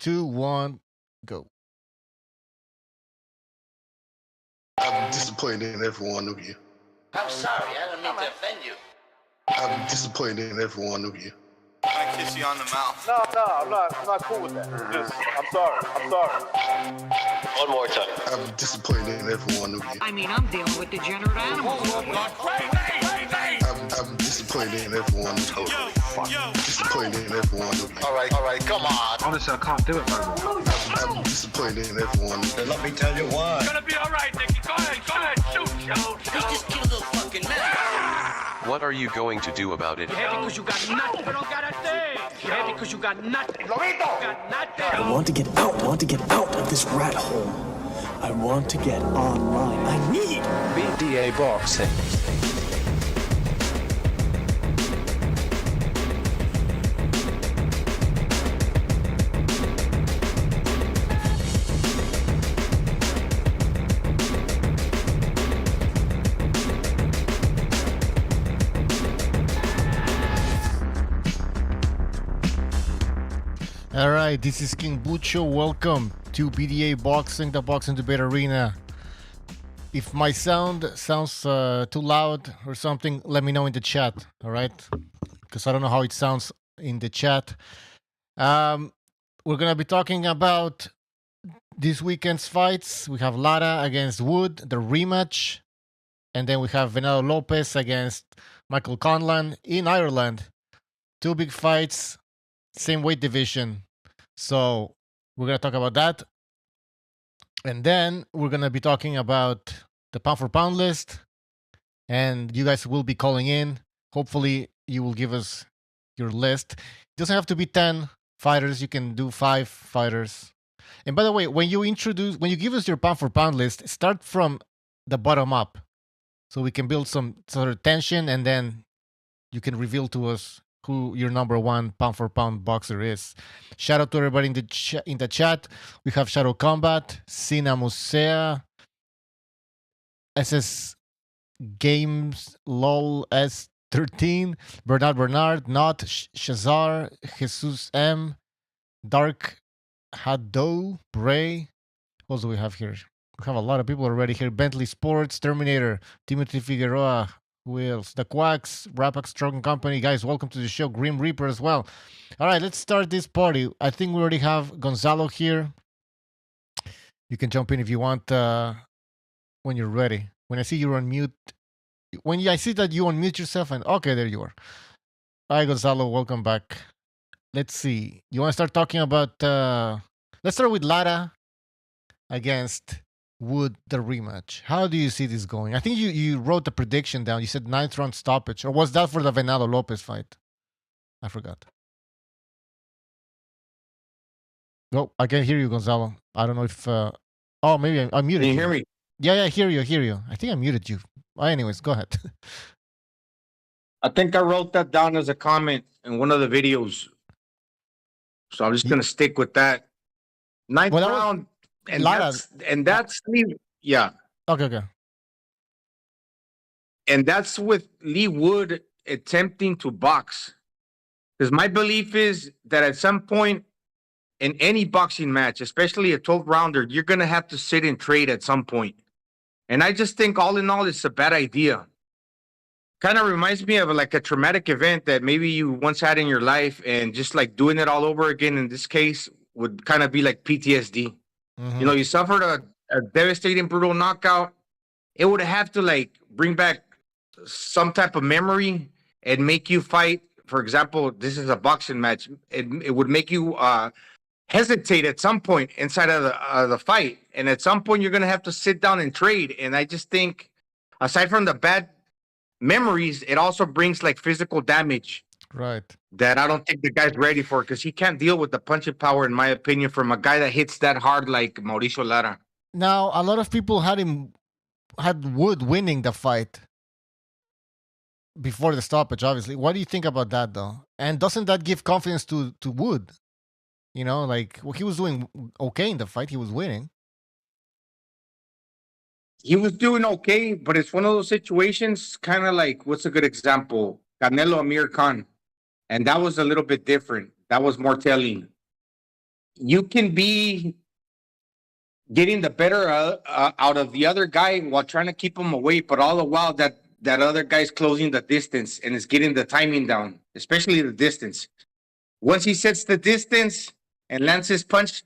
2, 1, go. I'm disappointed in every one of you. I'm sorry, I don't mean to offend you. I'm disappointed in every one of you. I kiss you on the mouth. No, I'm not cool with that. I'm sorry. One more time. I'm disappointed in every one of you. I mean, I'm dealing with degenerate animals. I'm disappointed in every one of you. Disappointed in every one of you. All right, come on. Honestly, I can't do it no more. I'm disappointed in every one of you. Let me tell you why. It's gonna be all right, Nicky. Go ahead, shoot. He just killed a fucking man. What are you going to do about it? You're happy because you got nothing. You don't got a thing. You're happy because you got nothing. Lomito! Got nothing. I want to get out. I want to get out of this rat hole. I want to get online. I need BDA boxing. All right, this is King Bucho. Welcome to BDA Boxing, the Boxing Debate Arena. If my sound sounds too loud or something, let me know in the chat, all right? Because I don't know how it sounds in the chat. We're going to be talking about this weekend's fights. We have Lara against Wood, the rematch. And then we have Venado Lopez against Michael Conlan in Ireland. Two big fights. Same weight division. So we're going to talk about that. And then we're going to be talking about the pound for pound list. And you guys will be calling in. Hopefully you will give us your list. It doesn't have to be 10 fighters. You can do 5 fighters. And by the way, when you give us your pound for pound list, start from the bottom up. So we can build some sort of tension, and then you can reveal to us who your number one pound for pound boxer is. Shout out to everybody in the chat. We have Shadow Combat, Sina Musea, SS Games, LOL S13, Bernard, Not, Shazar, Jesus M, Dark Hado, Bray. What do we have here? We have a lot of people already here. Bentley Sports, Terminator, Timothy Figueroa, who else? The Quacks, Rapax Strong Company. Guys, welcome to the show. Grim Reaper as well. All right, let's start this party. I think we already have Gonzalo here. You can jump in if you want when you're ready. When I see you're on mute, I see that you unmute yourself, and okay, there you are. All right, Gonzalo, welcome back. Let's see. You want to start talking about... let's start with Lara against Wood, the rematch. How do you see this going? I think you wrote the prediction down. You said 9th round stoppage. Or was that for the Venado Lopez fight? I forgot. No, I can't hear you, Gonzalo. I don't know if... oh, maybe I muted you. Can you hear me? Yeah, I hear you. I think I muted you. Anyways, go ahead. I think I wrote that down as a comment in one of the videos. So I'm just going to stick with that. 9th round. And that's yeah. Okay. And that's with Lee Wood attempting to box. Because my belief is that at some point in any boxing match, especially a 12 rounder, you're going to have to sit and trade at some point. And I just think all in all, it's a bad idea. Kind of reminds me of like a traumatic event that maybe you once had in your life, and just like doing it all over again in this case would kind of be like PTSD. Mm-hmm. You know, you suffered a devastating, brutal knockout. It would have to like bring back some type of memory and make you fight. For example, this is a boxing match. It would make you hesitate at some point inside of the fight. And at some point, you're going to have to sit down and trade. And I just think, aside from the bad memories, it also brings like physical damage. Right. That I don't think the guy's ready for, because he can't deal with the punching power, in my opinion, from a guy that hits that hard like Mauricio Lara. Now, a lot of people had Wood winning the fight before the stoppage, obviously. What do you think about that, though? And doesn't that give confidence to Wood? You know, like, well, he was doing okay in the fight. He was winning. He was doing okay, but it's one of those situations, kind of like, what's a good example? Canelo Amir Khan. And that was a little bit different. That was more telling. you can be getting the better out of the other guy while trying to keep him away, but all the while that other guy's closing the distance and is getting the timing down, especially the distance. Once he sets the distance and lands his punch,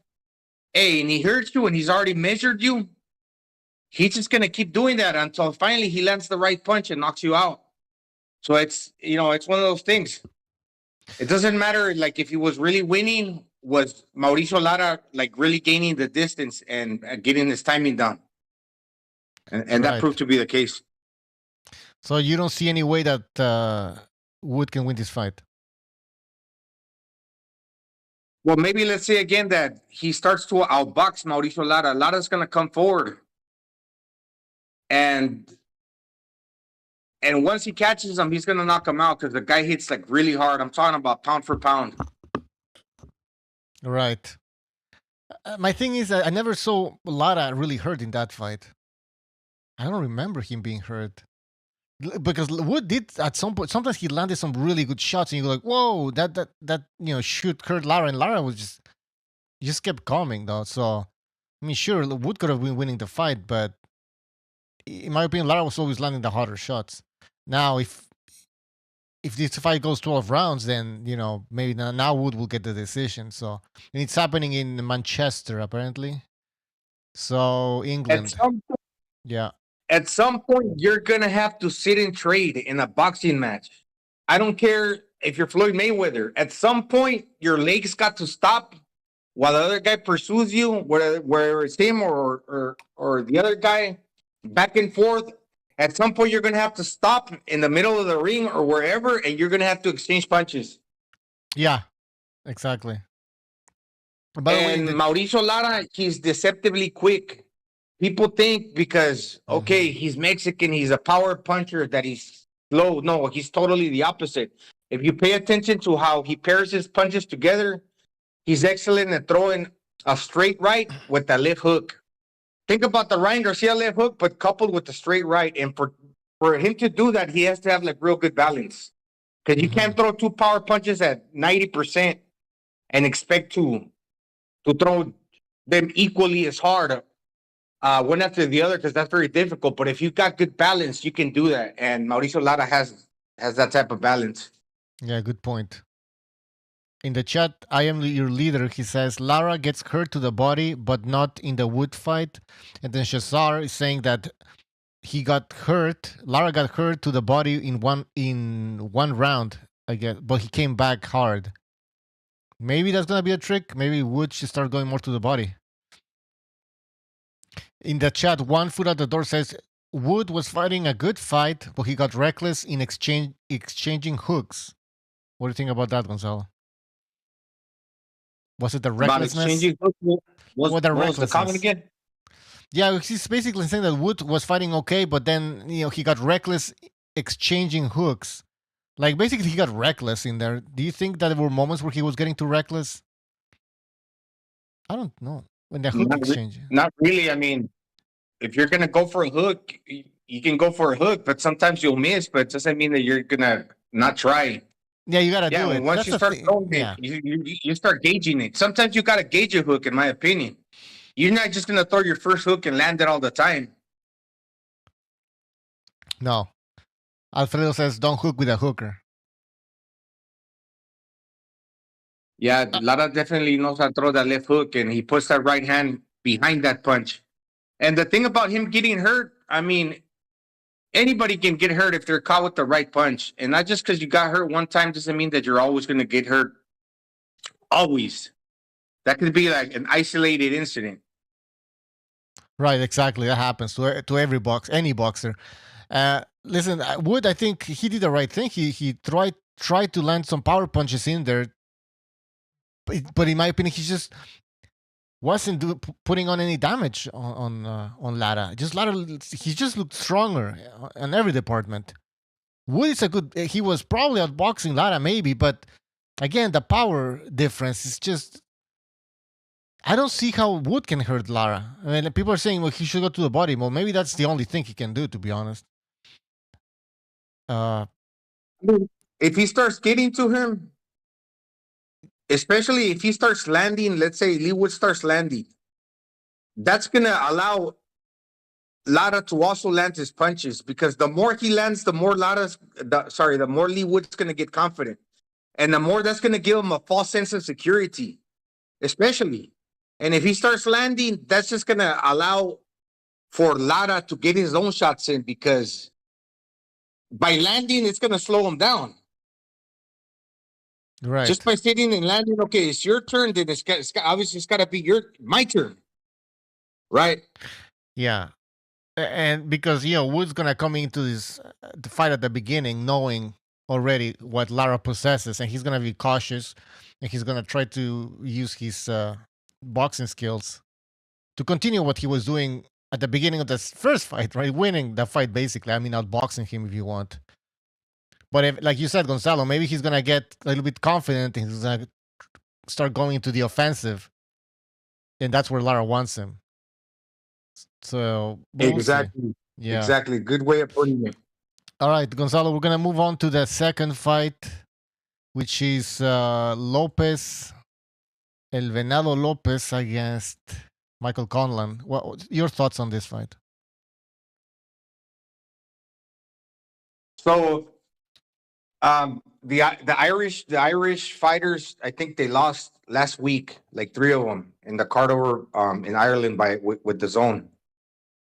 hey, and he hurts you and he's already measured you, he's just gonna keep doing that until finally he lands the right punch and knocks you out. So it's it's one of those things. It doesn't matter like if he was really winning, was Mauricio Lara like really gaining the distance and getting his timing down. And that Right. proved to be the case. So you don't see any way that Wood can win this fight. Well, maybe let's say again that he starts to outbox Mauricio Lara. Lara's gonna come forward. And once he catches him, he's gonna knock him out because the guy hits like really hard. I'm talking about pound for pound. Right. My thing is that I never saw Lara really hurt in that fight. I don't remember him being hurt. Because Wood did at some point. Sometimes he landed some really good shots, and you're like, "Whoa, that shoot hurt Lara," and Lara was just kept coming though. So I mean, sure, Wood could have been winning the fight, but in my opinion, Lara was always landing the harder shots. Now, if this fight goes 12 rounds, then maybe now Wood will get the decision. So and it's happening in Manchester apparently. So England, yeah. At some point, you're gonna have to sit and trade in a boxing match. I don't care if you're Floyd Mayweather. At some point, your legs got to stop while the other guy pursues you, whether it's him or the other guy, back and forth. At some point, you're gonna have to stop in the middle of the ring or wherever, and you're gonna have to exchange punches. Yeah, exactly. By the way, And Mauricio Lara, he's deceptively quick. People think because, okay, he's Mexican, he's a power puncher, that he's slow. No, he's totally the opposite. If you pay attention to how he pairs his punches together, he's excellent at throwing a straight right with the left hook. Think about the Ryan Garcia left hook, but coupled with the straight right. And for him to do that, he has to have like real good balance. Because you can't throw two power punches at 90% and expect to throw them equally as hard. One after the other, because that's very difficult. But if you've got good balance, you can do that. And Mauricio Lara has that type of balance. Yeah, good point. In the chat, I am your leader. He says Lara gets hurt to the body, but not in the Wood fight. And then Shazar is saying that he got hurt. Lara got hurt to the body in one round, I guess, but he came back hard. Maybe that's gonna be a trick. Maybe Wood should start going more to the body. In the chat, One Foot at the Door says Wood was fighting a good fight, but he got reckless in exchanging hooks. What do you think about that, Gonzalo? Was it the recklessness? What was the comment again? Yeah, he's basically saying that Wood was fighting okay, but then he got reckless exchanging hooks. Like basically, he got reckless in there. Do you think that there were moments where he was getting too reckless? I don't know. When the hook exchange. Not really. I mean, if you're gonna go for a hook, you can go for a hook, but sometimes you'll miss. But it doesn't mean that you're gonna not try. Yeah, you gotta do it. Once you start throwing it, you start gauging it. Sometimes you gotta gauge a hook, in my opinion. You're not just gonna throw your first hook and land it all the time. No. Alfredo says, "Don't hook with a hooker." Yeah, Lara definitely knows how to throw that left hook, and he puts that right hand behind that punch. And the thing about him getting hurt, I mean, anybody can get hurt if they're caught with the right punch. And not just because you got hurt one time doesn't mean that you're always going to get hurt. Always. That could be like an isolated incident. Right, exactly. That happens to every any boxer. Listen, Wood, I think he did the right thing. He tried to land some power punches in there, but in my opinion, he just wasn't putting on any damage on Lara. He just looked stronger in every department. Wood is he was probably outboxing Lara maybe, but again, the power difference is just, I don't see how Wood can hurt Lara. I mean, people are saying, well, he should go to the body. Well, maybe that's the only thing he can do, to be honest. If he starts getting to him, especially if he starts landing, let's say Lee Wood starts landing, that's going to allow Lara to also land his punches, because the more he lands, the more the more Lee Wood's going to get confident. And the more that's going to give him a false sense of security, especially. And if he starts landing, that's just going to allow for Lara to get his own shots in, because by landing, it's going to slow him down. Right. Just by sitting and landing, okay, it's your turn, then obviously it's got to be my turn. Right? Yeah. And because, Wood's going to come into the fight at the beginning knowing already what Lara possesses, and he's going to be cautious, and he's going to try to use his boxing skills to continue what he was doing at the beginning of this first fight, right? Winning the fight, basically. I mean, outboxing him if you want. But if, like you said, Gonzalo, maybe he's going to get a little bit confident and he's going to start going into the offensive. And that's where Lara wants him. So, we'll exactly. see. Yeah. Exactly. Good way of putting it. All right, Gonzalo, we're going to move on to the second fight, which is Lopez, El Venado Lopez against Michael Conlan. What your thoughts on this fight? So, the Irish fighters, I think they lost last week, like 3 of them in the card over in Ireland with the zone.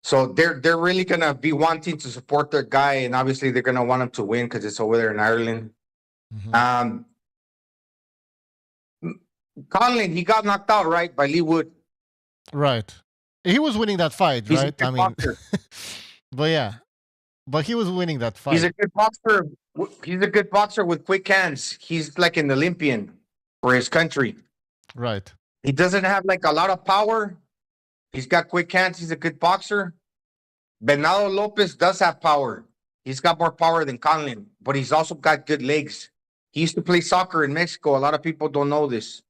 So they're really gonna be wanting to support their guy, and obviously they're gonna want him to win because it's over there in Ireland. Mm-hmm. Conlan, he got knocked out, right, by Lee Wood. Right. He was winning that fight, He's right? I mean, but yeah, but he was winning that fight. He's a good boxer. He's a good boxer with quick hands. He's like an Olympian for his country. Right. He doesn't have like a lot of power. He's got quick hands. He's a good boxer. Venado Lopez does have power. He's got more power than Conlan, but he's also got good legs. He used to play soccer in Mexico. A lot of people don't know this.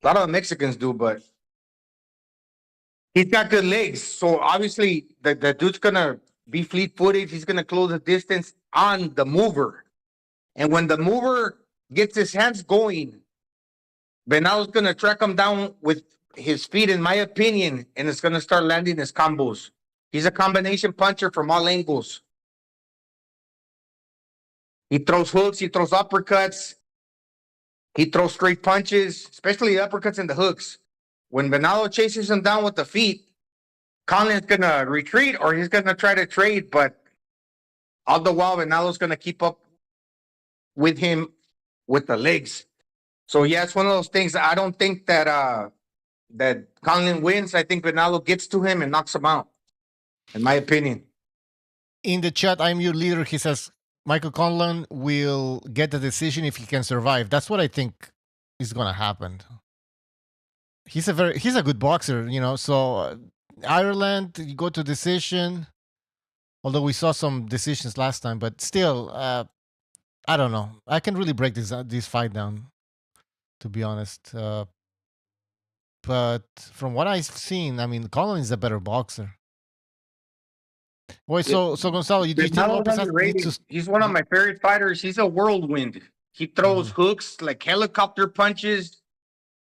A lot of Mexicans do, but he's got good legs. So obviously the dude's going to be fleet-footed. He's going to close the distance on the mover. And when the mover gets his hands going, Venado's going to track him down with his feet, in my opinion, and it's going to start landing his combos. He's a combination puncher from all angles. He throws hooks, he throws uppercuts, he throws straight punches, especially the uppercuts and the hooks. When Venado chases him down with the feet, Conlan's going to retreat or he's going to try to trade, but all the while, Venado's going to keep up with him with the legs. So, yeah, it's one of those things. I don't think that that Conlan wins. I think Venado gets to him and knocks him out, in my opinion. In the chat, I'm your leader. He says Michael Conlan will get the decision if he can survive. That's what I think is going to happen. He's a good boxer, So Ireland, you go to decision. Although we saw some decisions last time, but still, I don't know. I can really break this fight down, to be honest. But from what I've seen, I mean, Conlan is a better boxer. Wait, so Gonzalo, you think Lopez he's one of my favorite fighters. He's a whirlwind. He throws hooks like helicopter punches,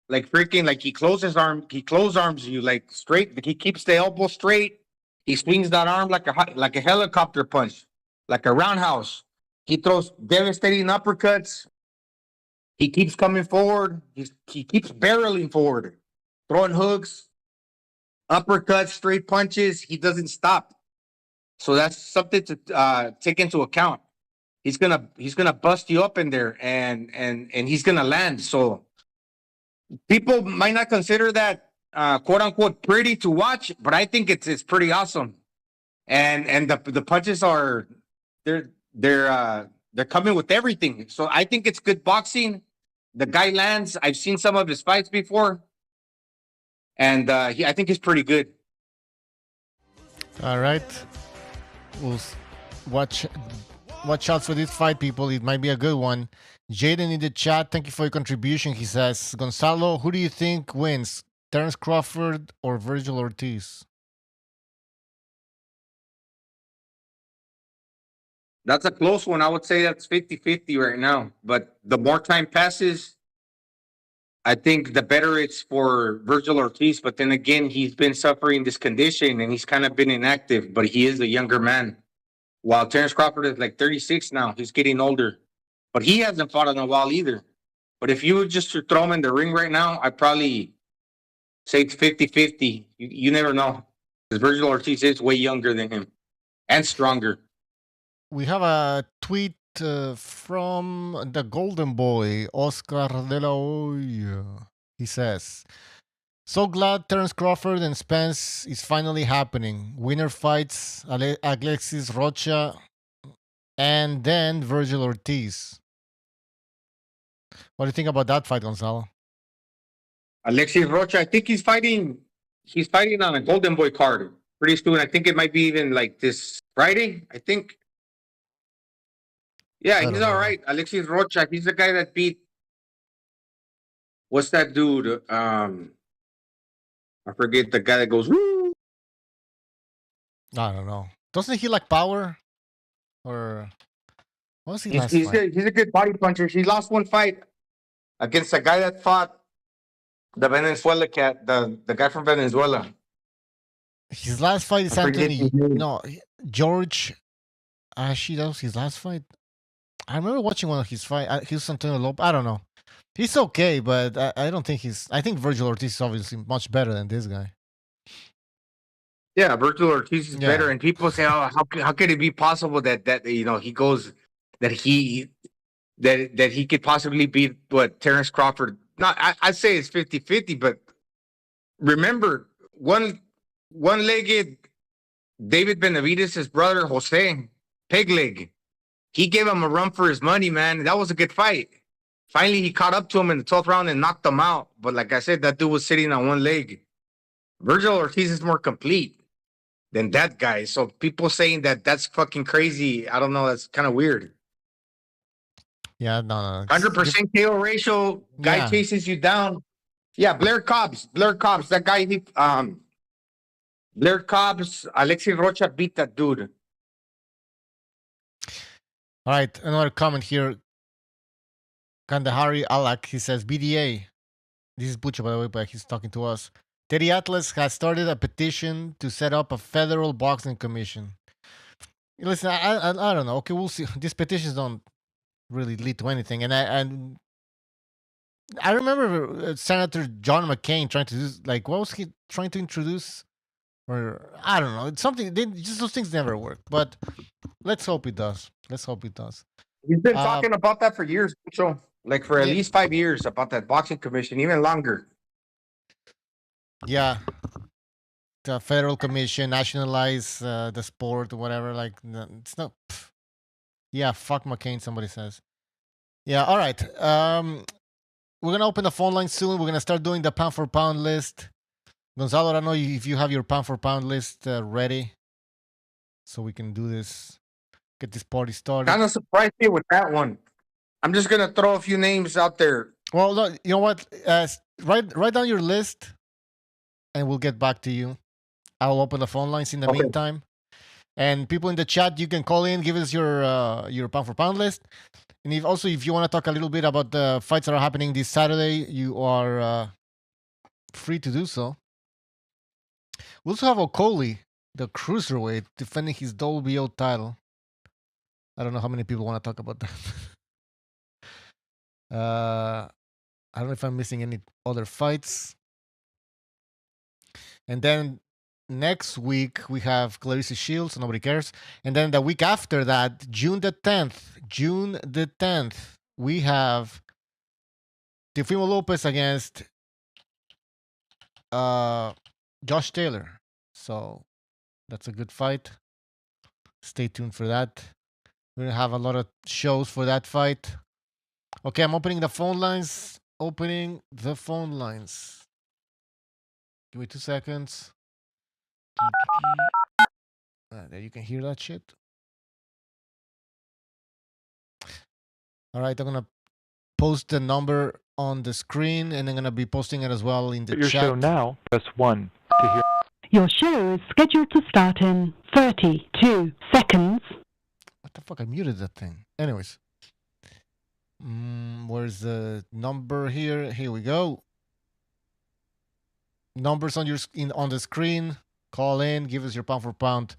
like freaking, like he close arms you like straight. He keeps the elbow straight. He swings that arm like a helicopter punch, like a roundhouse. He throws devastating uppercuts. He keeps coming forward. He keeps barreling forward, throwing hooks, uppercuts, straight punches. He doesn't stop. So that's something to take into account. He's gonna bust you up in there, and he's gonna land. So people might not consider that quote unquote pretty to watch, but I think it's pretty awesome. And the punches are they're coming with everything. So I think it's good boxing. The guy lands. I've seen some of his fights before, and I think he's pretty good. All right. We'll watch out for this fight, people. It might be a good one. Jaden in the chat, thank you for your contribution. He says, Gonzalo, who do you think wins, Terence Crawford or Virgil Ortiz? That's a close one. I would say that's 50-50 right now. But the more time passes, I think the better it's for Virgil Ortiz. But then again, he's been suffering this condition and he's kind of been inactive. But he is a younger man. While Terrence Crawford is like 36 now, he's getting older. But he hasn't fought in a while either. But if you were just to throw him in the ring right now, I'd probably say it's 50-50. You never know. Because Virgil Ortiz is way younger than him and stronger. We have a tweet from the Golden Boy, Oscar de la Hoya. He says, "So glad Terence Crawford and Spence is finally happening. Winner fights Alexis Rocha and then Virgil Ortiz." What do you think about that fight, Gonzalo? Alexis Rocha, I think he's fighting on a Golden Boy card pretty soon. I think it might be even like this Friday, I think. Yeah, he's all right. Alexis Rocha, he's the guy that beat, what's that dude? I forget the guy that goes, woo. I don't know. Doesn't he like power? Or what was he last fight? He's a good body puncher. He lost one fight against the guy that fought the Venezuela cat, the guy from Venezuela. His last fight is I forget Anthony. his name. No, George. Actually, that was his last fight. I remember watching one of his fight. He was Antonio Lopez. I don't know. He's okay, but I don't think he's. I think Virgil Ortiz is obviously much better than this guy. Yeah, Virgil Ortiz is Yeah. better, and people say, "Oh, how could it be possible that he goes that he could possibly beat what Terrence Crawford?" No, I say it's 50-50, but remember one-legged David Benavidez' brother Jose Peg Leg. He gave him a run for his money, man. That was a good fight. Finally, he caught up to him in the 12th round and knocked him out. But like I said, that dude was sitting on one leg. Virgil Ortiz is more complete than that guy. So people saying that that's fucking crazy. I don't know. That's kind of weird. Yeah, no. 100% KO ratio. Guy Yeah. chases you down. Yeah, Blair Cobbs. That guy, Blair Cobbs, Alexis Rocha beat that dude. All right, another comment here. Kandahari Alak, he says, BDA. This is Butcher, by the way, but he's talking to us. Teddy Atlas has started a petition to set up a federal boxing commission. Listen, I don't know. Okay, we'll see. These petitions don't really lead to anything. And I remember Senator John McCain trying to do, like, what was he trying to introduce? Or, I don't know. It's something, just those things never work. But let's hope it does. Let's hope it does. He's been talking about that for years, so like for at Yeah. least 5 years about that boxing commission, even longer. Yeah. The federal commission, nationalize the sport or whatever. Like, it's not. Pff. Yeah, fuck McCain, somebody says. Yeah, all right. We're going to open the phone line soon. We're going to start doing the pound for pound list. Gonzalo, I don't know if you have your pound for pound list ready so we can do this, get this party started. Kind of surprised me with that one. I'm just gonna throw a few names out there. Well, no, you know what? Write down your list, and we'll get back to you. I'll open the phone lines in the Okay. meantime. And people in the chat, you can call in, give us your pound for pound list. And if you want to talk a little bit about the fights that are happening this Saturday, you are free to do so. We also have Okoli, the cruiserweight, defending his WBO title. I don't know how many people want to talk about that. I don't know if I'm missing any other fights. And then next week we have Clarissa Shields, so nobody cares. And then the week after that, June the 10th, we have Teofimo Lopez against Josh Taylor. So that's a good fight. Stay tuned for that. We're gonna have a lot of shows for that fight. Okay, I'm opening the phone lines. Give me 2 seconds. There, you can hear that shit. All right, I'm gonna post the number on the screen, and I'm gonna be posting it as well in the Your chat. show now. Press 1 to hear. Your show is scheduled to start in 32 seconds. What the fuck? I muted that thing. Anyways, Where's the number here? Here we go. Numbers on on the screen. Call in. Give us your pound for pound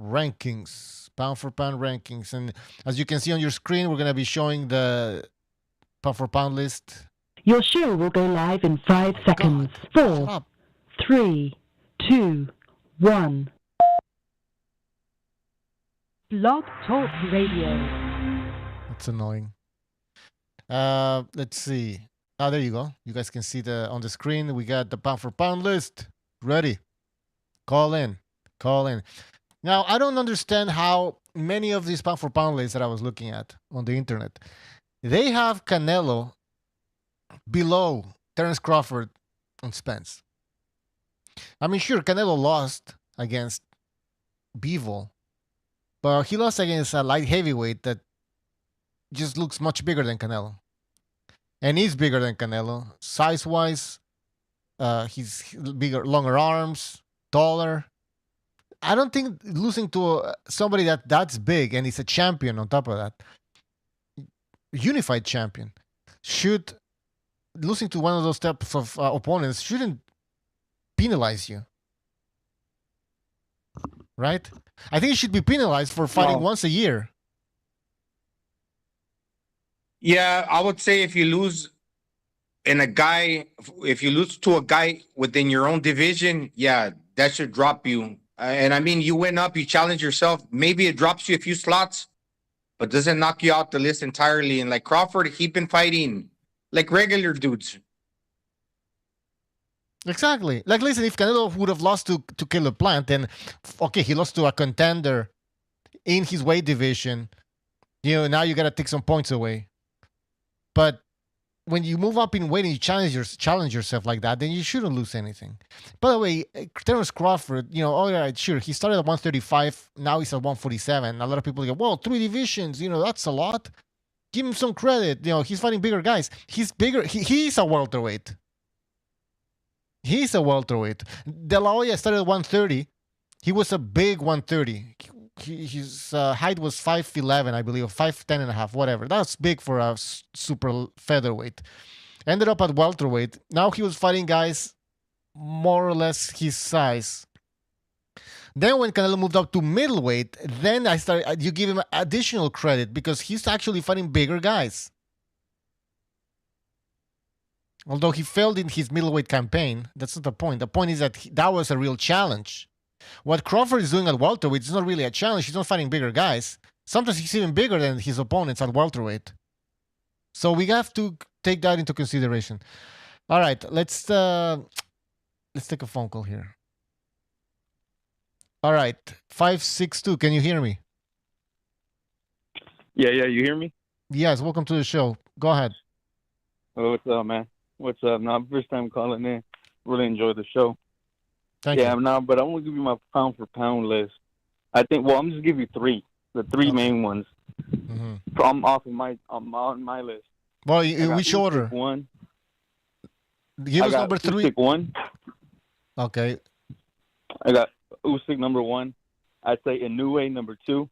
rankings. Pound for pound rankings. And as you can see on your screen, we're gonna be showing the pound for pound list. Your show will go live in 5 seconds. God, shut 4, up. 3, 2, 1. Blog Talk Radio. That's annoying. Let's see. Oh, there you go. You guys can see on the screen. We got the pound for pound list ready. Call in. Call in. Now, I don't understand how many of these pound for pound lists that I was looking at on the internet, they have Canelo below Terence Crawford and Spence. I mean, sure, Canelo lost against Bivol, but he lost against a light heavyweight that just looks much bigger than Canelo. And he's bigger than Canelo. Size-wise, he's bigger, longer arms, taller. I don't think losing to somebody that's big and he's a champion on top of that, unified champion, losing to one of those types of opponents shouldn't penalize you. Right? I think you should be penalized for fighting once a year. Yeah, I would say if you lose to a guy within your own division, yeah, that should drop you. And I mean, you went up, you challenge yourself. Maybe it drops you a few slots, but doesn't knock you out the list entirely. And like Crawford, he's been fighting like regular dudes. Exactly. Like, listen, if Canelo would have lost to Killer Plant, then okay, he lost to a contender in his weight division. Now you got to take some points away. But when you move up in weight and you challenge yourself like that, then you shouldn't lose anything. By the way, Terence Crawford, all right, sure, he started at 135, now he's at 147. A lot of people go, well, 3 divisions, that's a lot. Give him some credit. He's fighting bigger guys. He's bigger. He's a welterweight. He's a welterweight. De La Hoya started at 130. He was a big 130. His height was 5'11", I believe, or 5'10 and a half, whatever. That's big for a super featherweight. Ended up at welterweight. Now he was fighting guys more or less his size. Then when Canelo moved up to middleweight, then you give him additional credit because he's actually fighting bigger guys. Although he failed in his middleweight campaign, that's not the point. The point is that that was a real challenge. What Crawford is doing at welterweight is not really a challenge. He's not fighting bigger guys. Sometimes he's even bigger than his opponents at welterweight. So we have to take that into consideration. All right, let's take a phone call here. All right, 562. Can you hear me? Yeah, you hear me? Yes. Welcome to the show. Go ahead. Oh, what's up, man? What's up? Now, first time calling in. Really enjoy the show. Thank you. But I want to give you my pound for pound list. I think. Well, I'm just give you 3, the 3 main ones. Mm-hmm. I'm on my list. Well, which order? One. Give us number 3. Usyk 1. Okay. I got Usyk number 1. I say Inoue number 2,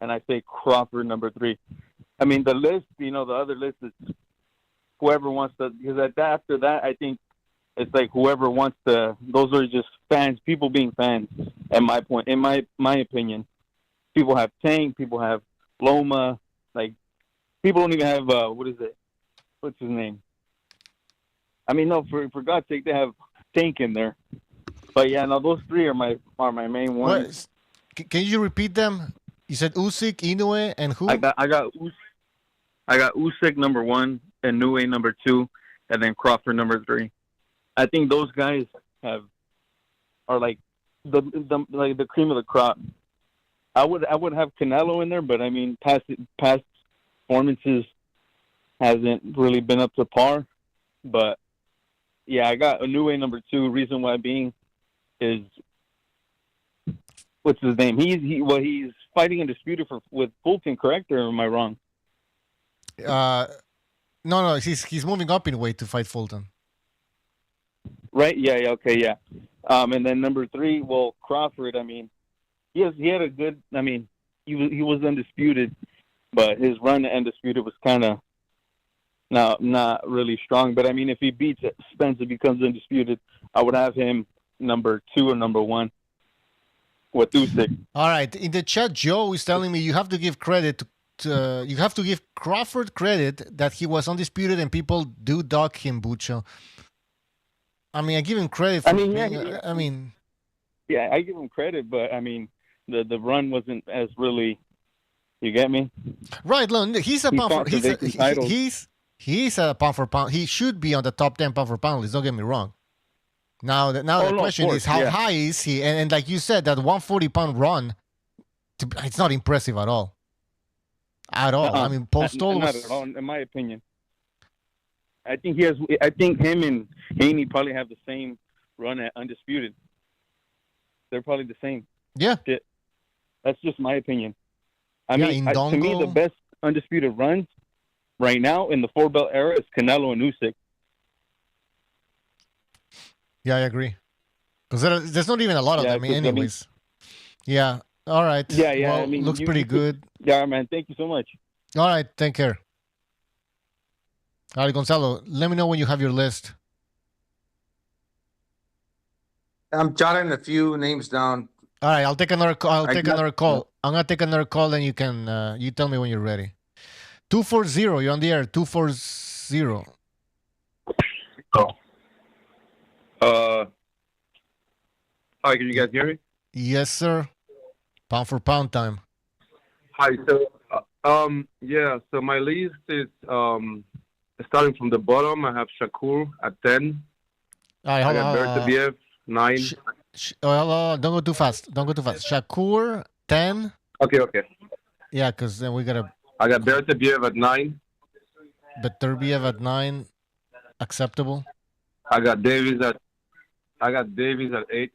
and I say Crawford number 3. I mean, the list. The other list is whoever wants to. Because after that, I think it's like whoever wants to. Those are just fans, people being fans. At my point, in my opinion, people have Tank, people have Loma. Like, people don't even have what is it? What's his name? I mean, no, for God's sake, they have Tank in there. But yeah, no, those 3 are my main ones. Can you repeat them? You said Usyk, Inoue, and who? I got Usyk number 1, Inoue number 2, and then Crawford number 3. I think those guys are like the cream of the crop. I would have Canelo in there, but I mean past performances hasn't really been up to par. But yeah, I got Inoue number 2. Reason why being is what's his name? He's fighting undisputed with Fulton, correct? Or am I wrong? No, he's moving up in weight to fight Fulton. Right? Yeah, okay, yeah. And then number 3, well, Crawford. I mean, he had a good. I mean, he was undisputed, but his run to undisputed was kind of not really strong. But I mean, if he beats Spence, it becomes undisputed. I would have him number 2 or number 1 with Usyk. All right. In the chat, Joe is telling me you have to give credit to, you have to give Crawford credit that he was undisputed and people do dog him, Bucho. I mean, I give him credit for Yeah, I give him credit, but I mean, the run wasn't as really. You get me? Right, Lon. He's a pound for he's a pound for pound. He should be on the top 10 pound for pound list. Don't get me wrong. Now the question is how high is he? And like you said, that 140-pound run, it's not impressive at all. At all. I mean, Postol not at all, in my opinion. I think him and Haney probably have the same run at undisputed. They're probably the same. Yeah. Shit. That's just my opinion. I mean, to me, the best undisputed runs right now in the 4-belt era is Canelo and Usyk. Yeah, I agree. Because there's not even a lot of them, anyways. Yeah. All right. Yeah. Well, I mean, looks pretty good. Yeah, man. Thank you so much. All right. Take care. All right, Gonzalo. Let me know when you have your list. I'm jotting a few names down. All right, I'll take another call. I'm gonna take another call, and you can you tell me when you're ready. 240, you're on the air. 240. Hi, can you guys hear me? Yes, sir. Pound for pound time. Hi. So my list is starting from the bottom. I have Shakur at 10. All right, hold on. Bertabiev 9. Don't go too fast. Shakur 10. Okay. Yeah, because then we gotta. I got Bertabiev at 9. Beterbiev at 9. Acceptable. I got Davis at 8.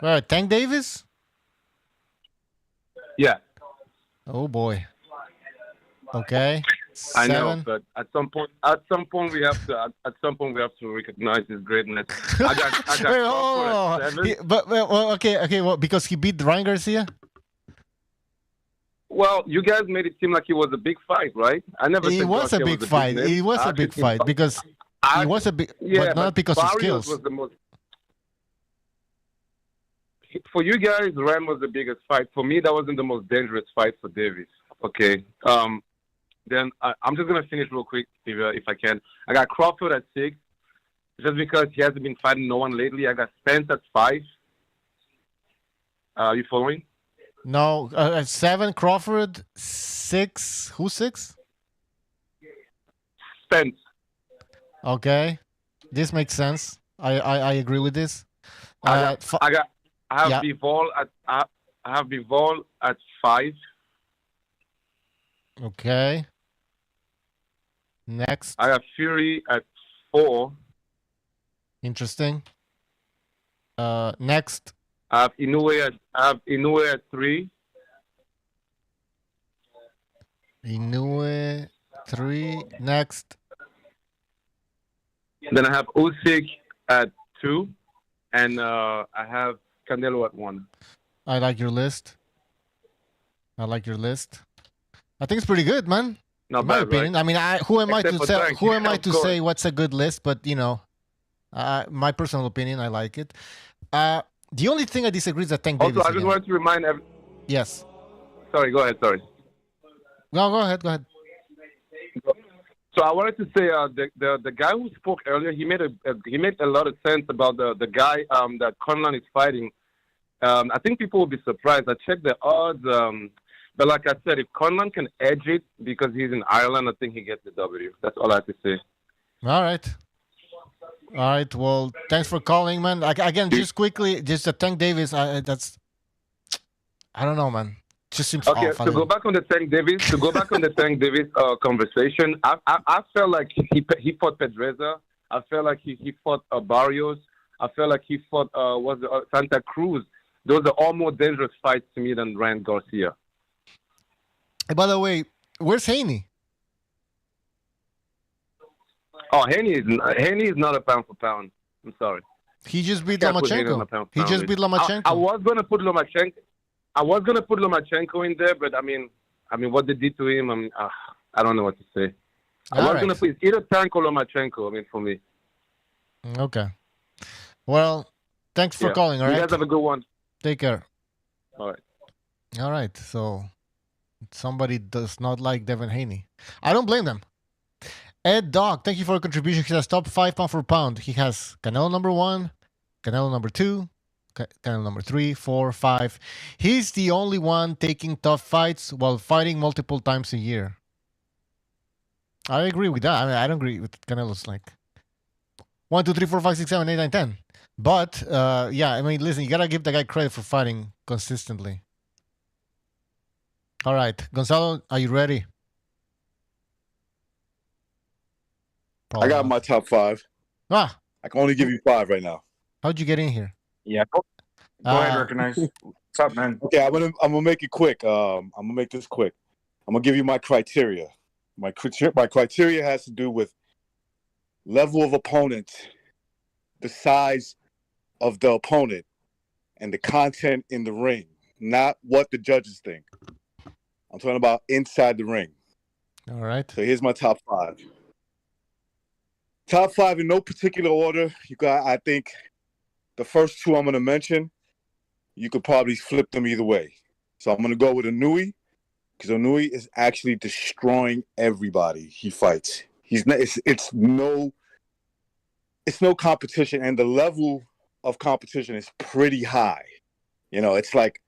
All right, Tank Davis. Yeah. Oh boy. Okay. I 7. know, but at some point we have to recognize his greatness. I got Crawford at 7. Okay. Well, because he beat Ryan Garcia. Well, you guys made it seem like it was a big fight, right? I never. It was a big fight. It was a big fight because it was a big, but not because of skills. Was the most, for you guys, Ryan was the biggest fight. For me, that wasn't the most dangerous fight for Davis. Okay. Then I'm just gonna finish real quick if I can. I got Crawford at 6, just because he hasn't been fighting no one lately. I got Spence at 5. Are you following? No, 7 Crawford, 6. Who's 6? Spence. Okay, this makes sense. I agree with this. I have Bivol at 5. Okay. Next. I have Fury at 4. Interesting. Next. I have Inoue at 3. Inoue 3. Next. Then I have Usyk at 2, and I have Canelo at 1. I like your list. I think it's pretty good, man. Not in my bad, opinion. right? I mean, who am I Except to for say? Tank. Who am I Of to course. say what's a good list? But my personal opinion, I like it. The only thing I disagree is that Tank Davis. Also, I just wanted to remind Yes. Sorry, go ahead. Sorry. No, go ahead. So I wanted to say the guy who spoke earlier, he made a lot of sense about the guy that Conlan is fighting. I think people will be surprised. I checked the odds, but like I said, if Conlan can edge it because he's in Ireland, I think he gets the W. That's all I have to say. All right. Well, thanks for calling, man. Again, just quickly, just Tank Davis. I don't know, man. Just seems okay. off. To go back on the Tank Davis, conversation, I felt like he fought Pedreza. I felt like he fought Barrios. I felt like he fought Santa Cruz. Those are all more dangerous fights to me than Ryan Garcia. By the way, where's Haney? Oh, Haney is not a pound for pound. I'm sorry. He just beat Lomachenko. He just beat Lomachenko. I was gonna put Lomachenko. in there, but I mean, what they did to him, I don't know what to say. I was gonna put either Tank or Lomachenko. I mean, for me. Okay. Well, thanks for calling. All right. You guys have a good one. Take care. All right. All right. So somebody does not like Devin Haney. I don't blame them. Ed Dog, thank you for your contribution. He has top 5 pound for pound. He has Canelo number 1, Canelo number 2, Canelo number 3, 4, 5. He's the only one taking tough fights while fighting multiple times a year. I agree with that. I mean, I don't agree with Canelo's like 1, 2, 3, 4, 5, 6, 7, 8, 9, 10. But yeah, I mean, listen, you gotta give the guy credit for fighting consistently. All right, Gonzalo, are you ready? I got my top 5. Ah, I can only give you 5 right now. How'd you get in here? Yeah. Go ahead, Recognize. What's up, man? Okay, I'm gonna make it quick. I'm gonna make this quick. I'm gonna give you my criteria. My criteria has to do with level of opponent, the size of the opponent, and the content in the ring, not what the judges think. I'm talking about inside the ring. All right. So here's my top 5. Top 5 in no particular order. You got, I think, the first 2 I'm going to mention, you could probably flip them either way. So I'm going to go with Inui, because Inui is actually destroying everybody he fights. He's not, it's no competition, and the level of competition is pretty high. You know, it's like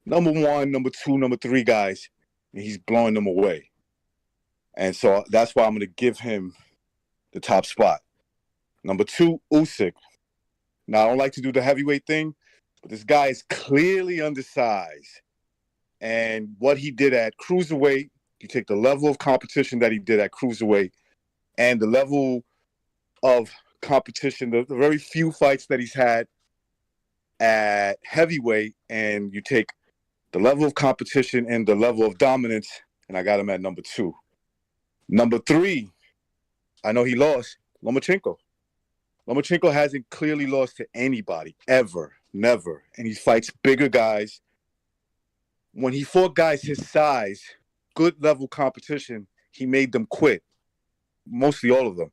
number 1, number 2, number 3 guys, and he's blowing them away. And so that's why I'm going to give him the top spot. Number 2, Usyk. Now, I don't like to do the heavyweight thing, but this guy is clearly undersized. And what he did at cruiserweight, you take the level of competition that he did at cruiserweight and the level of competition, the very few fights that he's had at heavyweight, and you take the level of competition and the level of dominance, and I got him at number 2. Number 3, I know he lost, Lomachenko. Lomachenko hasn't clearly lost to anybody, ever, never. And he fights bigger guys. When he fought guys his size, good level competition, he made them quit. Mostly all of them.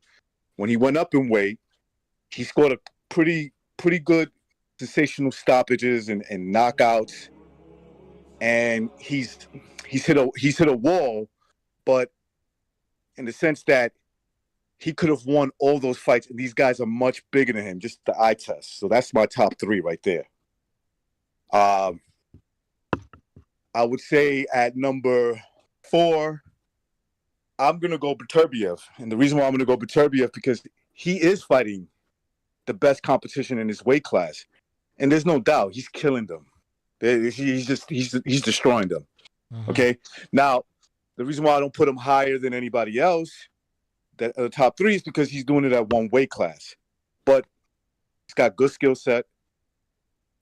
When he went up in weight, he scored a pretty good sensational stoppages and knockouts. And he's hit a wall, but in the sense that he could have won all those fights, and these guys are much bigger than him, just the eye test. So that's my top 3 right there. I would say at number 4, I'm going to go Beterbiev. And the reason why I'm going to go Beterbiev, because he is fighting the best competition in his weight class. And there's no doubt he's killing them. He's destroying them. Mm-hmm. Okay? Now, the reason why I don't put him higher than anybody else, the top 3, is because he's doing it at one weight class. But he's got good skill set,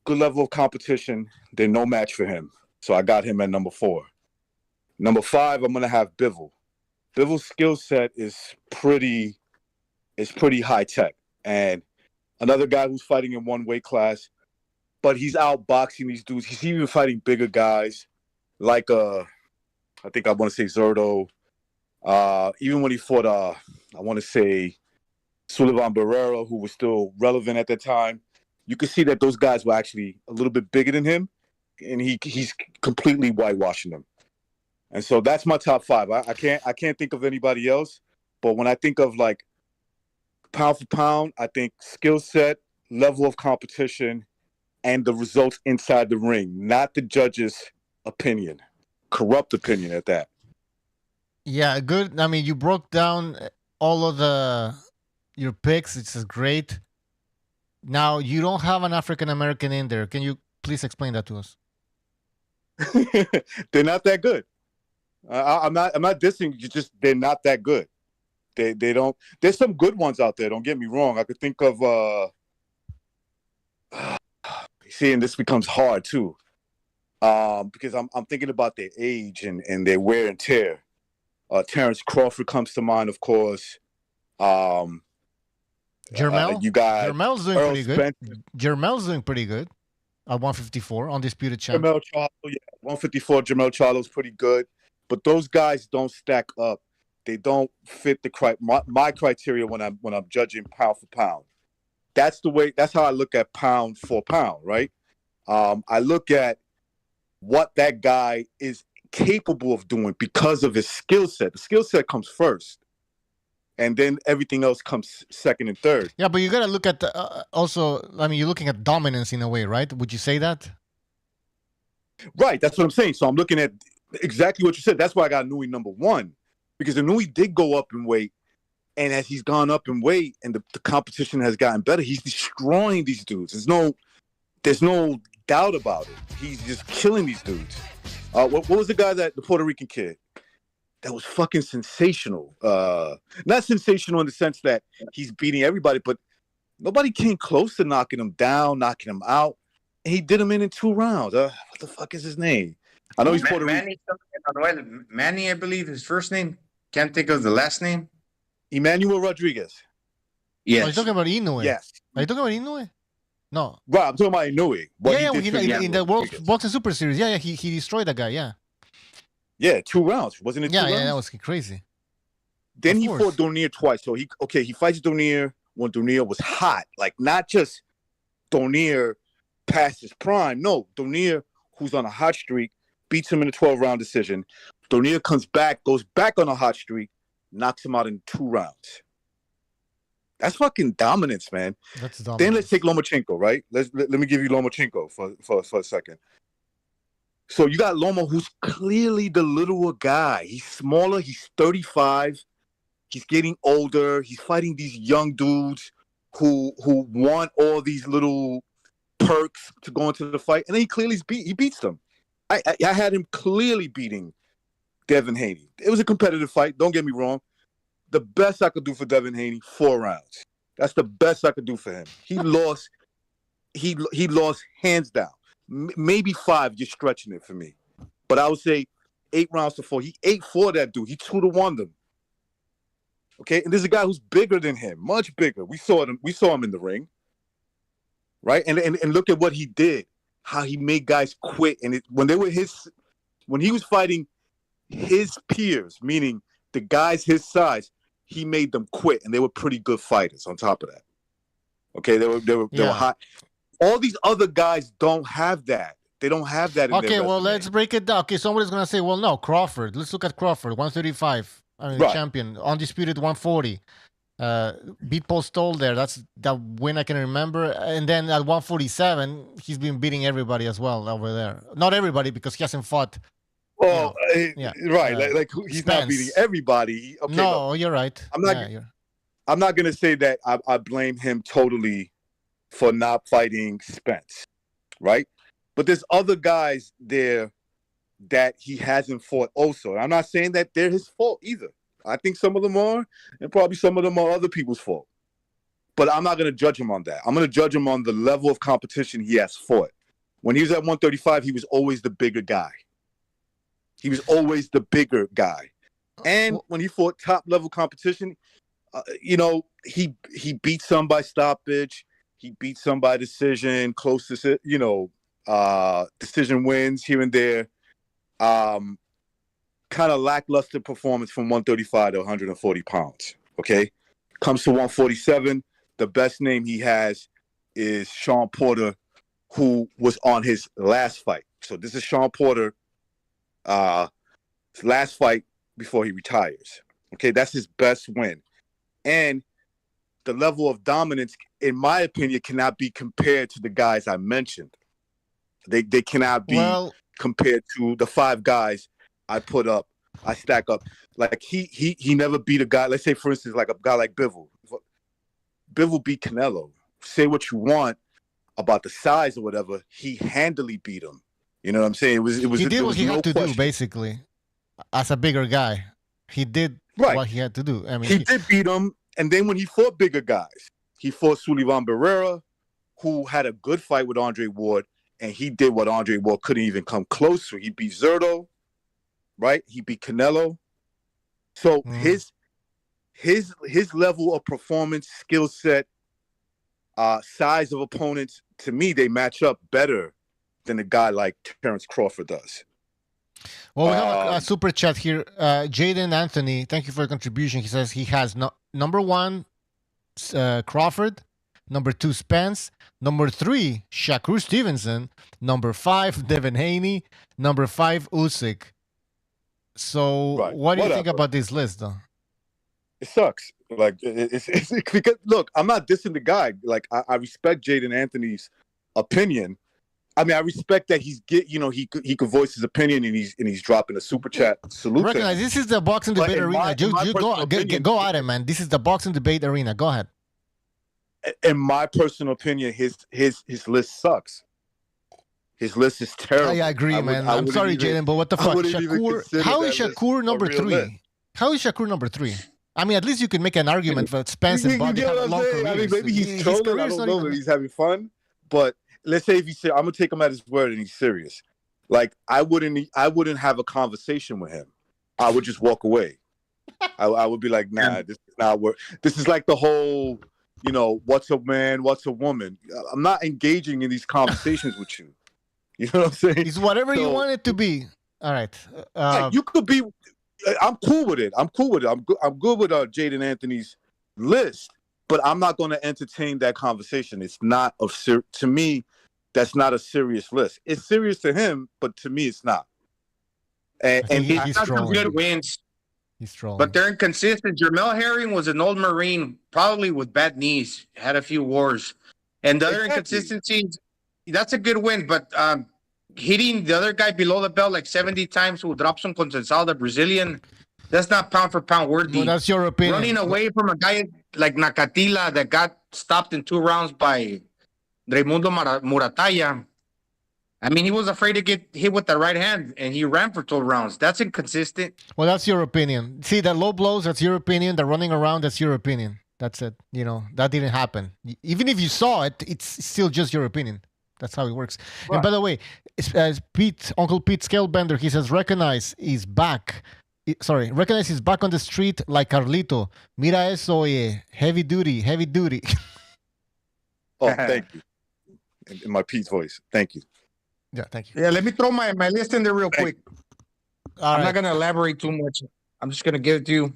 good level of competition. They're no match for him. So I got him at number 4. Number 5, I'm going to have Bivol. Bivol's skill set is pretty high tech. And another guy who's fighting in one weight class, but he's outboxing these dudes. He's even fighting bigger guys like, I think I want to say Zerto. Even when he fought, I want to say Sullivan Barrera, who was still relevant at that time, you could see that those guys were actually a little bit bigger than him, and he's completely whitewashing them. And so that's my top 5. I can't think of anybody else, but when I think of like pound for pound, I think skill set, level of competition, and the results inside the ring, not the judge's opinion, corrupt opinion at that. Yeah, good. I mean, you broke down all of your picks. It's great. Now, you don't have an African American in there. Can you please explain that to us? They're not that good. I'm not dissing. They're not that good. They don't. There's some good ones out there. Don't get me wrong. I could think of. See, and this becomes hard too, because I'm thinking about their age and their wear and tear. Terrence Crawford comes to mind, of course. Jermel? You got Jermel's doing Earl pretty good. Spencer. Jermel's doing pretty good at 154, undisputed champ. Jermel Charlo, 154. Jermel Charlo's pretty good, but those guys don't stack up They don't fit my criteria when I'm judging pound for pound. That's how I look at pound for pound, right? I look at what that guy is capable of doing because of his skill set. The skill set comes first, and then everything else comes second and third. Yeah, but you got to look at also. I mean, you're looking at dominance in a way, right? Would you say that? Right, that's what I'm saying. So I'm looking at exactly what you said. That's why I got Nui number 1, because Nui did go up in weight, and as he's gone up in weight and the competition has gotten better, he's destroying these dudes. There's no doubt about it. He's just killing these dudes. What was the Puerto Rican kid? That was fucking sensational. Not sensational in the sense that he's beating everybody, but nobody came close to knocking him down, knocking him out. And he did him in 2 rounds. What the fuck is his name? I know he's Puerto Rican. Manny, I believe his first name. Can't think of the last name. Emmanuel Rodriguez. Yes. Are you talking about Inoue? Yes. Are you talking about Inoue? No. Right, I'm talking about Inoue. In the World Boxing Super Series. Yeah, he destroyed that guy, yeah. Yeah, 2 rounds. Wasn't it 2 rounds? Yeah, that was crazy. Then he fought Donier twice. So he fights Donier when Donier was hot. Like, not just Donier past his prime. No, Donier, who's on a hot streak, beats him in a 12-round decision. Donier comes back, goes back on a hot streak, knocks him out in 2 rounds. That's fucking dominance, man. That's dominance. Then let's take Lomachenko, right? Let me give you Lomachenko for a second. So you got Loma, who's clearly the littler guy. He's smaller. He's 35. He's getting older. He's fighting these young dudes who want all these little perks to go into the fight, and then he beats them. I had him clearly beating Devin Haney. It was a competitive fight. Don't get me wrong. The best I could do for Devin Haney, 4 rounds. That's the best I could do for him. He lost. He lost hands down. Maybe 5, you're stretching it for me. But I would say 8 rounds to 4. He 8-4 that dude. He 2-1 them. Okay, and there's a guy who's bigger than him, much bigger. We saw him in the ring, right? And look at what he did, how he made guys quit. And when he was fighting his peers, meaning the guys his size, he made them quit, and they were pretty good fighters. On top of that, okay, they were hot. All these other guys don't have that. They don't have that. Okay, well, let's break it down. Okay, somebody's gonna say, well, no, Crawford. Let's look at Crawford, 135. I mean, Right. champion, undisputed 140. Beat Paul Stoll there. That's the win I can remember. And then at 147, he's been beating everybody as well over there. Not everybody, because he hasn't fought. Well, yeah. right. He's not Spence. beating everybody. Okay, No, look, you're right. I'm not. I'm not gonna say that I blame him totally for not fighting Spence, right? But there's other guys there that he hasn't fought also. I'm not saying that they're his fault either. I think some of them are, and probably some of them are other people's fault. But I'm not going to judge him on that. I'm going to judge him on the level of competition he has fought. When he was at 135, he was always the bigger guy. And when he fought top-level competition, he beat some by stoppage. He beat some by decision, close to, decision wins here and there. Kind of lackluster performance from 135 to 140 pounds. Okay, comes to 147. The best name he has is Sean Porter, who was on his last fight. So this is Sean Porter, his last fight before he retires. Okay, that's his best win, and the level of dominance, in my opinion, cannot be compared to the guys I mentioned. They cannot be compared to the 5 guys I stack up. Like he never beat a guy. Let's say, for instance, like a guy like Bivol. Bivol beat Canelo. Say what you want about the size or whatever. He handily beat him. You know what I'm saying? He did what he had to do, basically, as a bigger guy. He did what he had to do. I mean, he did beat him. And then when he fought bigger guys, he fought Sullivan Barrera, who had a good fight with Andre Ward, and he did what Andre Ward couldn't even come close to. He beat Zerto, right? He beat Canelo. So his level of performance, skill set, size of opponents, to me, they match up better than a guy like Terrence Crawford does. Well, we have a super chat here. Jaden Anthony, thank you for your contribution. He says he has number 1, Crawford, number 2, Spence, number 3, Shakur Stevenson, number 5, Devin Haney, number 5, Usyk. So, what do you think about this list, though? It sucks. Like it's because look, I'm not dissing the guy. Like I respect Jaden Anthony's opinion. I mean, I respect that he could voice his opinion and he's dropping a super chat salute. Recognize this is the boxing debate arena. Go at it, man. This is the boxing debate arena. Go ahead. In my personal opinion, his list sucks. His list is terrible. I agree, man. I'm sorry, Jaden, but what the fuck? Shakur, how is Shakur number 3? How is Shakur number 3? I mean, at least you can make an argument for Spence and Body have long careers. I mean, maybe he's trolling. I don't know. Maybe he's having fun. But let's say if he said, "I'm gonna take him at his word," and he's serious, like I wouldn't have a conversation with him. I would just walk away. I would be like, "Nah, this is not work." This is like the whole, what's a man, what's a woman. I'm not engaging in these conversations with you. You know what I'm saying? It's whatever you want it to be. All right. You could be. I'm cool with it. I'm good with Jaden Anthony's list, but I'm not going to entertain that conversation. It's not to me. That's not a serious list. It's serious to him, but to me, it's not. And he's got some good wins. He's trolling. But they're inconsistent. Jermel Herring was an old Marine, probably with bad knees, had a few wars. And the other inconsistencies, that's a good win, but hitting the other guy below the belt like 70 times who drops on Conceição, the Brazilian, that's not pound for pound worthy. Well, that's your opinion. Running away from a guy like Nakatila that got stopped in 2 rounds by Raimundo Murataya. I mean, he was afraid to get hit with the right hand, and he ran for 12 rounds. That's inconsistent. Well, that's your opinion. See, the low blows, that's your opinion. The running around, that's your opinion. That's it. That didn't happen. Even if you saw it, it's still just your opinion. That's how it works. Right. And by the way, Uncle Pete Scalebender, he says, recognize he's back on the street like Carlito. Mira eso, oye. Heavy duty. Oh, thank you. In my Pete's voice. Thank you. Yeah, thank you. Yeah, let me throw my list in there real quick. I'm not going to elaborate too much. I'm just going to give it to you.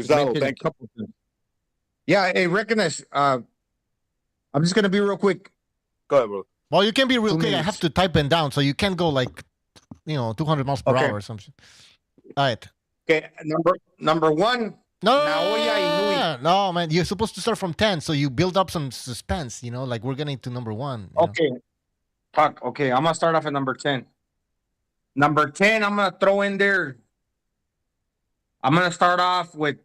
Thank you. Yeah, hey, recognize. I'm just going to be real quick. Go ahead, bro. Well, you can be real quick. I have to type it down, so you can go 200 miles per hour or something. All right. Okay, number 1. No, man. You're supposed to start from 10, so you build up some suspense. Like we're getting to number 1. Okay. Fuck. Okay, I'm gonna start off at number 10. Number 10, I'm gonna throw in there. I'm gonna start off with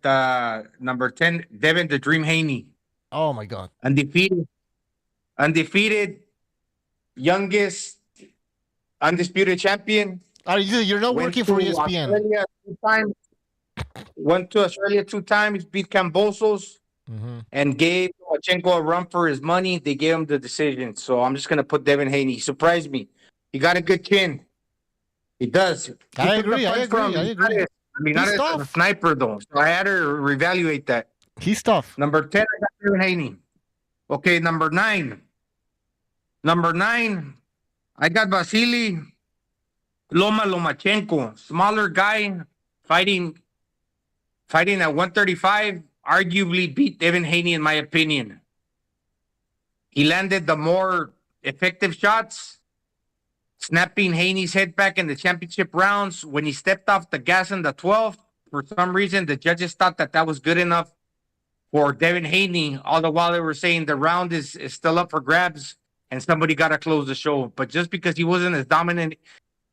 number 10, Devin the Dream Haney. Oh my God. Undefeated, youngest, undisputed champion. You're not working for ESPN. Went to Australia 2 times, beat Cambosos, and gave Lomachenko a run for his money. They gave him the decision. So I'm just going to put Devin Haney. He surprised me. He got a good chin. He does. I agree. I mean, not as a sniper, though. So I had to reevaluate that. He's tough. Number 10, I got Devin Haney. Okay, number 9. I got Vasily Lomachenko. Smaller guy, fighting at 135, arguably beat Devin Haney in my opinion. He landed the more effective shots, snapping Haney's head back in the championship rounds. When he stepped off the gas in the 12th, for some reason, the judges thought that was good enough for Devin Haney, all the while they were saying the round is still up for grabs and somebody got to close the show. But just because he wasn't as dominant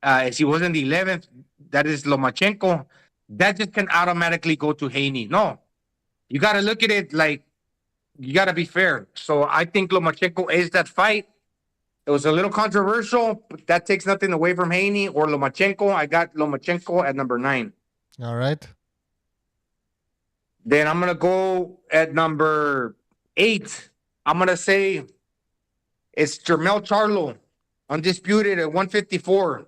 as he was in the 11th, that is Lomachenko, that just can automatically go to Haney. No, you got to look at it like you got to be fair. So I think Lomachenko is that fight. It was a little controversial, but that takes nothing away from Haney or Lomachenko. I got Lomachenko at number 9. All right. Then I'm going to go at number 8. I'm going to say it's Jermel Charlo, undisputed at 154.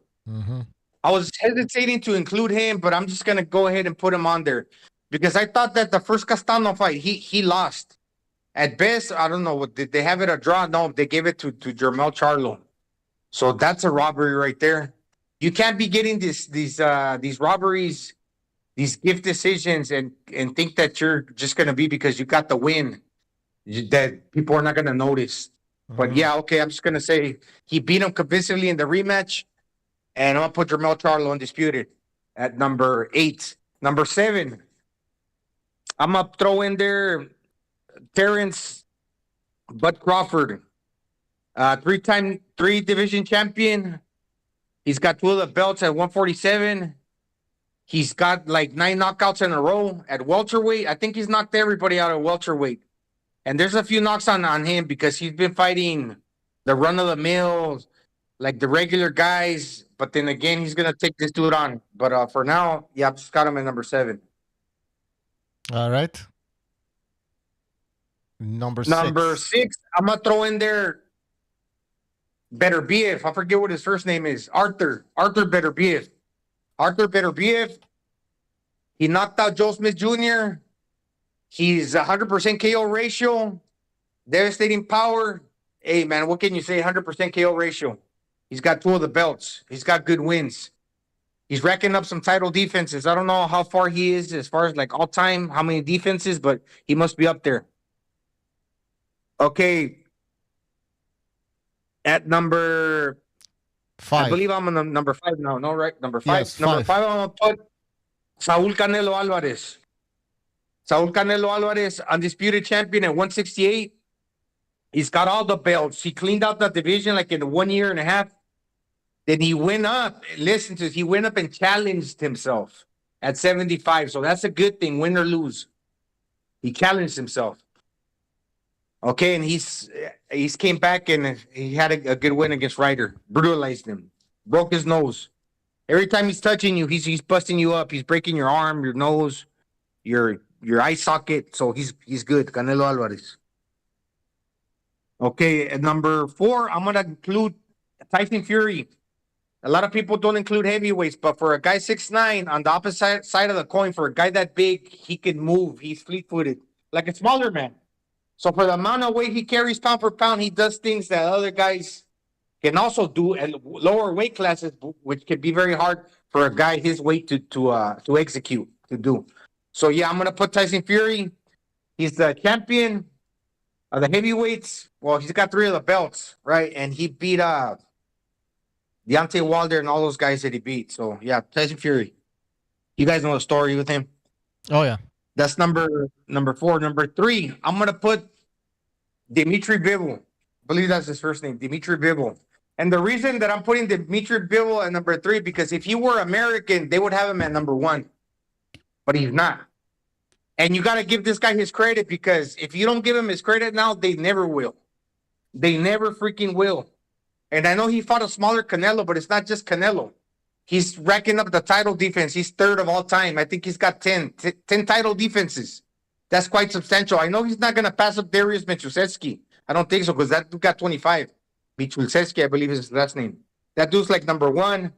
I was hesitating to include him, but I'm just going to go ahead and put him on there because I thought that the first Castano fight, he lost. At best, I don't know, did they have it a draw? No, they gave it to Jermel Charlo. So that's a robbery right there. You can't be getting these robberies, these gift decisions, and think that you're just gonna be because you got the win, that people are not gonna notice. But yeah, okay, I'm just gonna say he beat him convincingly in the rematch, and I'm gonna put Jermell Charlo undisputed at number 8. Number 7, I'm gonna throw in there Terrence Bud Crawford, 3-time 3-division champion. He's got 2 of the belts at 147. He's got like 9 knockouts in a row at welterweight. I think he's knocked everybody out at welterweight. And there's a few knocks on him because he's been fighting the run-of-the-mill, like the regular guys. But then again, he's going to take this dude on. But for now, yeah, I've just got him at number 7. All right. Number 6, I'm going to throw in there Beterbiev. I forget what his first name is. Arthur Beterbiev. Arthur Beterbiev. He knocked out Joe Smith Jr. He's 100% KO ratio. Devastating power. Hey, man, what can you say? 100% KO ratio. He's got 2 of the belts. He's got good wins. He's racking up some title defenses. I don't know how far he is as far as like all time, how many defenses, but he must be up there. Okay. At number 5. I believe I'm on number 5 now. No, right? Number 5. Yes, number 5. 5, I'm going to put Saul Canelo Alvarez. Saul Canelo Alvarez, undisputed champion at 168. He's got all the belts. He cleaned out the division like in 1 year and a half. Then he went up. Listen to this. He went up and challenged himself at 75. So that's a good thing, win or lose. He challenged himself. Okay, and he's came back and he had a good win against Ryder. Brutalized him. Broke his nose. Every time he's touching you, he's busting you up. He's breaking your arm, your nose, your eye socket. So he's good. Canelo Alvarez. Okay, at number 4, I'm gonna include Tyson Fury. A lot of people don't include heavyweights, but for a guy 6'9", on the opposite side of the coin, for a guy that big, he can move. He's fleet-footed, like a smaller man. So for the amount of weight he carries pound for pound, he does things that other guys can also do at lower weight classes, which can be very hard for a guy his weight to execute, to do. So yeah, I'm gonna put Tyson Fury. He's the champion of the heavyweights. Well, he's got 3 of the belts, right? And he beat Deontay Wilder and all those guys that he beat. So yeah, Tyson Fury. You guys know the story with him. Oh yeah. That's number 4. Number 3, I'm gonna put Dimitri Bivol. I believe that's his first name, Dimitri Bivol. And the reason that I'm putting Dimitri Bivol at number 3, because if he were American, they would have him at number 1. But he's not. And you got to give this guy his credit, because if you don't give him his credit now, they never will. They never freaking will. And I know he fought a smaller Canelo, but it's not just Canelo. He's racking up the title defense. He's 3rd of all time. I think he's got 10 title defenses. That's quite substantial. I know he's not going to pass up Darius Michulsetsky. I don't think so, because that dude got 25. Michulsetsky, I believe is his last name. That dude's like number 1.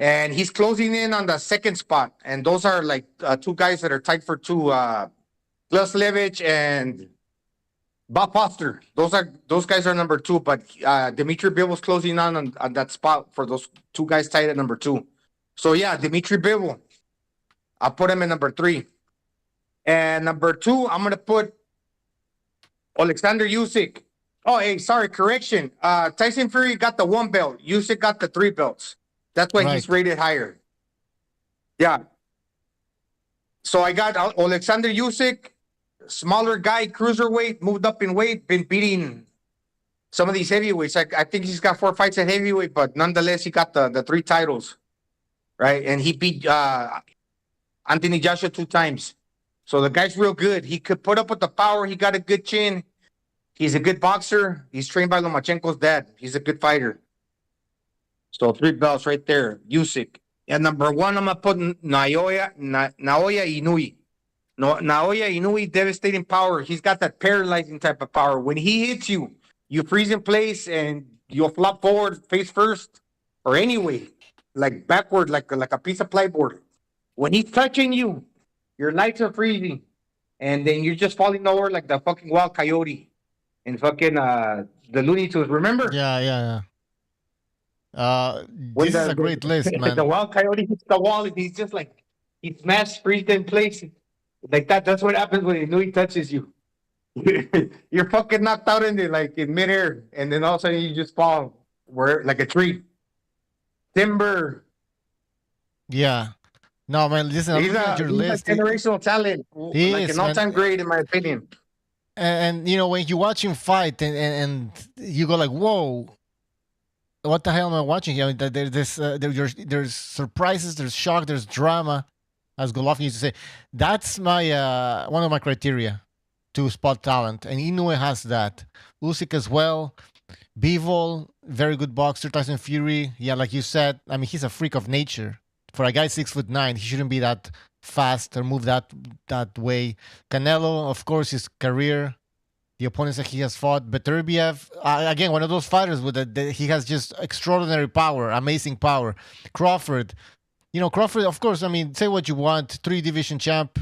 And he's closing in on the 2nd spot. And those are like 2 guys that are tied for 2. Gluslevich and Bob Foster. Those guys are number 2. But Dimitri Bivol's closing on that spot for those 2 guys tied at number 2. So yeah, Dimitri Bivol. I'll put him in number 3. And number 2, I'm going to put Alexander Usyk. Oh, hey, sorry, correction. Tyson Fury got the 1 belt. Usyk got the 3 belts. That's why he's rated higher. Yeah. So I got Alexander Usyk, smaller guy, cruiserweight, moved up in weight, been beating some of these heavyweights. I think he's got 4 fights at heavyweight, but nonetheless, he got the 3 titles, right? And he beat Anthony Joshua 2 times. So the guy's real good. He could put up with the power. He got a good chin. He's a good boxer. He's trained by Lomachenko's dad. He's a good fighter. So 3 belts right there. Usyk. And number 1, I'm going to put Naoya Inoue. Naoya Inoue, devastating power. He's got that paralyzing type of power. When he hits you, you freeze in place and you'll flop forward face first or anyway, like backward, like a piece of plyboard. When he's touching you, your lights are freezing, and then you're just falling over like the fucking Wild Coyote and fucking the Looney Tunes. Remember? Yeah. When This is a great list, the man. wild coyote hits the wall, and he's just like he smashed freeze in place like that. That's what happens when Inui touches you. You're fucking knocked out in there, like in midair, and then all of a sudden you just fall where like a tree. Timber. Yeah. No, man, listen, I'm He's looking at your a list. generational talent, He like is, an man. all-time great in my opinion. And you know, when you watch him fight and you go like, whoa, what the hell am I watching here? I mean, there's surprises, there's shock, there's drama, as Golovkin used to say. That's my one of my criteria to spot talent, and Inoue has that. Usyk as well. Bivol, very good boxer. Tyson Fury, yeah, like you said. I mean, he's a freak of nature. For a guy 6'9", he shouldn't be that fast or move that way. Canelo, of course, his career, the opponents that he has fought. Beterbiev, again, one of those fighters with he has just extraordinary power, amazing power. Crawford, Crawford, of course. I mean, say what you want, 3-division champ,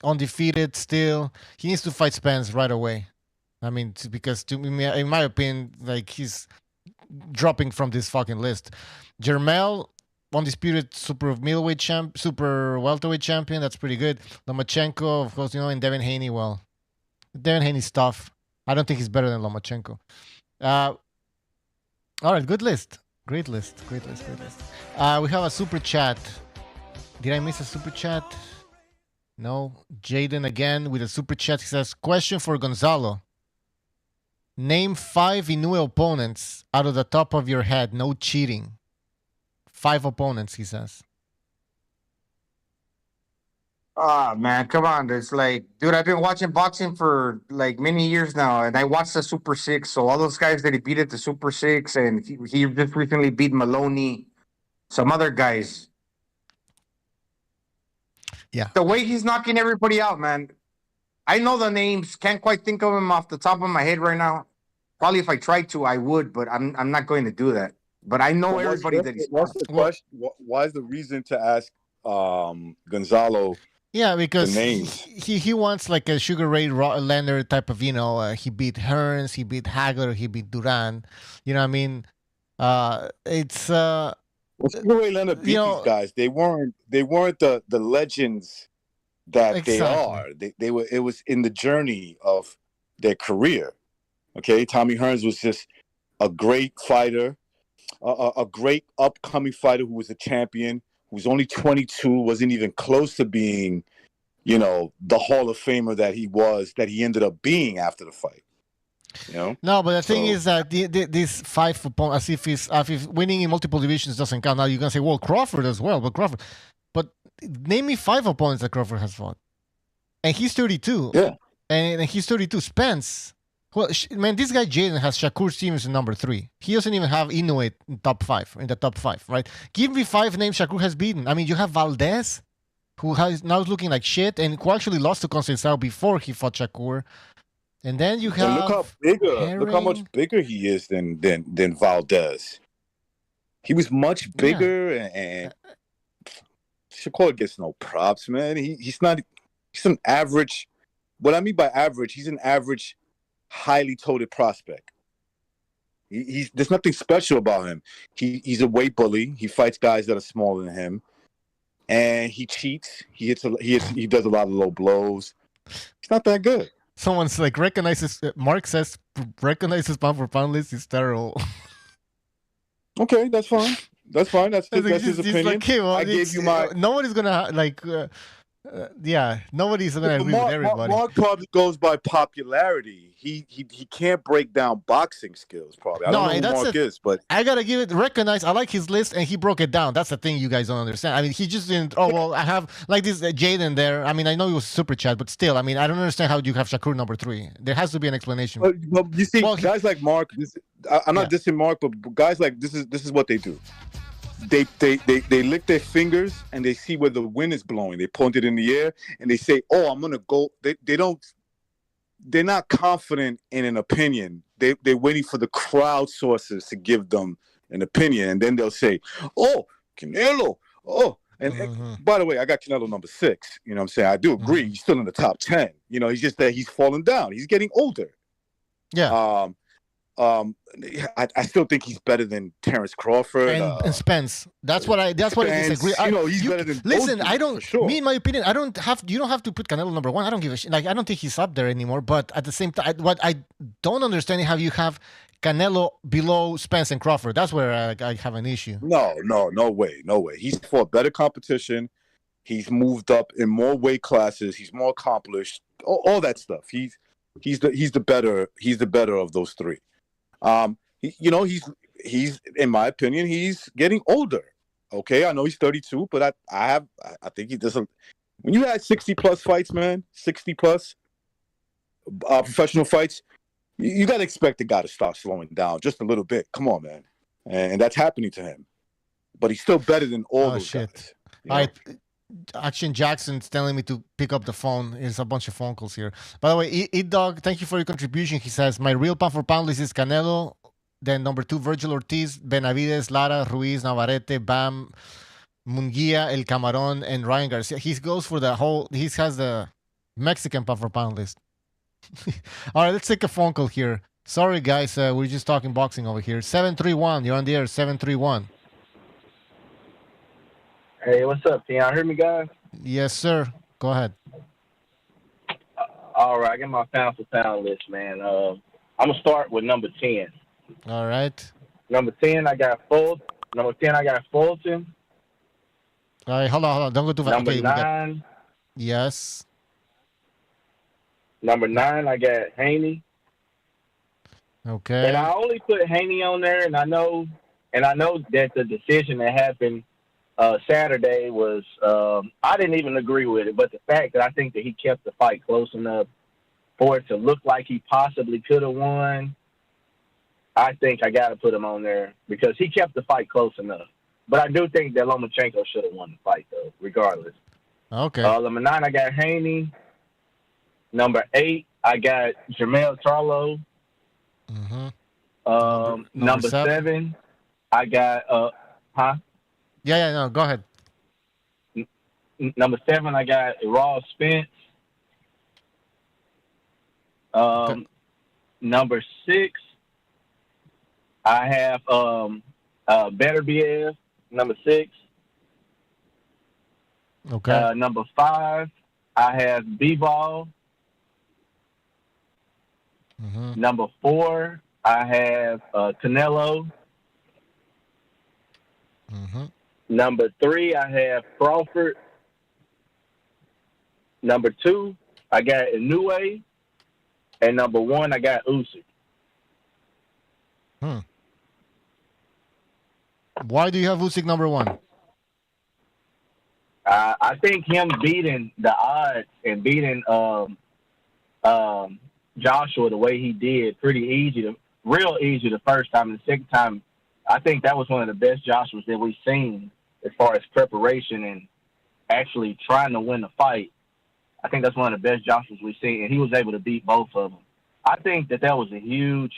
undefeated still. He needs to fight Spence right away. I mean, because in my opinion, like he's dropping from this fucking list. Jermel, undisputed super welterweight champion. That's pretty good. Lomachenko, of course, and Devin Haney. Well, Devin Haney's tough. I don't think he's better than Lomachenko. All right, good list. Great list. We have a super chat. Did I miss a super chat? No. Jaden again with a super chat. He says, question for Gonzalo. Name 5 Inoue opponents out of the top of your head. No cheating. 5 opponents, he says. Ah, man, come on. It's like, dude, I've been watching boxing for like many years now, and I watched the Super 6. So all those guys that he beat at the Super 6, and he just recently beat Maloney, some other guys. Yeah. The way he's knocking everybody out, man. I know the names. Can't quite think of them off the top of my head right now. Probably if I tried to, I would, but I'm not going to do that. But I know everybody that he's. What's the question? Why is the reason to ask Gonzalo? Yeah, because the names? He wants like a Sugar Ray Leonard type of, he beat Hearns, he beat Hagler, he beat Duran. You know what I mean? It's Well, Sugar Ray Leonard beat these guys. They weren't the legends that they are. They were. It was in the journey of their career. Okay, Tommy Hearns was just a great fighter, a great upcoming fighter who was a champion, who was only 22, wasn't even close to being, the Hall of Famer that he ended up being after the fight. No, but the thing is that these 5 opponents, as if winning in multiple divisions doesn't count. Now you're gonna say, well, Crawford as well, but name me 5 opponents that Crawford has fought, and he's 32. Yeah, and he's 32. Spence. Well, man, this guy Jaden has Shakur Stevens in number 3. He doesn't even have Inoue in the top 5, right? Give me 5 names Shakur has beaten. I mean, you have Valdez, who has now looking like shit, and who actually lost to Conceição before he fought Shakur. And then you have look how much bigger he is than Valdez. He was much bigger, and Shakur gets no props, man. He's an average. What I mean by average, he's an average, highly touted prospect. There's nothing special about him. He's a weight bully. He fights guys that are smaller than him, and he cheats. He does a lot of low blows. He's not that good. Someone's like Mark says recognizes pound for pound list is terrible. Okay, that's fine. That's his opinion. Like, okay, well, I gave you my. Nobody's gonna nobody's gonna agree with everybody. Mark probably goes by popularity. He can't break down boxing skills. Probably. I don't know who Mark is, but I gotta give it recognize. I like his list, and he broke it down. That's the thing you guys don't understand. I mean, he just didn't. Oh well, I have like this Jaden there. I mean, I know he was super chat, but still, I mean, I don't understand how you have Shakur number 3. There has to be an explanation. Well, you see, guys like Mark. I'm not dissing Mark, but guys like this is what they do. They lick their fingers and they see where the wind is blowing. They point it in the air and they say, "Oh, I'm gonna go." They're not confident in an opinion. They're waiting for the crowd sources to give them an opinion, and then they'll say, "Oh, Canelo." Oh, and by the way, I got Canelo number 6. You know what I'm saying? I do agree. He's still in the top 10. He's just that he's falling down. He's getting older. Yeah. I still think he's better than Terrence Crawford and Spence. That's what I disagree. He's better than listen. both I don't. for sure. Me, in my opinion, you don't have to put Canelo number one. I don't give a shit. Like I don't think he's up there anymore. But at the same time, what I don't understand is how you have Canelo below Spence and Crawford. That's where I have an issue. No way. He's fought better competition. He's moved up in more weight classes. He's more accomplished. All that stuff. He's the better of those three. He's in my opinion, he's getting older. Okay, I know he's 32, but I think he doesn't. When you had 60 plus fights, man, 60 plus professional fights, you got to expect the guy to start slowing down just a little bit. Come on, man, and that's happening to him. But he's still better than all those guys. All right. Action Jackson's telling me to pick up the phone. There's a bunch of phone calls here. By the way, Eat Dog, thank you for your contribution. He says, my real pound for pound list is Canelo, then number 2, Virgil Ortiz, Benavides, Lara, Ruiz, Navarrete, Bam, Munguia, El Camarón, and Ryan Garcia. He goes for he has the Mexican pound for pound list. All right, let's take a phone call here. Sorry, guys, we're just talking boxing over here. 731, you're on the air, 731. Hey, what's up? Can y'all hear me, guys? Yes, sir. Go ahead. All right, I got my pound for pound list, man. I'm going to start with number 10. All right. Number 10, I got Fulton. Number 10, I got Fulton. All right, hold on. Don't go too fast. Number 9. Yes. Number 9, I got Haney. Okay. And I only put Haney on there, and I know that the decision that happened Saturday was I didn't even agree with it, but the fact that I think that he kept the fight close enough for it to look like he possibly could have won, I think I got to put him on there because he kept the fight close enough. But I do think that Lomachenko should have won the fight, though, regardless. Okay. Number 9, I got Haney. Number 8, I got Jermell Charlo. Mm-hmm. Number 7, I got Yeah, no, go ahead. Number 7, I got Ross Spence. Number 6, I have Beterbiev, number 6. Okay. Number 5, I have B-Ball. Mm-hmm. Number 4, I have Canelo. Mm-hmm. Number 3, I have Crawford. Number 2, I got Inoue. And number 1, I got Usyk. Why do you have Usyk number 1? I think him beating the odds and beating Joshua the way he did, real easy the first time. And the second time, I think that was one of the best Joshuas that we've seen as far as preparation and actually trying to win the fight. I think that's one of the best Joshuas we've seen, and he was able to beat both of them. I think that was a huge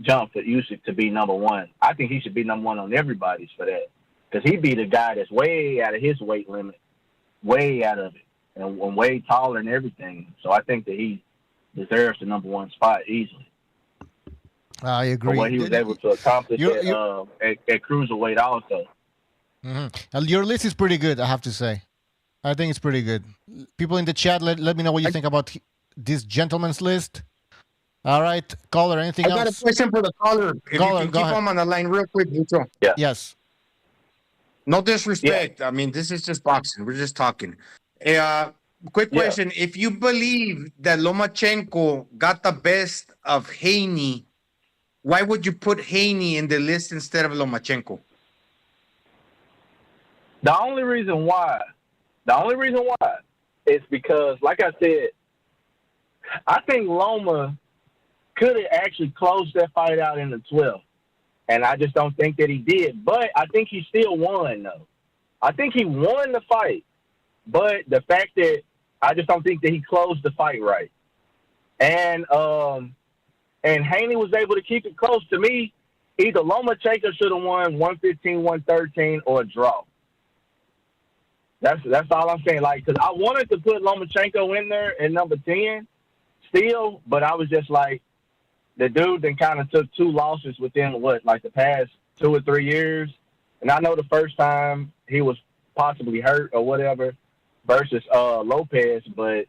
jump for Usyk to be number 1. I think he should be number 1 on everybody's for that because he beat a guy that's way out of his weight limit, way out of it, and way taller and everything. So I think that he deserves the number 1 spot easily. I agree. For what he was able to accomplish at cruiserweight also. Mm-hmm. Your list is pretty good, I have to say. I think it's pretty good. People in the chat, let me know what you think about this gentleman's list. All right, caller, anything else? I got a question for the caller. If you can keep him on the line real quick, Vito. Yeah. Yes. No disrespect. I mean, this is just boxing. We're just talking. Quick question. If you believe that Lomachenko got the best of Haney, why would you put Haney in the list instead of Lomachenko? The only reason why is because, like I said, I think Loma could have actually closed that fight out in the 12th. And I just don't think that he did. But I think he still won, though. I think he won the fight. But the fact that I just don't think that he closed the fight right. And Haney was able to keep it close. To me, either Lomachenko should have won 115, 113, or a draw. That's all I'm saying. Like, because I wanted to put Lomachenko in there at number 10 still, but I was just like, the dude then kind of took 2 losses within like the past 2 or 3 years. And I know the first time he was possibly hurt or whatever versus Lopez, but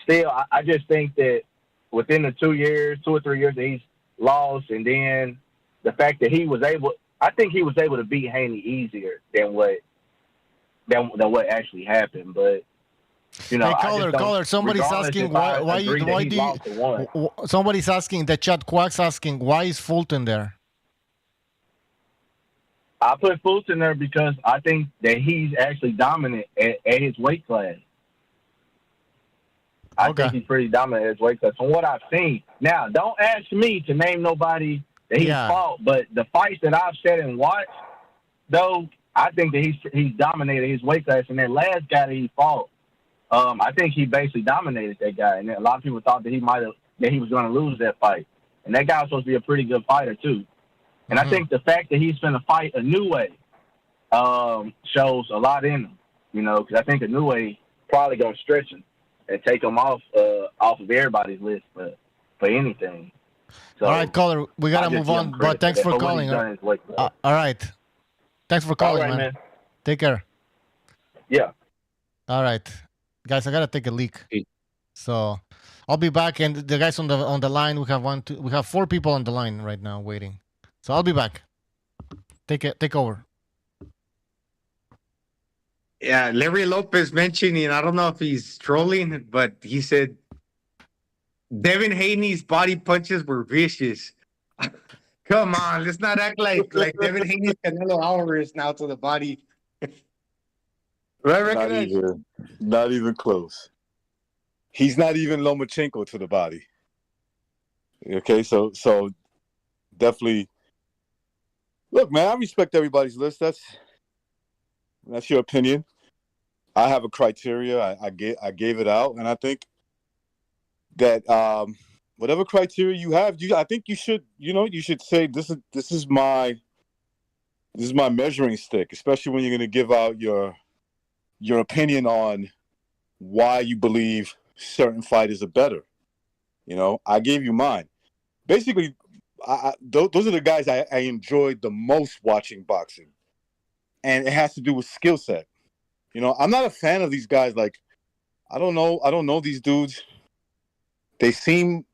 still, I just think that within the 2 or 3 years that he's lost, and then the fact that I think he was able to beat Haney easier than what actually happened. But you know, hey, caller, somebody's asking somebody's asking, the chat Quack's asking, why is Fulton there? I put Fulton there because I think that he's actually dominant at his weight class. I think he's pretty dominant at his weight class from what I've seen. Now, don't ask me to name nobody that he's fought, but the fights that I've sat and watched, though, I think that he's dominated his weight class. And that last guy that he fought, I think he basically dominated that guy. And a lot of people thought that he was going to lose that fight. And that guy was supposed to be a pretty good fighter too. And I think the fact that he's going to fight a new way shows a lot in him, you know, because I think a new way probably going to stretch him and take him off of everybody's list for anything. So, all right, caller, we got to move on, but thanks for calling. All right. Thanks for calling, man. Take care. Yeah. All right. Guys, I got to take a leak. So I'll be back. And the guys on the line, we have 4 people on the line right now waiting. So I'll be back. Take over. Yeah, Larry Lopez mentioning, I don't know if he's trolling, but he said Devin Haney's body punches were vicious. Come on, let's not act like Devin Haney's Canelo Alvarez now to the body. Not even close. He's not even Lomachenko to the body. Okay, so definitely. Look, man, I respect everybody's list. That's your opinion. I have a criteria. I gave it out, and I think that whatever criteria you have, I think you should say this is my measuring stick, especially when you're going to give out your opinion on why you believe certain fighters are better. You know, I gave you mine. Basically, those are the guys I enjoyed the most watching boxing. And it has to do with skill set. You know, I'm not a fan of these guys. Like, I don't know these dudes. They seem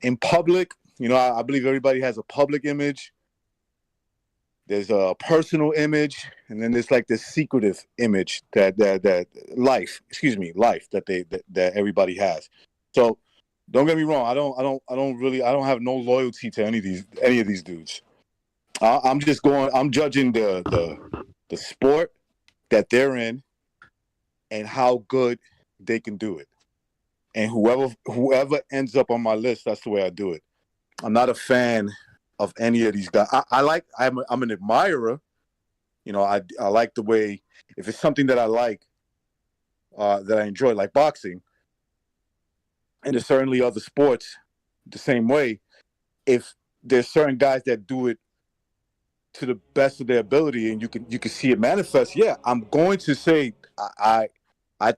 in public. You know, I believe everybody has a public image. There's a personal image, and then there's like this secretive image that life that everybody has. So don't get me wrong. I don't have no loyalty to any of these dudes. I'm judging the sport that they're in and how good they can do it. And whoever ends up on my list, that's the way I do it. I'm not a fan of any of these guys. I'm an admirer. You know, I like the way, if it's something that I like, that I enjoy, like boxing, and there's certainly other sports the same way. If there's certain guys that do it to the best of their ability, and you can see it manifest. Yeah, I'm going to say I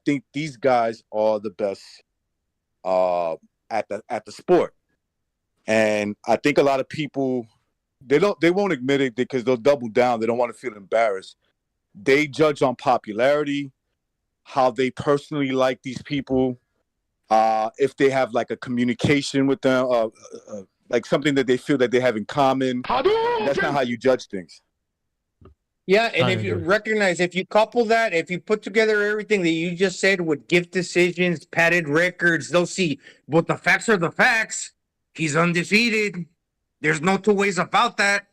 think these guys are the best at the sport, and I think a lot of people they won't admit it because they'll double down. They don't want to feel embarrassed. They judge on popularity, how they personally like these people, if they have like a communication with them. Like something that they feel that they have in common. That's not how you judge things. Yeah, and if you recognize, if you couple that, if you put together everything that you just said with gift decisions, padded records, they'll see, but the facts are the facts. He's undefeated. There's no 2 ways about that.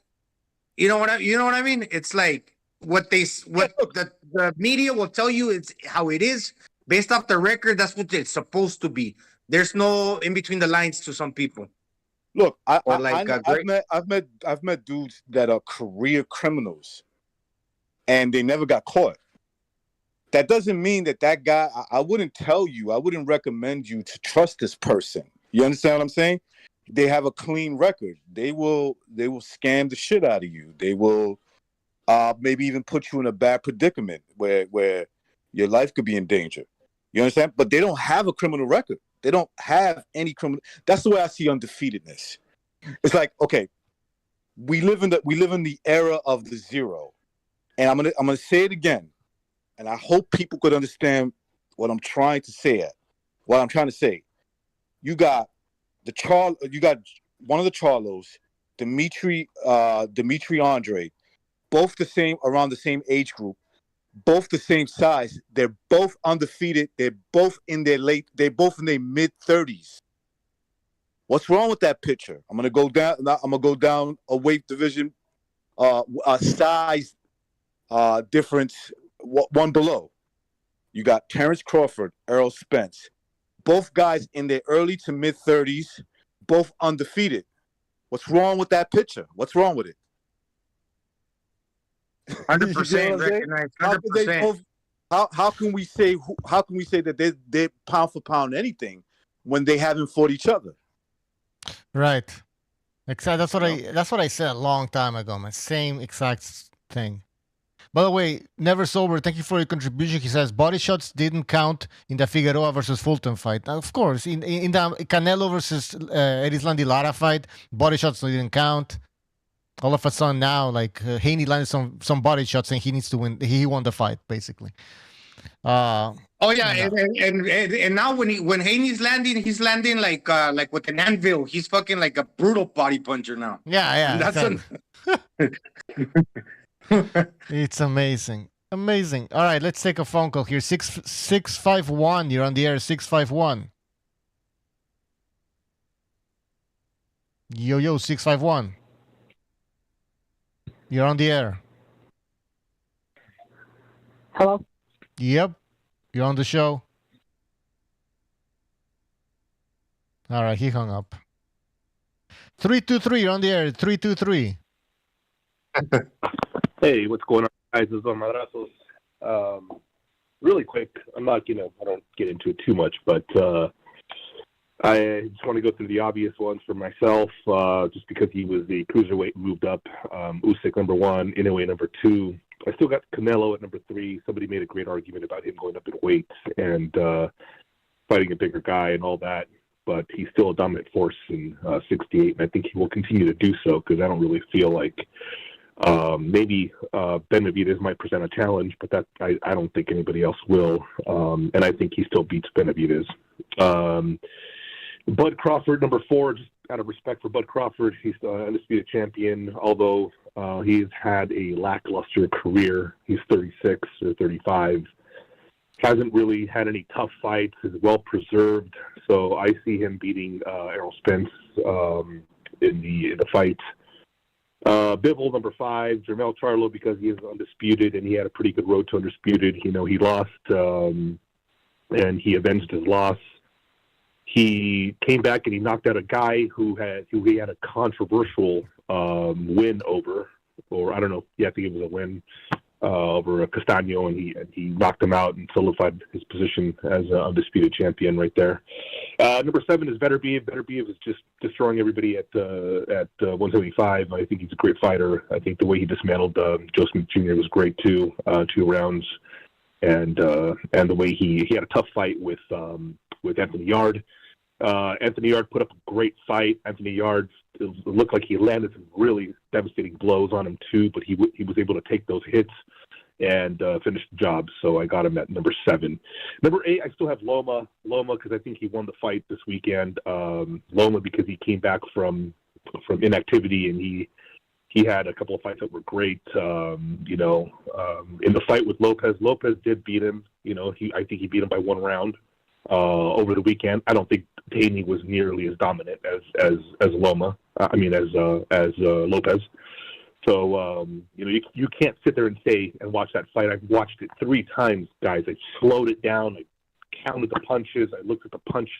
You know what I mean? It's like what the media will tell you it's how it is based off the record. That's what it's supposed to be. There's no in between the lines to some people. Look, I've met dudes that are career criminals, and they never got caught. That doesn't mean that guy. I wouldn't recommend you to trust this person. You understand what I'm saying? They have a clean record. They will scam the shit out of you. They will maybe even put you in a bad predicament where your life could be in danger. You understand? But they don't have a criminal record. They don't have any criminal. That's the way I see undefeatedness. It's like, okay, we live in the era of the zero, and I'm gonna say it again, and I hope people could understand what I'm trying to say. You got one of the Charlos, Dimitri Andre, both around the same age group, both the same size. They're both undefeated. They're both in their mid-30s. What's wrong with that picture? I'm gonna go down a weight division, a size difference, one below. You got Terrence Crawford, Errol Spence, both guys in their early to mid-30s, both undefeated. What's wrong with that picture? What's wrong with it? 100% recognized. 100%. How can we say that they're pound for pound anything when they haven't fought each other? Right. Exactly. That's what I said a long time ago, man. Same exact thing. By the way, Never Sober, thank you for your contribution. He says body shots didn't count in the Figueroa versus Fulton fight. Now, of course, in the Canelo versus Erislandy Lara fight, body shots didn't count. All of a sudden now, like Haney landed some body shots and he needs to win. He won the fight basically. And now when Haney's landing, he's landing like with an anvil. He's fucking like a brutal body puncher now. Yeah. And that's it's amazing. Amazing. All right, let's take a phone call here. 651. You're on the air. 651. Yo, 651. You're on the air. Hello? Yep. You're on the show. All right, he hung up. 323, you're on the air. 323. Hey, what's going on, guys? This is on Madrazos. Really quick, I don't get into it too much, but I just want to go through the obvious ones for myself, just because he was the cruiserweight moved up. Usyk number 1, Inoue number 2. I still got Canelo at number 3. Somebody made a great argument about him going up in weight and fighting a bigger guy and all that, but he's still a dominant force in 68, and I think he will continue to do so because I don't really feel like maybe Benavidez might present a challenge, but that I don't think anybody else will, and I think he still beats Benavidez. Bud Crawford, number 4, just out of respect for Bud Crawford, he's the undisputed champion, although he's had a lackluster career. He's 36 or 35. Hasn't really had any tough fights, is well preserved, so I see him beating Errol Spence in the fight. Bivol, number 5, Jermell Charlo, because he is undisputed and he had a pretty good road to undisputed. He lost and he avenged his loss. He came back and he knocked out a guy who he had a controversial win over, or I don't know, I think it was a win over Castaño, and he knocked him out and solidified his position as an undisputed champion right there. Number 7 is Beterbiev. Beterbiev is just destroying everybody at 175. I think he's a great fighter. I think the way he dismantled Joe Smith Jr. was great too, 2 rounds, and the way he had a tough fight with Anthony Yard. Anthony Yard put up a great fight. Anthony Yard, it looked like he landed some really devastating blows on him too, but he was able to take those hits and finish the job. So I got him at number 7. Number 8, I still have Loma because I think he won the fight this weekend. Loma because he came back from inactivity and he had a couple of fights that were great. In the fight with Lopez did beat him. I think he beat him by 1 round over the weekend. I don't think Haney was nearly as dominant as Loma. As Lopez. So you can't sit there and watch that fight. I've watched it 3 times, guys. I slowed it down. I counted the punches. I looked at the punch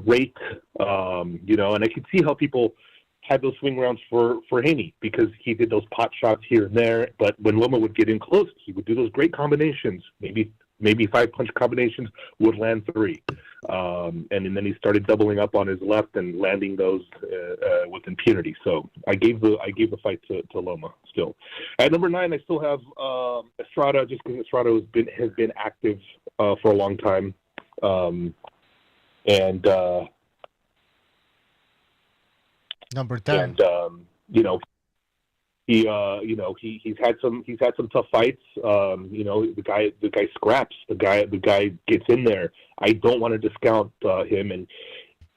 rate. And I could see how people had those swing rounds for Haney because he did those pot shots here and there. But when Loma would get in close, he would do those great combinations. Maybe 5-punch combinations, would land 3. And then he started doubling up on his left and landing those with impunity. So I gave the fight to Loma still. At number 9, I still have Estrada, just because Estrada has been active for a long time. Number 10. And he's had some tough fights. The guy scraps. The guy gets in there. I don't want to discount him. And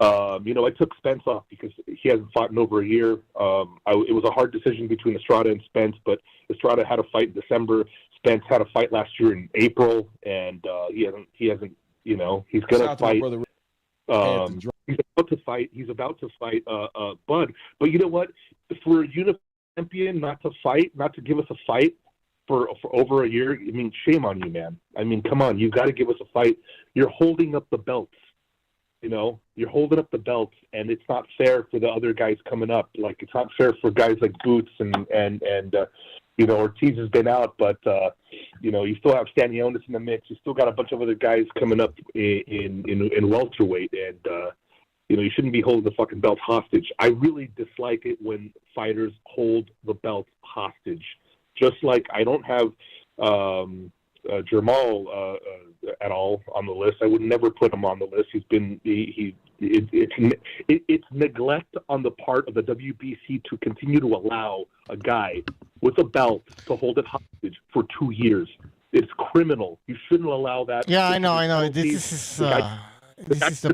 I took Spence off because he hasn't fought in over a year. It was a hard decision between Estrada and Spence, but Estrada had a fight in December. Spence had a fight last year in April, and he hasn't. He's gonna fight. He's about to fight Bud. But you know what? For a champion not to give us a fight for over a year, I mean, shame on you, man. I mean, come on, you got to give us a fight. You're holding up the belts. You're holding up the belts, and it's not fair for the other guys coming up. Like, it's not fair for guys like Boots and Ortiz has been out, but you still have Stanionis in the mix. You still got a bunch of other guys coming up in welterweight, and you shouldn't be holding the fucking belt hostage. I really dislike it when fighters hold the belt hostage. Just like I don't have Jermall at all on the list. I would never put him on the list. It's neglect on the part of the WBC to continue to allow a guy with a belt to hold it hostage for 2 years. It's criminal. You shouldn't allow that. Yeah, I know. This is the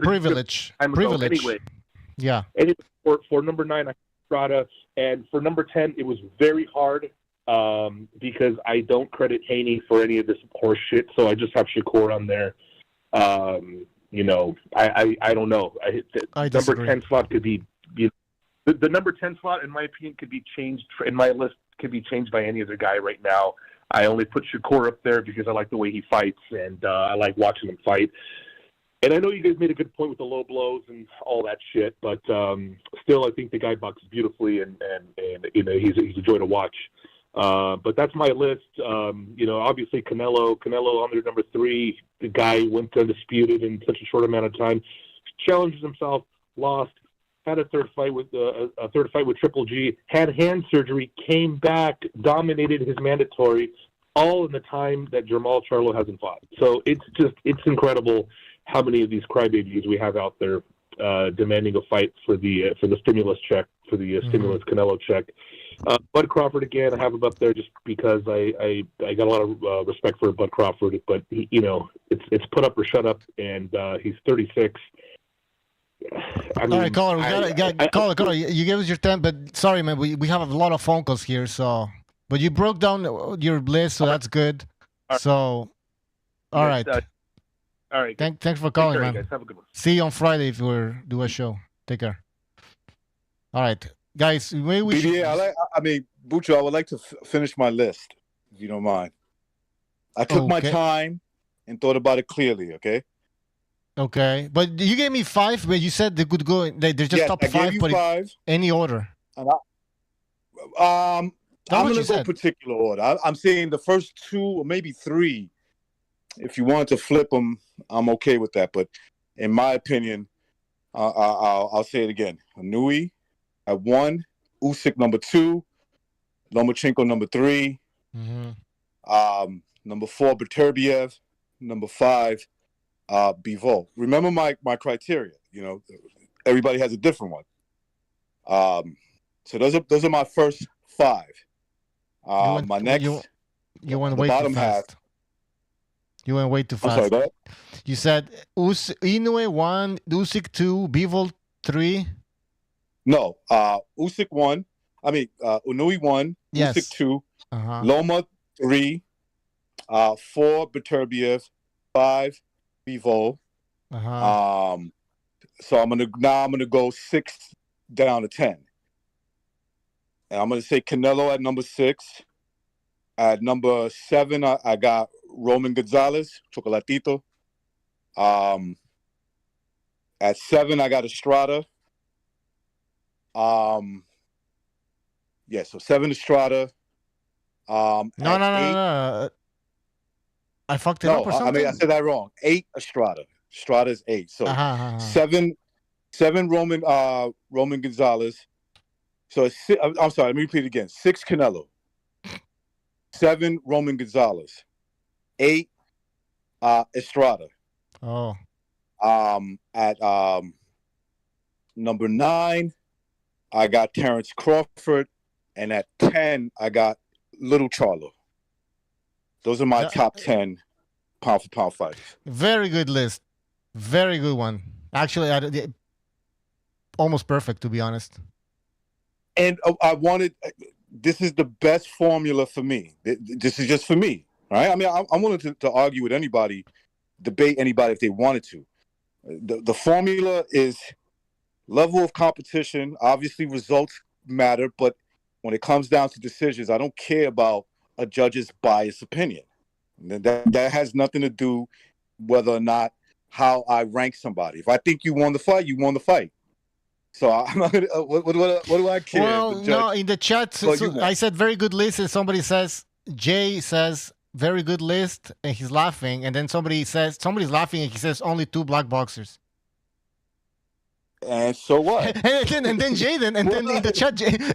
privilege. Anyway. Yeah. And for number 9, I had Estrada, and for number 10, it was very hard because I don't credit Haney for any of this horse shit, so I just have Shakur on there. I don't know. Number 10 slot could be the number 10 slot, in my opinion, could be changed in my list. Could be changed by any other guy right now. I only put Shakur up there because I like the way he fights, and I like watching him fight. And I know you guys made a good point with the low blows and all that shit, but still, I think the guy boxes beautifully, and he's a joy to watch. But that's my list. Obviously Canelo under number 3. The guy went undisputed in such a short amount of time. Challenges himself, lost. Had a third fight with Triple G. Had hand surgery, came back, dominated his mandatory, all in the time that Jermall Charlo hasn't fought. So it's incredible how many of these crybabies we have out there demanding a fight for the stimulus check, for the stimulus Canelo check. Bud Crawford, again, I have him up there just because I got a lot of respect for Bud Crawford, but it's put up or shut up, and he's 36. All right, caller, caller, you gave us your 10, but sorry, man, we have a lot of phone calls here, so, but you broke down your list, so that's good. So, all right. All right. Thanks for calling, man. Guys. Have a good one. See you on Friday if we do a show. Take care. All right, guys. Maybe we should... Bucho, I would like to finish my list, if you don't mind. I took my time and thought about it clearly. Okay, but you gave me 5, but you said they could go. They're just top 5, but 5. Any order. And I'm going to go particular order. I'm saying the first 2 or maybe 3. If you wanted to flip them, I'm okay with that. But in my opinion, I'll say it again. Nui at 1, Usyk number 2, Lomachenko number 3, number 4 Beterbiev, number 5 Bivol. Remember my criteria. Everybody has a different one. So those are my first 5. My next, you went way too fast. You went way too fast. I'm sorry, go ahead. You said Inoue 1, Usyk 2, Bivol 3. No, Usyk 1. Unui 1, yes. Usyk 2, Loma 3, 4 Beterbiev, 5 Bivol. So I'm gonna go 6 down to 10, and I'm gonna say Canelo at number 6. At number 7, I got Roman Gonzalez, Chocolatito. At 7, I got Estrada. So 7 Estrada. No. I fucked it up or something? I said that wrong. 8 Estrada. Estrada is 8. So 7 Roman Gonzalez. So I'm sorry, let me repeat it again. 6 Canelo. 7 Roman Gonzalez. 8 Estrada. At number 9, I got Terrence Crawford, and at 10, I got Little Charlo. Those are my top 10 pound for pound fighters. Very good list. Very good one. Actually, almost perfect, to be honest. And I wanted, this is the best formula for me. This is just for me, right? I mean, I'm willing to argue with anybody, debate anybody if they wanted to. The formula is level of competition. Obviously, results matter, but when it comes down to decisions, I don't care about a judge's biased opinion. That has nothing to do whether or not how I rank somebody. If I think you won the fight, you won the fight. So I'm not gonna. What do I care? Well, no, in the chat, I said very good list, and somebody says Jay says very good list, and he's laughing, and then somebody's laughing, and he says only 2 black boxers. And so what? and then Jaden, and then in the chat, in the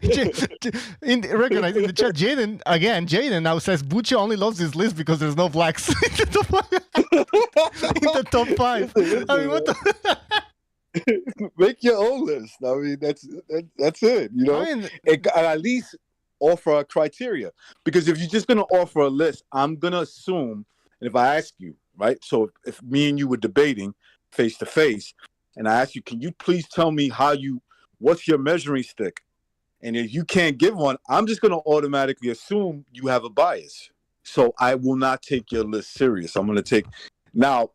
chat, Jaden now says Buccio only loves his list because there's no blacks in the top 5. I mean, what the? Make your own list. I mean, that's it. You know, and at least offer a criteria, because if you're just gonna offer a list, I'm gonna assume, and if I ask you, right? So if me and you were debating face to face, and I ask you, can you please tell me what's your measuring stick? And if you can't give one, I'm just gonna automatically assume you have a bias. So I will not take your list serious. I'm gonna take now.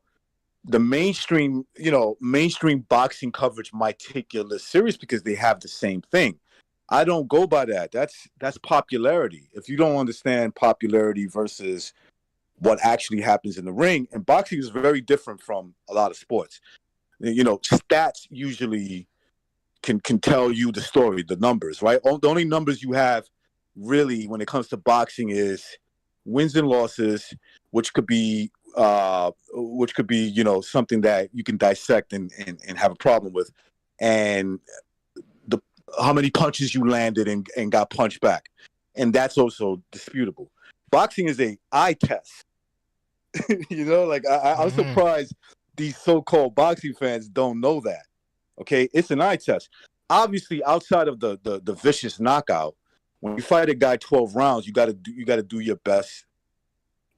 The mainstream boxing coverage might take your list serious because they have the same thing. I don't go by that. That's popularity. If you don't understand popularity versus what actually happens in the ring, and boxing is very different from a lot of sports. You know, stats usually can tell you the story, the numbers, right? The only numbers you have really when it comes to boxing is wins and losses, which could be something that you can dissect and have a problem with, and how many punches you landed and got punched back, and that's also disputable. Boxing is a eye test. I'm surprised these so-called boxing fans don't know that. Okay, it's an eye test. Obviously, outside of the vicious knockout, when you fight a guy 12 rounds, you got to do your best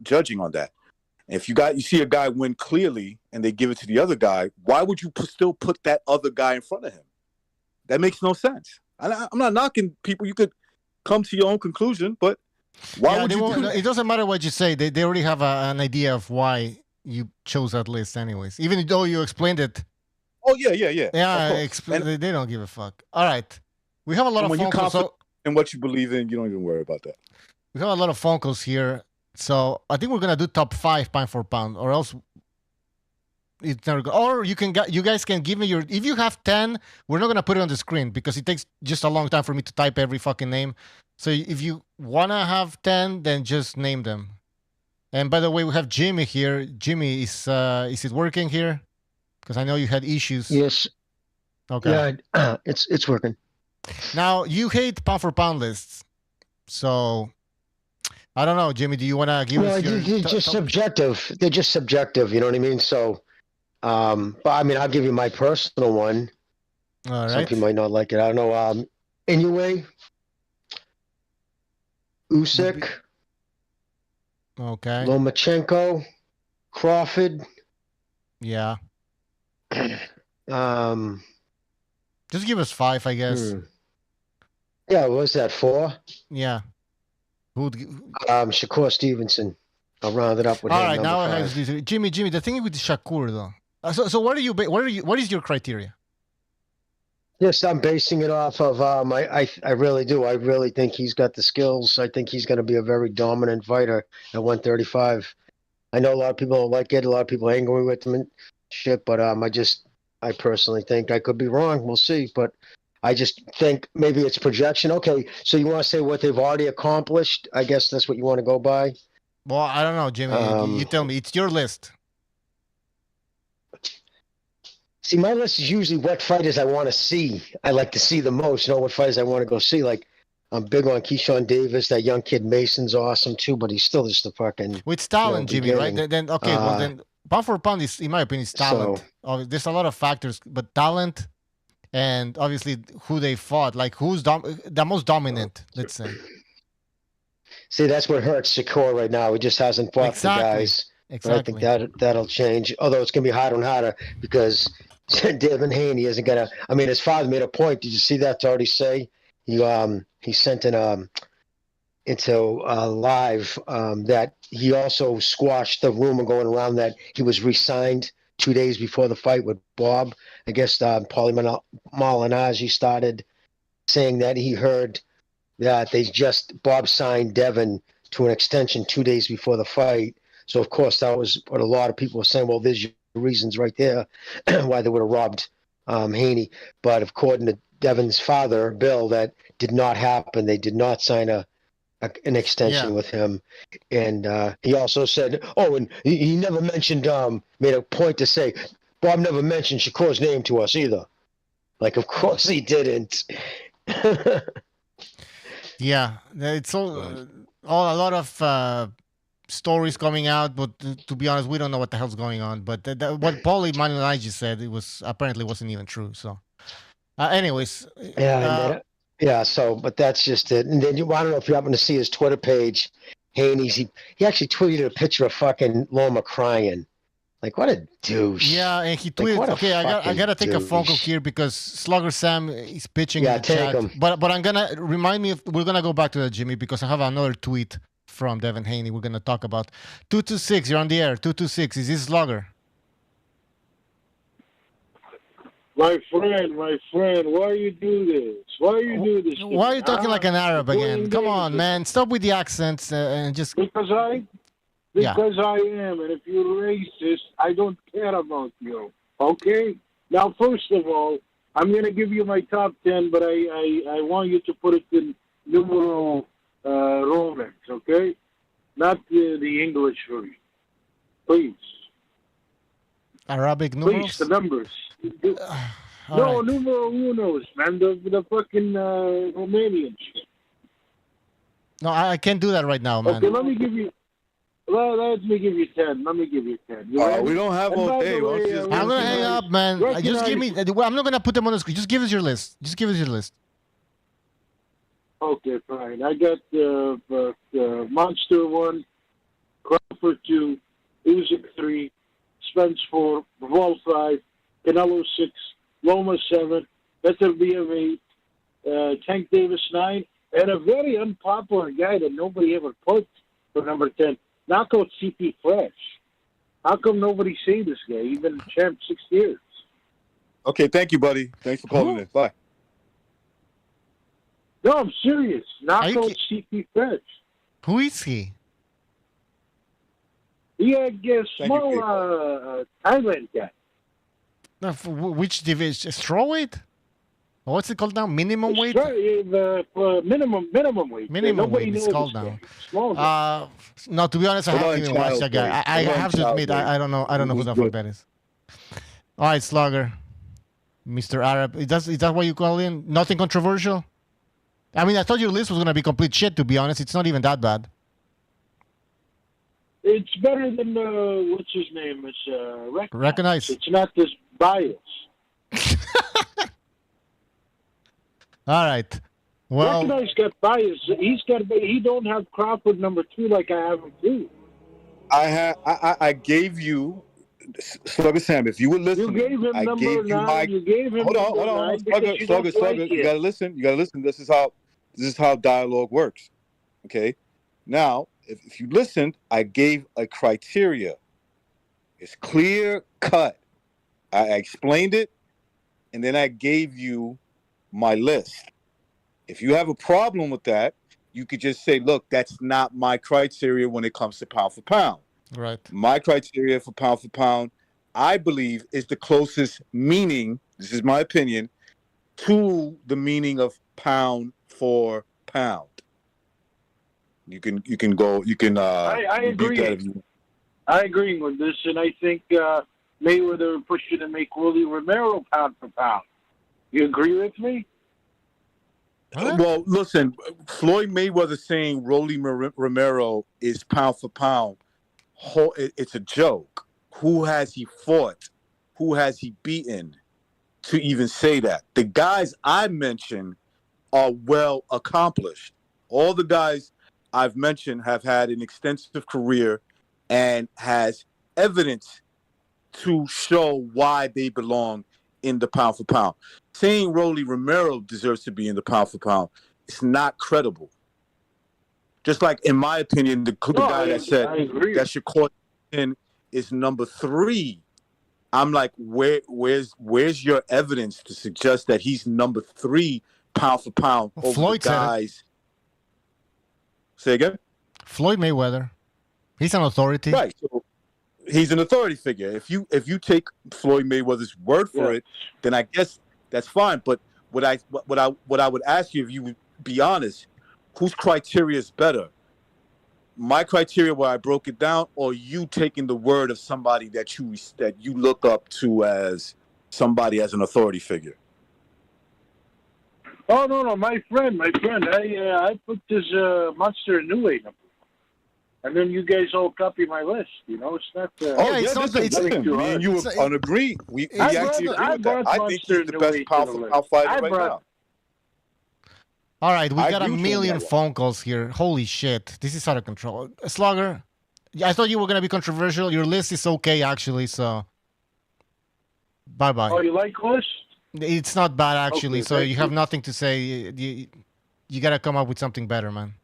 judging on that. If you see a guy win clearly and they give it to the other guy, why would you still put that other guy in front of him? That makes no sense. I'm not knocking people. You could come to your own conclusion, but why would you do that? It doesn't matter what you say. They already have an idea of why you chose that list anyways. Even though you explained it. Oh, yeah. Yeah, they don't give a fuck. All right. We have a lot of phone calls. And what you believe in, you don't even worry about that. We have a lot of phone calls here. So I think we're gonna do top 5 pound for pound, or else it's never good. Or you guys can give me your. If you have 10, we're not gonna put it on the screen because it takes just a long time for me to type every fucking name. So if you wanna have 10, then just name them. And by the way, we have Jimmy here. Jimmy, is it working here? Because I know you had issues. Yes. Okay. Yeah, it's working. Now you hate pound for pound lists, so. I don't know, Jimmy. Do you want to give us your... They're just subjective. They're just subjective. You know what I mean? So, but I mean, I'll give you my personal one. All right. Some people might not like it. I don't know. Inoue, Usyk, okay, Lomachenko, Crawford. Yeah. Just give us 5, I guess. Yeah, what was that, 4? Yeah. Shakur Stevenson. I'll round it up with him. All right, now I 5. have Jimmy. The thing with Shakur though. So what is your criteria? Yes, I'm basing it off of I really do. I really think he's got the skills. I think he's going to be a very dominant fighter at 135. I know a lot of people don't like it. A lot of people are angry with him and shit, but I personally think I could be wrong. We'll see, but I just think maybe it's projection. Okay, so you want to say what they've already accomplished? I guess that's what you want to go by. Well, I don't know, Jimmy. You tell me. It's your list. See, my list is usually what fighters I want to see. I like to see the most. You know, what fighters I want to go see. Like, I'm big on Keyshawn Davis. That young kid Mason's awesome too, but he's still just a fucking. With talent, Jimmy, right? Then okay, well then pound for pound is, in my opinion, is talent. There's a lot of factors, but talent. and obviously who they fought, like who's the most dominant, let's say. See, that's what hurts Shakur right now. He just hasn't fought the guys. But I think that'll change. Although it's going to be harder and harder because Devin Haney isn't going to. I mean, his father made a point. Did you see that to already say? He sent into live that he also squashed the rumor going around that he was re-signed 2 days before the fight with Bob. I guess Paulie Malignaggi started saying that he heard that Bob signed Devin to an extension 2 days before the fight. So, of course, that was what a lot of people were saying. Well, there's your reasons right there why they would have robbed Haney. But according to Devin's father, Bill, that did not happen. They did not sign an extension with him. And he also said, and he never mentioned, made a point to say, Bob never mentioned Shakur's name to us either. Like, of course he didn't. Yeah, it's a lot of stories coming out, but to be honest, we don't know what the hell's going on. But what Paulie Malignaggi said, it was apparently wasn't even true. So, anyways, So, but that's just it. And then I don't know if you happen to see his Twitter page, Haney's. He actually tweeted a picture of fucking Loma crying. Like, what a douche. Yeah, and he tweeted, Like, okay, I gotta take a phone call here because Slugger Sam is pitching in the chat. him. But I'm gonna remind me we're gonna go back to that, Jimmy, because I have another tweet from Devin Haney we're gonna talk about. 226, you're on the air. 226, is this Slugger? My friend, why you do this? Why you do this? Why are you talking like an Arab again? Come on, man. Stop with the accents and just... Because I am, and if you're racist, I don't care about you. Okay? Now, first of all, I'm going to give you my top 10, but I want you to put it in numero Romans, okay? Not the English version. Please. Arabic numerals? Please, the numbers. All right. Numero unos, man. The fucking Romanian shit. No, I can't do that right now, man. Okay, let me give you 10. Let me give you 10. We don't have all day. I'm gonna hang up, man. Just give me. I'm not gonna put them on the screen. Just give us your list. Okay, fine. I got Monster 1, Crawford 2, Usyk 3, Spence 4, Bivol 5, Canelo 6, Loma 7, Beterbiev 8, Tank Davis 9, and a very unpopular guy that nobody ever put for number 10, Knockout CP Fresh. How come nobody say this guy? He's been champ 6 years. Okay, thank you, buddy. Thanks for calling in. Bye. No, I'm serious. Knockout CP Fresh. Who is he? He had a small Thailand guy. No, which division? Strawweight? What's it called now? Minimum weight? Minimum weight. Minimum weight is called now. No, to be honest, I haven't even watched that guy. I have to admit, I don't know who that fuck that is. All right, Slugger. Mr. Arab. Is that what you call in? Nothing controversial? I mean, I thought your list was going to be complete shit, to be honest. It's not even that bad. It's better than, what's his name? It's Recognize. It's not this bias. All right. Well, Recognize got bias. He don't have Crawford number 2 like I have him too. I gave you Slugger Sam. If you were listening, you gave him I number gave 9. You gave him hold on. Slugger. You gotta listen. This is how dialogue works. Okay. Now, if you listened, I gave a criteria. It's clear cut. I explained it, and then I gave you my list. If you have a problem with that, you could just say, look, that's not my criteria when it comes to pound for pound. Right. My criteria for pound, I believe, is the closest meaning, this is my opinion, to the meaning of pound for pound. I agree. I agree with this, and I think Mayweather pushed you to make Willie Romero pound for pound. You agree with me? Well, listen, Floyd Mayweather saying Rolly Romero is pound for pound, it's a joke. Who has he fought? Who has he beaten to even say that. The guys I mentioned are well accomplished. All the guys I've mentioned have had an extensive career and has evidence to show why they belong in the pound for pound. Saying Rolly Romero deserves to be in the pound for pound, it's not credible. Just like, in my opinion, the guy that said that Shakur is number 3. I'm like, where's your evidence to suggest that he's number 3 pound for pound over Floyd the guys? Say again? Floyd Mayweather. He's an authority. Right. So he's an authority figure. If you take Floyd Mayweather's word for it, then I guess that's fine. But what I would ask you, if you would be honest, whose criteria is better? My criteria, where I broke it down, or you taking the word of somebody that you look up to as somebody, as an authority figure? Oh no, my friend. I put this Monster Inoue number, and then you guys all copy my list. You know, it's not. Me and you are agreed. We actually agree with that. I think he's the best pound for pound fighter right now. All right, we got a million phone calls here. Holy shit, this is out of control. Slugger, I thought you were gonna be controversial. Your list is okay, actually. So, bye bye. Oh, you like list? It's not bad, actually. Okay, so you have nothing to say. You gotta come up with something better, man.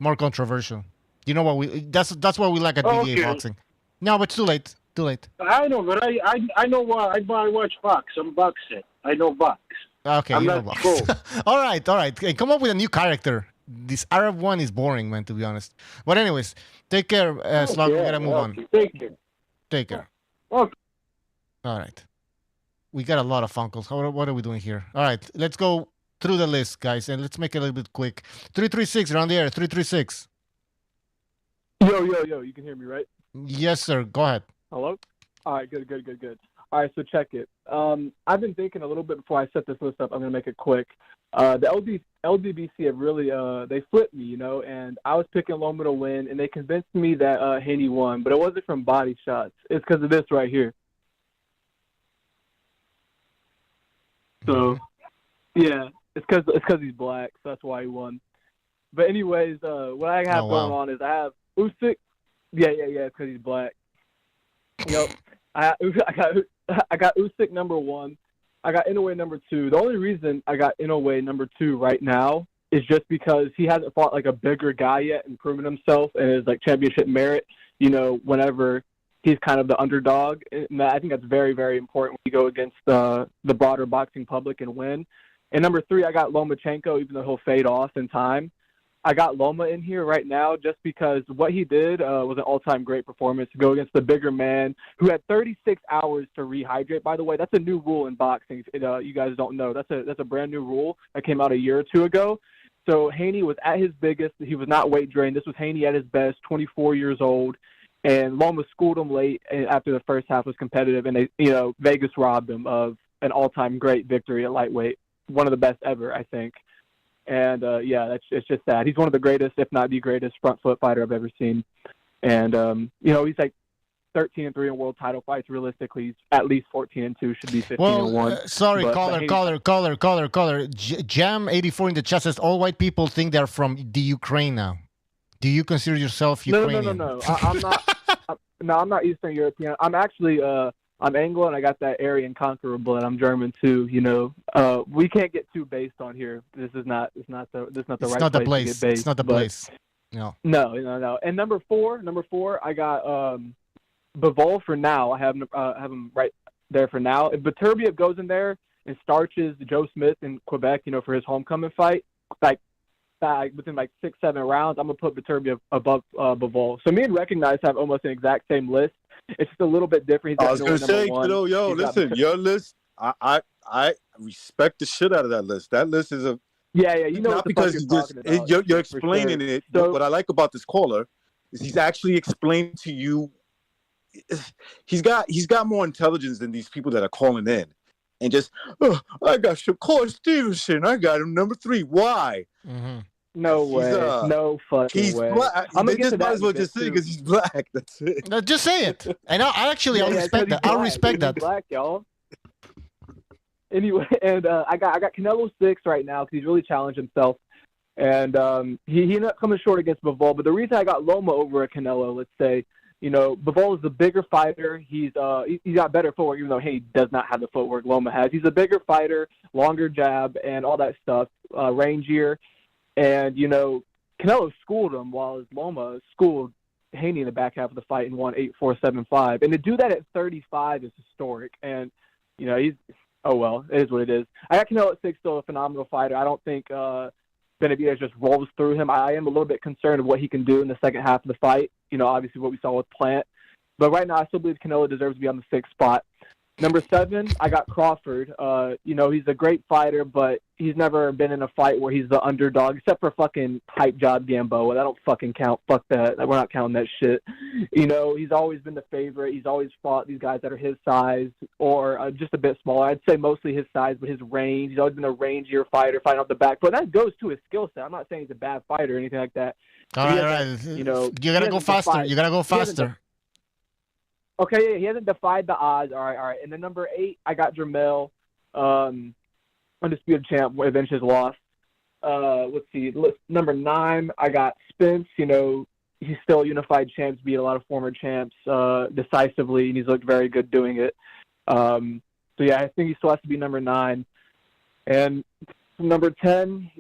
More controversial. You know what that's what we like at BDA Boxing. No, but it's too late. Too late. I know, but I know why. I watch box. I'm boxing. I know box. Okay, I'm you know not box. All right. Hey, come up with a new character. This Arab one is boring, man, to be honest. But anyways, take care, Slugger. We gotta move on. Take care. Okay. All right. We got a lot of phone calls. What are we doing here? All right, let's go through the list, guys, and let's make it a little bit quick. 336, around the air, 336. Yo, you can hear me, right? Yes, sir. Go ahead. Hello? All right, good. All right, so check it. I've been thinking a little bit before I set this list up. I'm going to make it quick. The LDBC have really, they flipped me, and I was picking Loma to win, and they convinced me that Haney won, but it wasn't from body shots. It's because of this right here. So, yeah, it's because he's black, so that's why he won. But anyways, what I have going on is I have Usyk. Yeah, it's because he's black. Yep. I got Usyk number 1. I got Inoue number 2. The only reason I got Inoue number 2 right now is just because he hasn't fought like a bigger guy yet and proven himself and his like championship merit. Whenever he's kind of the underdog, and I think that's very, very important when you go against the broader boxing public and win. And number 3, I got Lomachenko, even though he'll fade off in time. I got Loma in here right now just because what he did was an all-time great performance to go against the bigger man who had 36 hours to rehydrate. By the way, that's a new rule in boxing. You guys don't know. That's a brand new rule that came out a year or 2 ago. So Haney was at his biggest. He was not weight drained. This was Haney at his best, 24 years old. And Loma schooled him late after the first half was competitive. And Vegas robbed him of an all-time great victory at lightweight, one of the best ever, I think. And, it's just that. He's one of the greatest, if not the greatest, front foot fighter I've ever seen. And, he's like 13-3 in world title fights. Realistically, he's at least 14-2, should be 15-1. Sorry, caller. Jam84 in the chat says all white people think they're from the Ukraine now. Do you consider yourself Ukrainian? No. I'm not. I'm not Eastern European. I'm actually I'm Anglo, and I got that Aryan conqueror blood. I'm German too. We can't get too based on here. This is not the right place to get based. It's not the place. No. And number four, I got Bivol for now. I have him right there for now. If Beterbiev goes in there and starches Joe Smith in Quebec, for his homecoming fight, within 6-7 rounds, I'm gonna put Beterbiev above Bivol. So me and Recognize have almost an exact same list. It's just a little bit different. I was gonna say, listen, your list. I respect the shit out of that list. That list is not because you're explaining it. So, what I like about this caller is he's actually explaining to you. He's got more intelligence than these people that are calling in, and just I got Shakur Stevenson. I got him number 3. Why? Mm-hmm. No way. No fucking way. Black. They just might as well just say because he's black. That's it. Just say it. And I'll respect that. I'll respect that. Black, y'all. anyway, and I got Canelo 6 right now because he's really challenged himself. And he ended up coming short against Bivol. But the reason I got Loma over a Canelo, let's say, Bivol is the bigger fighter. He's got better footwork, even though he does not have the footwork Loma has. He's a bigger fighter, longer jab, and all that stuff, rangier. And, Canelo schooled him while Loma schooled Haney in the back half of the fight and won 8-4, 7-5. And to do that at 35 is historic. And, he's oh, well, it is what it is. I got Canelo at 6, still a phenomenal fighter. I don't think Benavidez just rolls through him. I am a little bit concerned of what he can do in the second half of the fight. Obviously what we saw with Plant. But right now, I still believe Canelo deserves to be on the 6th spot. Number 7, I got Crawford. He's a great fighter, but he's never been in a fight where he's the underdog, except for fucking hype job Gamboa. That don't fucking count. Fuck that. We're not counting that shit. He's always been the favorite. He's always fought these guys that are his size or just a bit smaller. I'd say mostly his size, but his range. He's always been a rangier fighter, fighting off the back foot. That goes to his skill set. I'm not saying he's a bad fighter or anything like that. All right. You gotta go faster. You gotta go faster. Okay, yeah, he hasn't defied the odds. All right. And then number 8, I got Jermell, undisputed champ, eventually lost. Let's see. Number 9, I got Spence. He's still a unified champ, beat a lot of former champs decisively, and he's looked very good doing it. So, yeah, I think he still has to be number 9. And number 10,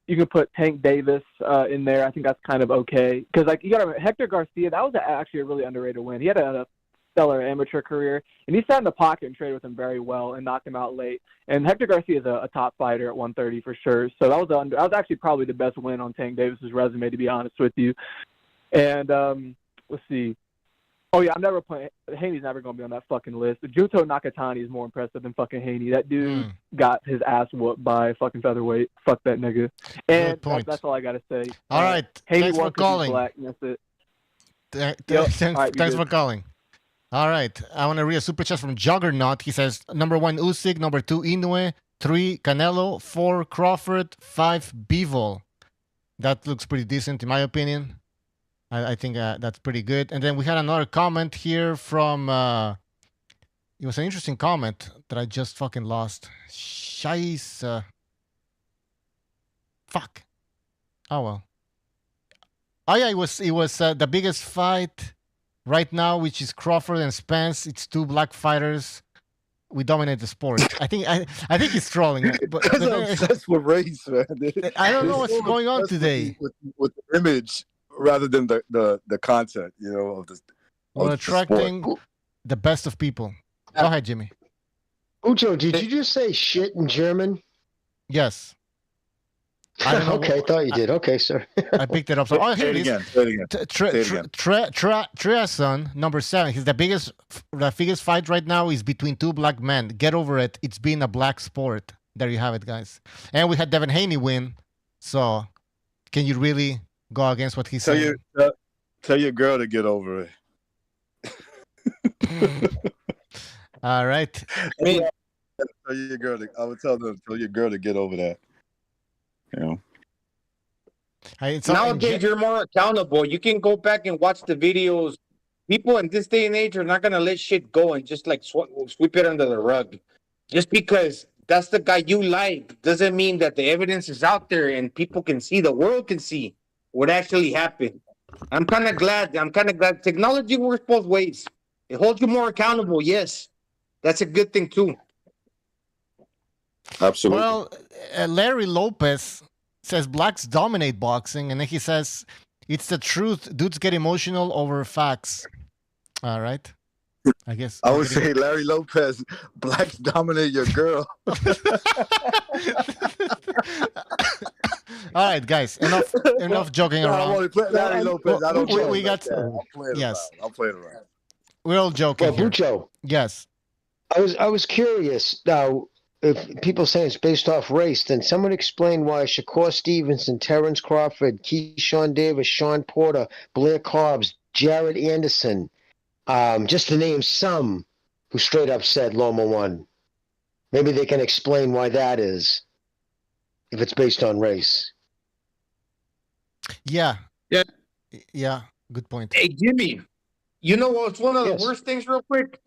you can put Tank Davis in there. I think that's kind of okay. Because, you got to remember, Hector Garcia, that was actually a really underrated win. He had a stellar amateur career, and he sat in the pocket and traded with him very well and knocked him out late. And Hector Garcia is a top fighter at 130 for sure. So that was actually probably the best win on Tank Davis's resume, to be honest with you. And let's see. Oh, yeah, I'm never playing. Haney's never going to be on that fucking list. Junto Nakatani is more impressive than fucking Haney. That dude got his ass whooped by fucking featherweight. Fuck that nigga. And that's all I got to say. All right. Haney Thanks for calling. Black, and that's it. Thanks for calling. All right. I want to read a super chat from Juggernaut. He says, number 1, Usyk. Number 2, Inoue. 3, Canelo. 4, Crawford. 5, Bivol. That looks pretty decent, in my opinion. I think that's pretty good. And then we had another comment here from... it was an interesting comment that I just fucking lost. Scheisse. Fuck. Oh, well. Oh, yeah, it was the biggest fight right now, which is Crawford and Spence. It's 2 black fighters. We dominate the sport. I think he's trolling. But That's what race, man. I don't know what's going on today. With the image rather than the content, of the. We're attracting the best of people. Go ahead, Jimmy. Ucho, did you just say shit in German? Yes. I don't know. Okay, I thought you did. Okay, sir. I picked it up. So, here it is. Say it again. Treason, number 7. He's the biggest fight right now is between 2 black men. Get over it. It's been a black sport. There you have it, guys. And we had Devin Haney win. So, can you really go against what he's saying? Tell your girl to get over it. All right. I would tell your girl to get over that. Nowadays, you're more accountable. You can go back and watch the videos. People in this day and age are not going to let shit go and just sweep it under the rug. Just because that's the guy you like doesn't mean that the evidence is out there and people can see, the world can see what actually happened. I'm kind of glad. Technology works both ways. It holds you more accountable. Yes. That's a good thing too. Absolutely. Well, Larry Lopez says blacks dominate boxing, and then he says it's the truth. Dudes get emotional over facts. All right. I guess I would say Larry Lopez, blacks dominate your girl. All right, guys. Enough joking around. Larry Lopez. I don't. We got. Yes. I'll play it around. We're all joking. Well, Bucho. Yes. I was curious now. If people say it's based off race, then someone explain why Shakur Stevenson, Terrence Crawford, Keyshawn Davis, Sean Porter, Blair Cobbs, Jared Anderson, just to name some who straight up said Loma won. Maybe they can explain why that is, if it's based on race. Yeah. Yeah. Yeah. Good point. Hey, Jimmy, you know what's one of the worst things real quick?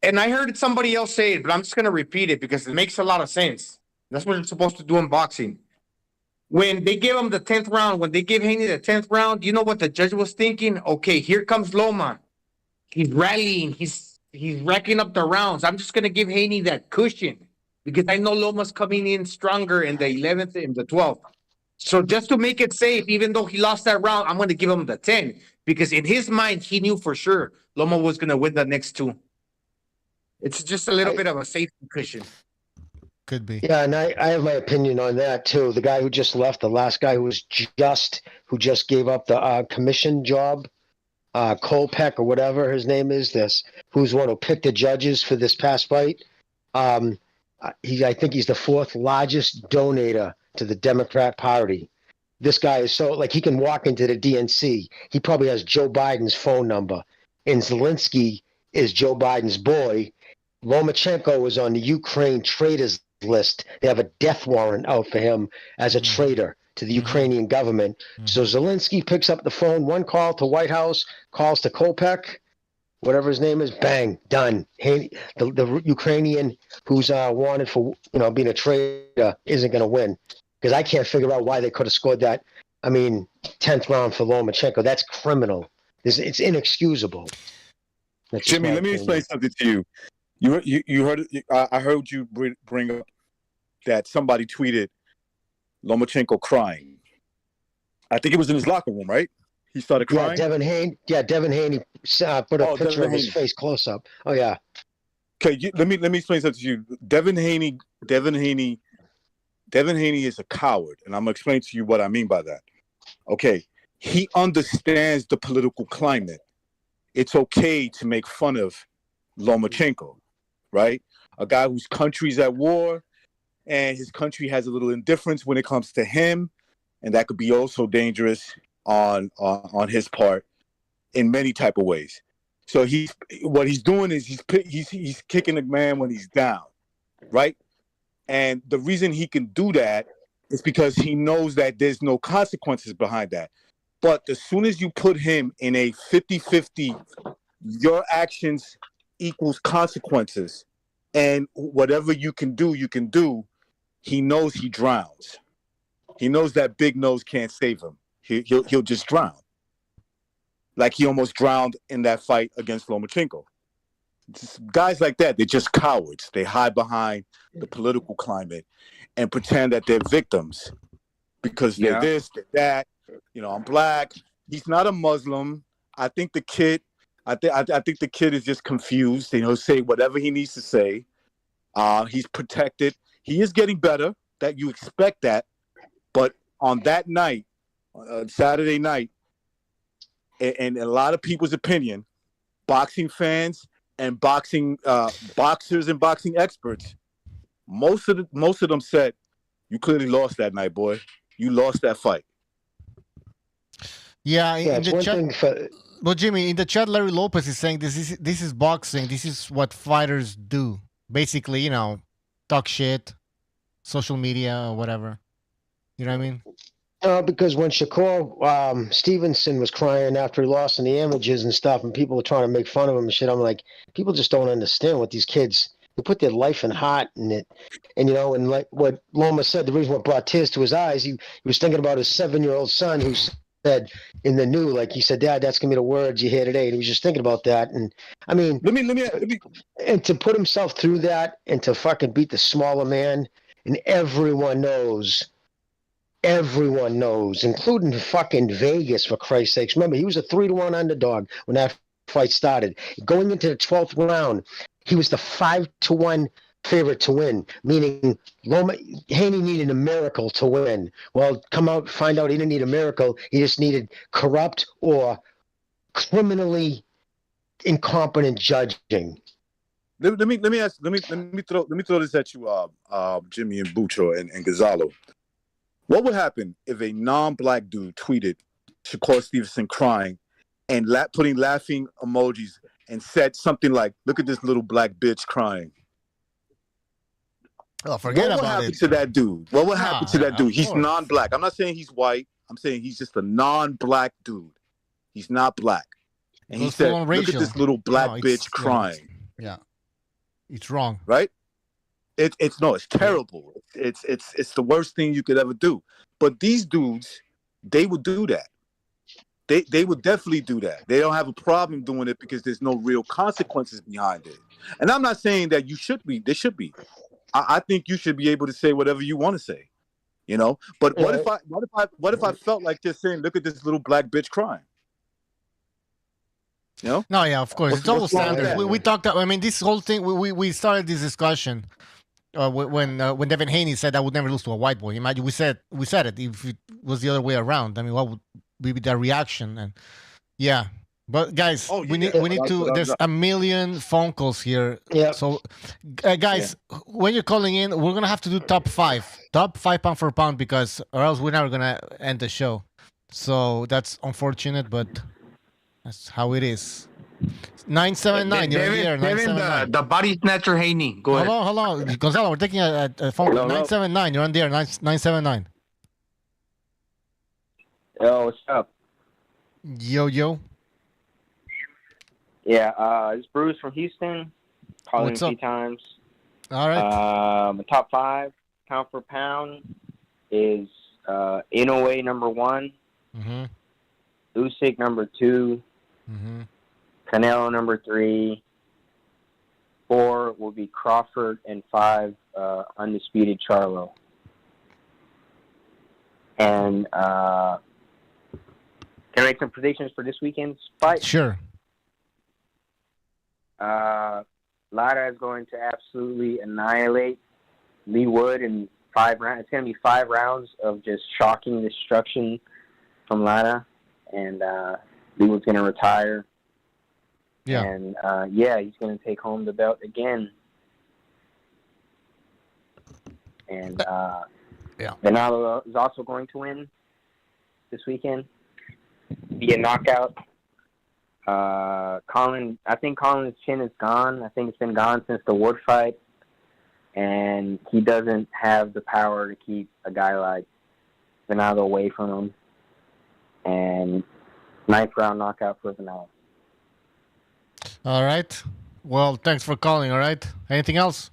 and I heard somebody else say it, but I'm just going to repeat it because it makes a lot of sense. That's what you're supposed to do in boxing. When they give him the 10th round, when they give Haney the 10th round, you know what the judge was thinking? Okay, here comes Loma. He's rallying. He's racking up the rounds. I'm just going to give Haney that cushion because I know Loma's coming in stronger in the 11th and the 12th. So just to make it safe, even though he lost that round, I'm going to give him the 10 because in his mind, he knew for sure Loma was going to win the next two. It's just a little bit of a safety cushion. Could be. Yeah, and I have my opinion on that too. The guy who just left, the last guy who just gave up the commission job, Kolpeck or whatever his name is, who's one who picked the judges for this past fight. I think he's the 4th largest donator to the Democrat Party. This guy is so he can walk into the DNC. He probably has Joe Biden's phone number, and Zelensky is Joe Biden's boy. Lomachenko is on the Ukraine traitors list. They have a death warrant out for him as a traitor to the Ukrainian government. So Zelensky picks up the phone, one call to White House, calls to Kolpeck, whatever his name is, bang, done. The Ukrainian who's wanted for being a traitor isn't going to win because I can't figure out why they could have scored that. 10th round for Lomachenko. That's criminal. It's inexcusable. That's Jimmy, let me explain something to you. You heard. I heard you bring up that somebody tweeted Lomachenko crying. I think it was in his locker room, right? He started crying. Yeah, Devin Haney put a picture of his face close up. Oh yeah. Okay, let me explain something to you. Devin Haney is a coward, and I'm gonna explain to you what I mean by that. Okay, he understands the political climate. It's okay to make fun of Lomachenko, right? A guy whose country's at war, and his country has a little indifference when it comes to him, and that could be also dangerous on his part in many type of ways. So what he's doing is he's kicking the man when he's down, right? And the reason he can do that is because he knows that there's no consequences behind that. But as soon as you put him in a 50-50, your actions equals consequences, and whatever you can do, he knows he drowns. He knows that big nose can't save him. He'll just drown. Like he almost drowned in that fight against Lomachenko. Guys like that, they're just cowards. They hide behind the political climate and pretend that they're victims because they're this, they're that. I'm black. He's not a Muslim. I think the kid is just confused. Say whatever he needs to say. He's protected. He is getting better. That you expect that, but on that night, Saturday night, in a lot of people's opinion, boxing fans and boxers and boxing experts, most of them said, "You clearly lost that night, boy. You lost that fight." Yeah, in the chat. Well, Jimmy, in the chat, Larry Lopez is saying this is boxing. This is what fighters do. Basically, talk shit, social media or whatever. You know what I mean? Because when Shakur Stevenson was crying after he lost in the images and stuff, and people were trying to make fun of him and shit, I'm like, people just don't understand what these kids, they put their life and heart in it. And, and like what Loma said, the reason what brought tears to his eyes, he was thinking about his 7-year-old son who said in the new, he said, "Dad, that's going to be the words you hear today." And he was just thinking about that. And I mean, let me, and to put himself through that and to fucking beat the smaller man, and everyone knows, including fucking Vegas, for Christ's sakes. Remember, he was a 3-1 underdog when that fight started. Going into the 12th round, he was the 5-1 favorite to win, meaning Haney needed a miracle to win. Well, find out he didn't need a miracle. He just needed corrupt or criminally incompetent judging. Let me throw this at you, Jimmy and Bucho and Gonzalo. What would happen if a non-black dude tweeted Shakur Stevenson crying and putting laughing emojis and said something like, "Look at this little black bitch crying"? Oh, forget about it. What would happen to that dude? What would happen to that dude? He's non-black. I'm not saying he's white. I'm saying he's just a non-black dude. He's not black. And he said, "Look at this little black bitch crying." Yeah. It's wrong, right? It's terrible. It's the worst thing you could ever do. But these dudes, they would do that. They would definitely do that. They don't have a problem doing it because there's no real consequences behind it. And I'm not saying that you should be. There should be. I think you should be able to say whatever you want to say. You know. But what if I felt like just saying, look at this little black bitch crying? You know? No, yeah, of course. It's all standard. that? We talked. I mean, this whole thing. We started this discussion when Devin Haney said I would never lose to a white boy. Imagine we said it. If it was the other way around, I mean, what would be the reaction? And yeah, but guys, we need to. There's a million phone calls here. Yeah. So, guys, when you're calling in, we're gonna have to do top five pound for pound because, or else we're never gonna end the show. So that's unfortunate, but that's how it is. 979, you're here. Devin, the body snatcher Haney. Go ahead. Hold on. Gonzalo, we're taking a phone call. 979, you're on there. 979. Yo, what's up? Yo. Yeah, it's Bruce from Houston. Calling a few times. All right. My top five, pound for pound, is Inoue number 1, Usyk number 2, Canelo number 3, 4 will be Crawford, and 5 undisputed Charlo. And can I make some predictions for this weekend's fight? Sure. Lara is going to absolutely annihilate Lee Wood in 5 rounds. It's going to be 5 rounds of just shocking destruction from Lara, and Lee Wood's going to retire. Yeah. And he's going to take home the belt again. And Bernardo is also going to win this weekend via knockout. Conlan, I think Conlan's chin is gone. I think it's been gone since the Wood fight, and he doesn't have the power to keep a guy like Bernardo away from him. And 9th round knockout for Bernardo. All right. Well, thanks for calling. All right. Anything else?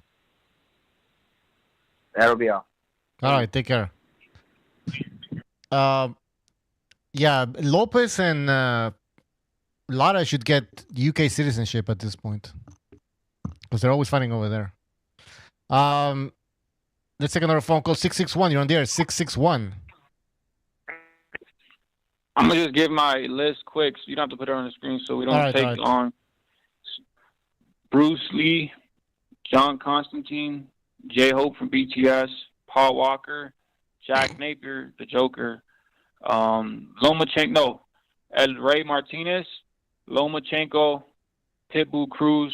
That'll be all. All right. Take care. Lopez and Lara should get UK citizenship at this point because they're always fighting over there. Let's take another phone call. 661. You're on there. 661. I'm gonna just give my list quick, so you don't have to put it on the screen, so we don't take long. Bruce Lee, John Constantine, J Hope from BTS, Paul Walker, Jack Napier, the Joker, Lomachenko, El Rey Martinez, Lomachenko, Pitbull Cruz,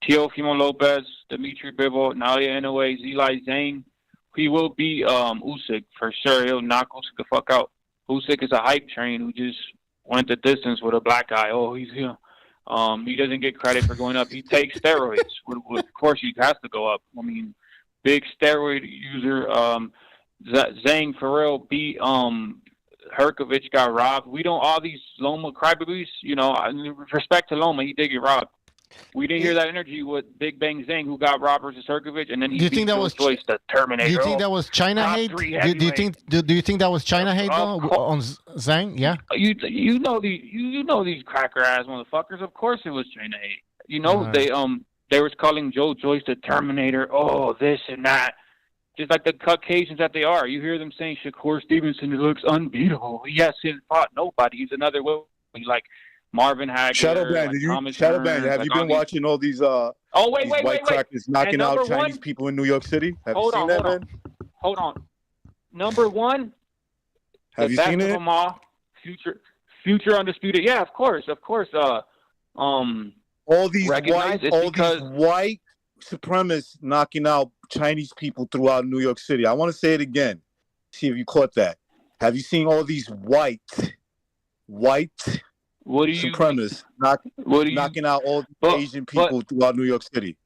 Teofimo Lopez, Dimitri Bivol, Nalia Inoue, Zilai Zhang. He will beat Usyk for sure. He'll knock Usyk the fuck out. Usyk is a hype train who just went the distance with a black guy. Oh, he's here. He doesn't get credit for going up. He takes steroids. Of course, he has to go up. I mean, big steroid user. Zhang for real beat Herkovich, got robbed. We don't, all these Loma crybabies, respect to Loma, he did get robbed. We didn't hear that energy with Big Bang Zhang, who got robbed versus Herkovich, and then he beat Joyce, the Terminator. Do you think that was China hate? Do you think that was China hate though on Zhang? Yeah. You know these cracker ass motherfuckers. Of course it was China hate. They was calling Joe Joyce the Terminator. Oh, this and that. Just like the Caucasians that they are. You hear them saying Shakur Stevenson looks unbeatable. He hasn't fought nobody. He's another Will. Like Marvin Hagler. Shadowband, have you been watching all these white crackers knocking out Chinese people in New York City? Have you seen that, man? Hold on. Number 1. Have you seen it? Them all, future undisputed. Yeah, of course. All these white supremacists knocking out Chinese people throughout New York City. I want to say it again. See if you caught that. Have you seen all these white supremacists knocking out all the Asian people throughout New York City?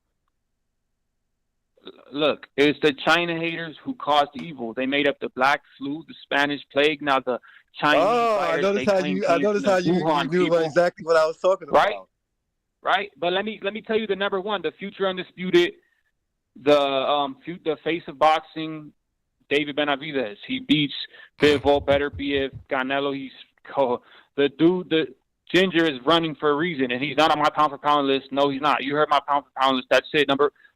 Look, it's the China haters who caused evil. They made up the black flu, the Spanish plague, now the Chinese virus. I noticed how you knew exactly what I was talking about. right? But let me tell you the number one, the future undisputed, the face of boxing, David Benavidez. He beats Bivol, better be if Canelo. The dude, the Ginger is running for a reason, and he's not on my pound for pound list. No, he's not. You heard my pound for pound list. That's it.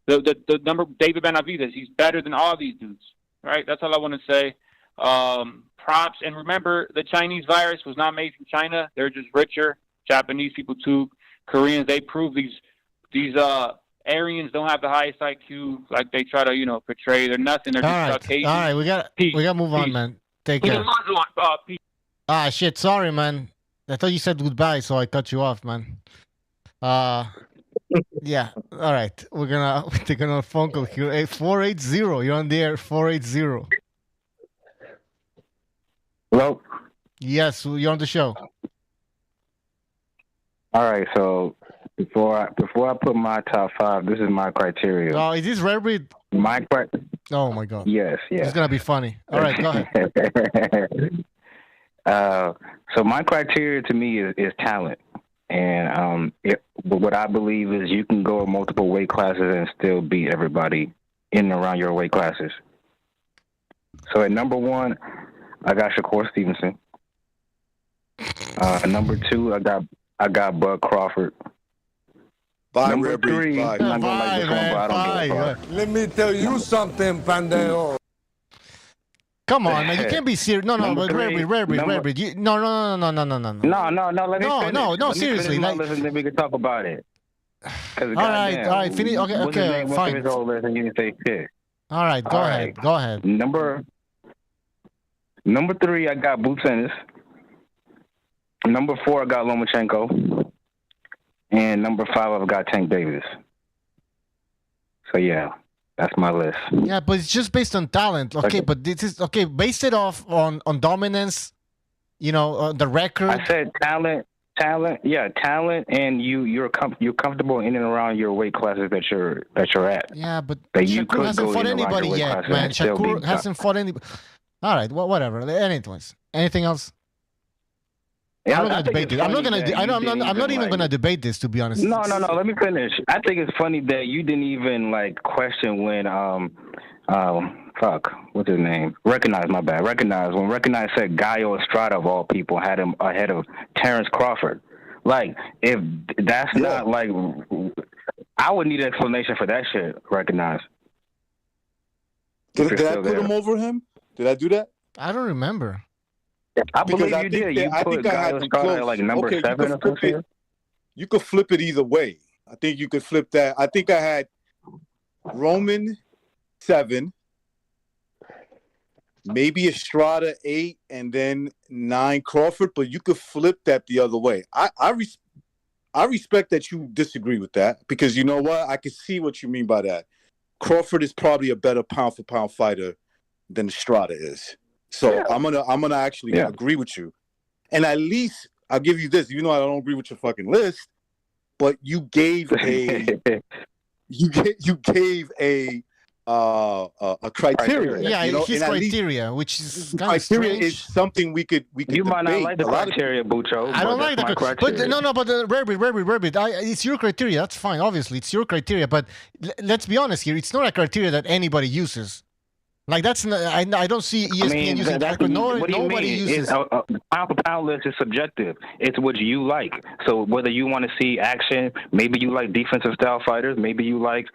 The number David Benavidez. He's better than all these dudes. Right? That's all I want to say. Props, and remember, the Chinese virus was not made from China. They're just richer. Japanese people too. Koreans. They prove these Aryans don't have the highest IQ, like they try to portray. They're nothing. They're just Caucasian. All right, we got to move on, man. Take care. Shit. Sorry, man. I thought you said goodbye, so I cut you off, man. Yeah. All right. We're taking a phone call here. 480. You're on the air. 480. Hello? Yes, you're on the show. All right, so before I put my top 5, this is my criteria. Oh, is this rare breed? Oh my God. Yes. It's gonna be funny. All right, go ahead. So my criteria to me is talent, and what I believe is you can go multiple weight classes and still beat everybody in and around your weight classes. So at number 1, I got Shakur Stevenson. Number 2, I got Bud Crawford. Number 3, I'm not gonna like this one, but I don't give a fuck. Let me tell you something, Pandeo. Come on, man. You can't be serious. No, but rare breed. No. No, let me finish. No, seriously. Let me finish my list and then we can talk about it. All right. Finish. Okay, fine. His whole list and you can say shit. All right, go ahead. Number 3, I got Boots Ennis. Number 4, I got Lomachenko. And number 5, I've got Tank Davis. So, yeah, that's my list. Yeah, but it's just based on talent. Okay, but this is, base it off on dominance, the record. I said talent, and you're comfortable in and around your weight classes that you're at. Yeah, but Shakur hasn't fought anybody yet, man. Shakur hasn't fought anybody. All right, well, whatever. Anyways, anything else? Yeah, I'm not gonna debate this. I'm not even gonna debate this, to be honest. No. Let me finish. I think it's funny that you didn't even question when what's his name? Recognize when Recognize said Gallo Estrada of all people had him ahead of Terrence Crawford. Like, if that's not I would need an explanation for that shit. Recognize. Did I put him over him? Did I do that? I don't remember. I believe you did. You put Gallo Estrada at number 7 or something. You could flip it either way. I think you could flip that. I think I had Roman 7, maybe Estrada 8, and then 9 Crawford. But you could flip that the other way. I respect that you disagree with that, because you know what? I can see what you mean by that. Crawford is probably a better pound for pound fighter than Estrada is. So I'm gonna actually agree with you, and at least I'll give you this. You know, I don't agree with your fucking list, but you gave a a criteria. Yeah, his criteria, which is kind of criteria strange. is something we could. You might not like the criteria, Bucho. I don't like the criteria. But the rabbit. It's your criteria. That's fine. Obviously, it's your criteria. But let's be honest here. It's not a criteria that anybody uses. Like, that's not, I don't see ESPN using that. Nobody uses. Pound for pound list is subjective. It's what you like. So whether you want to see action, maybe you like defensive style fighters, maybe you like,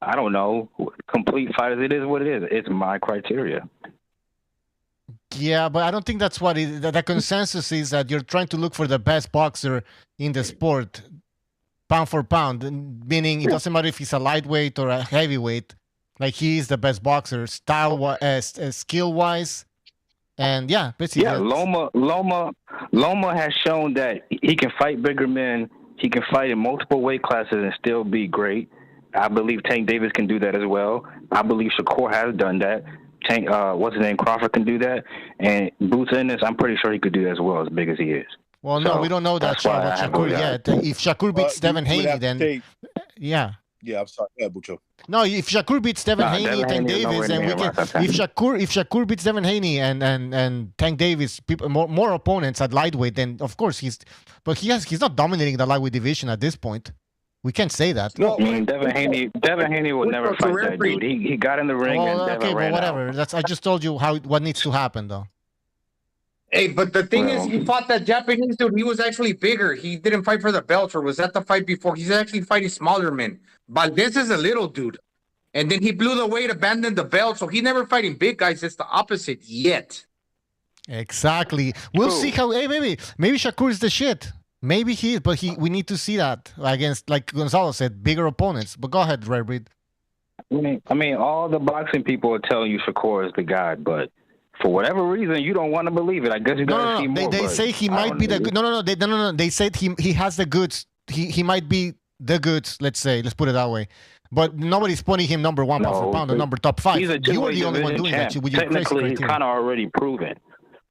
I don't know, complete fighters. It is what it is. It's my criteria. Yeah, but I don't think that's what the consensus is, that you're trying to look for the best boxer in the sport, pound for pound, meaning it doesn't matter if he's a lightweight or a heavyweight. Like, he is the best boxer, skill-wise, and basically. Yeah, Loma has shown that he can fight bigger men. He can fight in multiple weight classes and still be great. I believe Tank Davis can do that as well. I believe Shakur has done that. What's his name? Crawford can do that, and Boots Ennis, I'm pretty sure he could do that as well, as big as he is. Well, no, we don't know that about Shakur yet. If Shakur beats Devin Haney, then yeah. Yeah, I'm sorry. Yeah, Bucho. No, if Shakur beats Devin Haney, Tank Davis, then we can. If Shakur beats Devin Haney and Tank Davis, more opponents at lightweight, then of course he's not dominating the lightweight division at this point. We can't say that. No, I mean, Devin Haney would never fight that dude. He got in the ring and Devin okay, ran but whatever. out. I just told you what needs to happen, though. Hey, but the thing is, he fought that Japanese dude. He was actually bigger. He didn't fight for the belts, or was that the fight before? He's actually fighting smaller men. Valdez is a little dude. And then he blew the weight, abandoned the belt, so he's never fighting big guys. It's the opposite yet. Exactly. We'll see how. Hey, maybe Shakur is the shit. Maybe he is, but we need to see that against, like Gonzalo said, bigger opponents. But go ahead, Red Reed. I mean, all the boxing people are telling you Shakur is the god, but for whatever reason, you don't want to believe it. I guess you got to see more. They say he might be the good. No. They said he has the goods. He might be the goods. Let's put it that way. But nobody's putting him number one pound for pound or number top 5. He's a You are the only one doing champ. that. With your Technically, he's kind of already proven.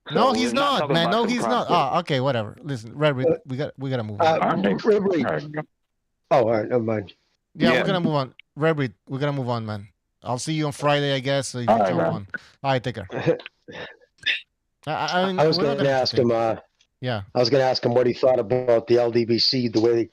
So no, he's not, man. No, he's not. Oh, okay, whatever. Listen, Red Reed, we got to move on. Red Reed. Oh, all right, never mind. Yeah, we're gonna move on. Red Reed, we're gonna move on, man. I'll see you on Friday, I guess. So you can come on. All right, take care. I was going to ask him. Yeah. I was going to ask him what he thought about the LDBC, the way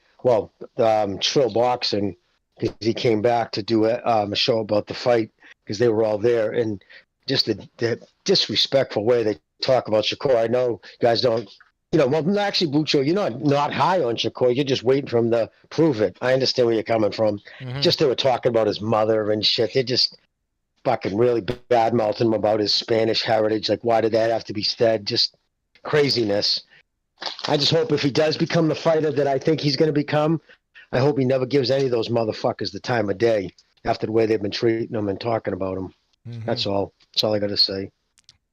Trill Boxing, because he came back to do a show about the fight because they were all there, and just the disrespectful way they talk about Shakur. I know you guys don't, well, actually, Bucho, you're not high on Shakur. You're just waiting for him to prove it. I understand where you're coming from. Mm-hmm. Just they were talking about his mother and shit. They're just fucking really bad-mouthing him about his Spanish heritage. Like, why did that have to be said? Just craziness. I just hope if he does become the fighter that I think he's going to become, I hope he never gives any of those motherfuckers the time of day after the way they've been treating him and talking about him. Mm-hmm. That's all. That's all I got to say.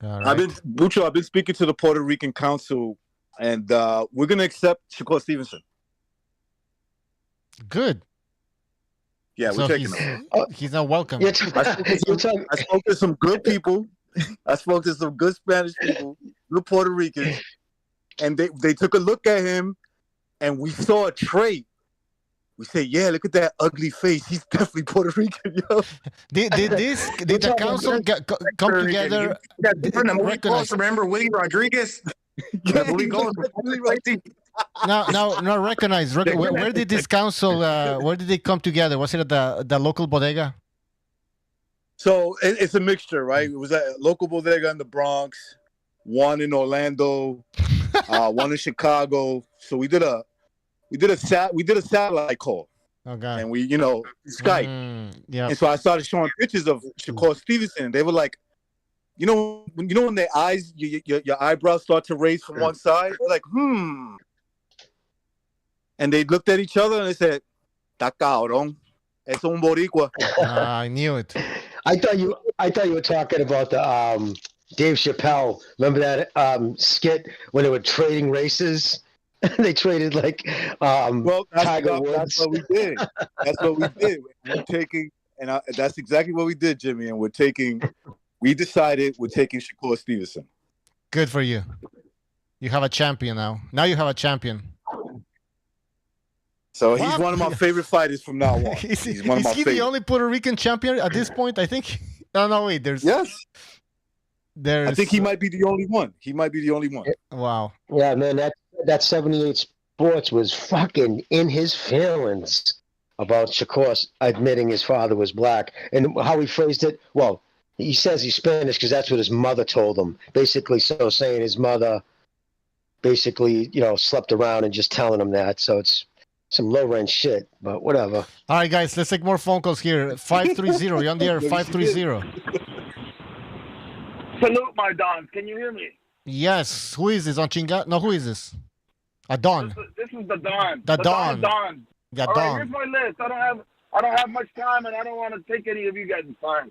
Right. I've been speaking to the Puerto Rican Council, and we're going to accept Shakur Stevenson. Good. Yeah, we're taking him. He's not welcome. I spoke to some good people. I spoke to some good Spanish people, good Puerto Ricans, and they took a look at him, and we saw a trait. We said, "Yeah, look at that ugly face. He's definitely Puerto Rican, yo." Did the council come together? Remember Willie Rodriguez? No, recognize. Where did this council? Where did they come together? Was it at the local bodega? So it's a mixture, right? It was at a local bodega in the Bronx, one in Orlando, one in Chicago. So we did a satellite call. Okay. And we, Skype. Yeah. And so I started showing pictures of Shakur Stevenson. They were like, when their eyes, your eyebrows start to raise from one side, they're like, And they looked at each other and they said, "Ta cabrón, es un boricua." I knew it. I thought you were talking about the Dave Chappelle. Remember that skit when they were trading races? They traded Tiger Woods. That's what we did. We're taking, that's exactly what we did, Jimmy. And we decided we're taking Shakur Stevenson. Good for you. You have a champion now. Now you have a champion. So he's one of my favorite fighters from now on. Is he the only Puerto Rican champion at this point? I think. No, wait. Yes. I think he might be the only one. Wow. Yeah, man. That 78 Sports was fucking in his feelings about Shakur admitting his father was black, and how he phrased it. Well, he says he's Spanish because that's what his mother told him. Basically, so saying his mother basically, slept around and just telling him that. So it's some low-rent shit, but whatever. All right, guys, let's take more phone calls here. 530, you're on the air, 530. Salute, my dons. Can you hear me? Yes. Who is this? On Chinga? No, who is this? A Don. This is the Don. The Don. Don. Yeah, All Don. right, here's my list. I don't have much time, and I don't want to take any of you guys' time.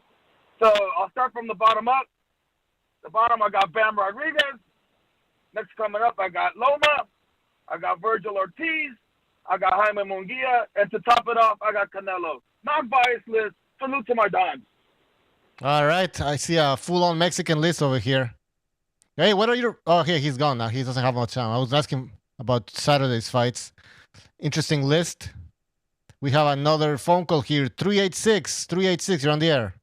So I'll start from the bottom up. The bottom, I got Bam Rodriguez. Next coming up, I got Loma. I got Virgil Ortiz. I got Jaime Munguia. And to top it off, I got Canelo. Non-biased list. Salute to my Dons. All right. I see a full-on Mexican list over here. Hey, what are your... Oh, okay, he's gone now. He doesn't have much time. I was asking about Saturday's fights. Interesting list. We have another phone call here. 386, you're on the air.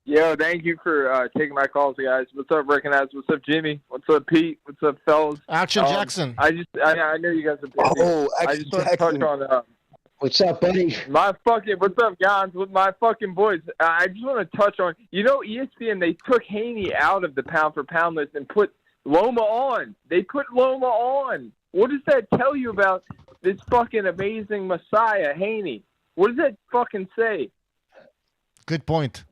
Yo, thank you for taking my calls, guys. What's up, Recognize? What's up, Jimmy? What's up, Pete? What's up, fellas? Action Jackson. I know you guys are busy. Oh, I Action just want to touch Jackson. on What's up, buddy? what's up, Gons? With my fucking boys. I just want to touch on, ESPN, they took Haney out of the pound for pound list and put Loma on. They put Loma on. What does that tell you about this fucking amazing Messiah, Haney? What does that fucking say? Good point.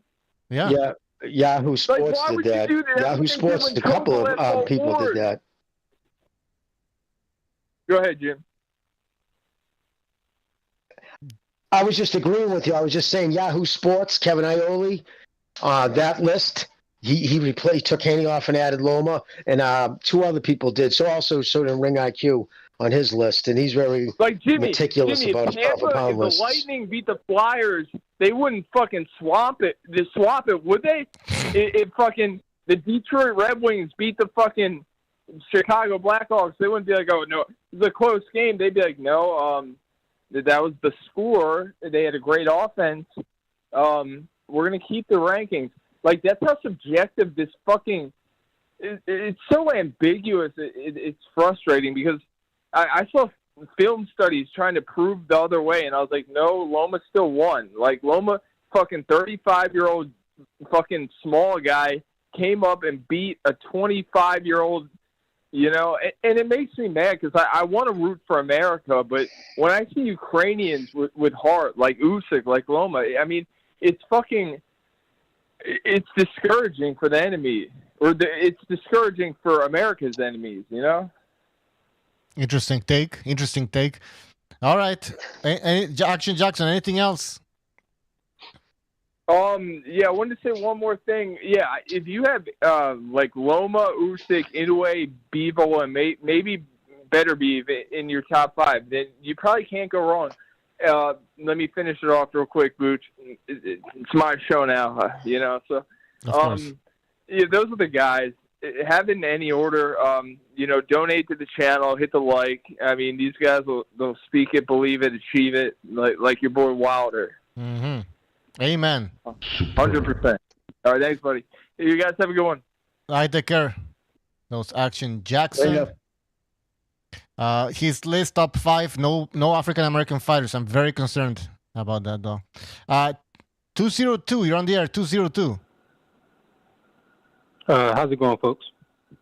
Yeah. Yeah. Yahoo Sports why did would you that. do that? Yahoo Sports, a couple of people did that. Go ahead, Jim. I was just agreeing with you. I was just saying Yahoo Sports, Kevin Ioli, that list, he took Haney off and added Loma, and two other people did. So did Ring IQ on his list, and he's very meticulous about his pound for pound if lists. the Lightning beat the Flyers, they wouldn't fucking swap it, would they? If fucking the Detroit Red Wings beat the fucking Chicago Blackhawks, they wouldn't be like, oh, no, it's a close game. They'd be like, no, that was the score. They had a great offense. We're going to keep the rankings. Like, that's how subjective this fucking it's so ambiguous. It's frustrating because I saw film studies trying to prove the other way, and I was like, no, Loma still won. Like, Loma, fucking 35-year-old fucking small guy, came up and beat a 25-year-old, and it makes me mad because I want to root for America, but when I see Ukrainians with heart, like Usyk, like Loma, I mean, it's discouraging for the enemy, it's discouraging for America's enemies, Interesting take. All right. Action Jackson, anything else? Yeah, I wanted to say one more thing. Yeah, if you have like Loma, Usyk, Inoue, Bivol, and maybe better Beav in your top five, then you probably can't go wrong. Let me finish it off real quick, Booch. It's my show now, So, yeah, those are the guys. Have it in any order. Donate to the channel, hit the like. I mean, these guys they'll speak it, believe it, achieve it, like your boy Wilder. Mm-hmm. Amen. 100%. All right, thanks, buddy. You guys have a good one. All right, take care. Those Action Jackson. His list top 5. No African American fighters. I'm very concerned about that, though. 202. You're on the air. 202. How's it going, folks?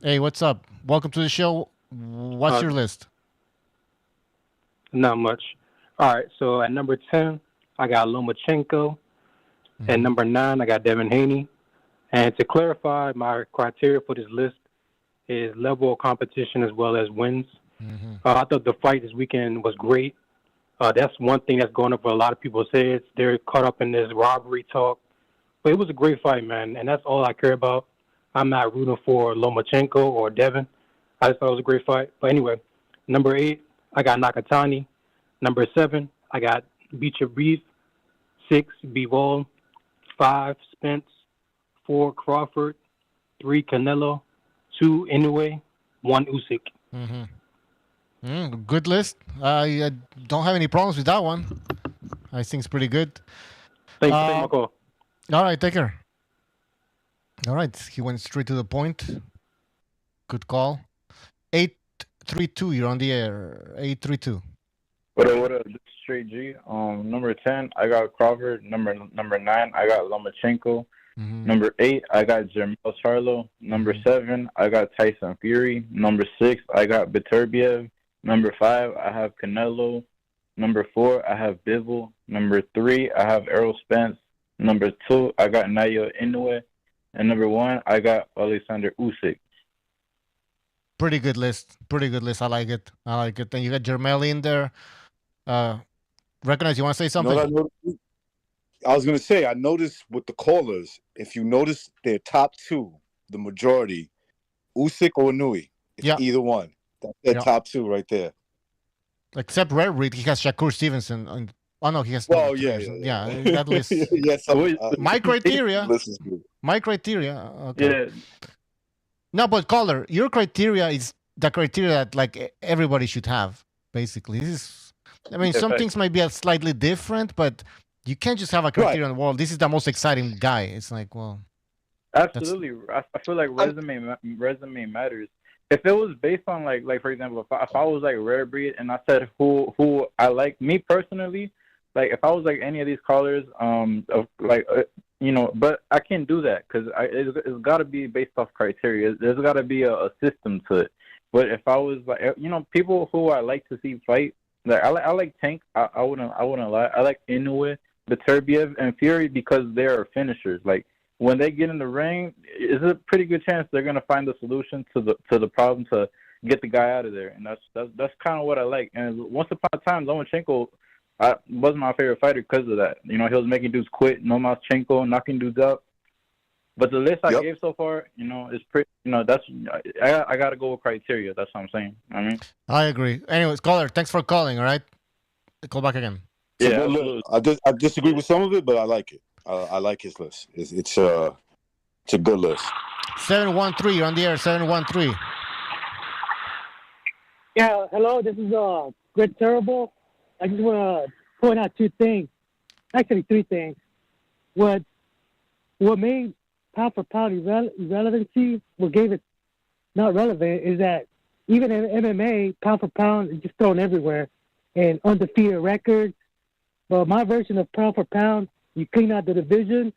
Hey, what's up? Welcome to the show. What's your list? Not much. All right, so at number 10, I got Lomachenko. At number 9, I got Devin Haney. And to clarify, my criteria for this list is level of competition as well as wins. I thought the fight this weekend was great. That's one thing that's going up for a lot of people's heads. They're caught up in this robbery talk. But it was a great fight, man, and that's all I care about. I'm not rooting for Lomachenko or Devin. I just thought it was a great fight. But anyway, number 8, I got Nakatani. Number 7, I got Beecher Reef. 6, Bivol. 5, Spence. 4, Crawford. 3, Canelo. 2, Inoue. 1, Usyk. Good list. I don't have any problems with that one. I think it's pretty good. Thanks for taking my call. All right, take care. All right, he went straight to the point. Good call. 832, you're on the air. 832. What up? This is Straight G. Number 10, I got Crawford. Number 9, I got Lomachenko. Number 8, I got Jermel Charlo. Number 7, I got Tyson Fury. Number 6, I got Beterbiev. Number 5, I have Canelo. Number 4, I have Bivol. Number 3, I have Errol Spence. Number 2, I got Naoya Inoue. And number 1, I got Alexander Usyk. Pretty good list. I like it. Then you got Jermel in there. Recognize, you want to say something? I was going to say, I noticed with the callers, if you notice their top 2, the majority, Usyk or Inoue, it's either one. That's their top 2 right there. Except Red Reed, he has Shakur Stevenson. He has. Well, that list. Yes, my criteria. My criteria. Okay. Yeah. No, but caller, your criteria is the criteria that like everybody should have. Basically, some things might be slightly different, but You can't just have a criteria on the wall. This is the most exciting guy. It's like, well, Absolutely, I feel like resume matters. If it was based on like for example, if I was like rare breed and I said who I like, me personally, like if I was like any of these callers, of like but I can't do that because it's got to be based off criteria. There's got to be a system to it. But if I was like people who I like to see fight, like I like Tank. I wouldn't lie. I like Inoue, Beterbiev, and Fury because they are finishers. Like when they get in the ring, it's a pretty good chance they're gonna find the solution to the problem to get the guy out of there. And that's kind of what I like. And once upon a time, Lomachenko wasn't my favorite fighter because of that. He was making dudes quit, Lomachenko, knocking dudes out. But the list I gave so far, is pretty. That's I got to go with criteria. That's what I'm saying. I agree. Anyways, caller, thanks for calling. All right, call back again. Yeah, I disagree with some of it, but I like it. I like his list. It's a good list. 713, you're on the air. 713. Yeah, hello. This is Greg Terrible. I just want to point out two things. Actually, three things. What made pound for pound irrelevancy, what gave it not relevant, is that even in MMA, pound for pound is just thrown everywhere and undefeated records. But my version of pound for pound, you clean out the division,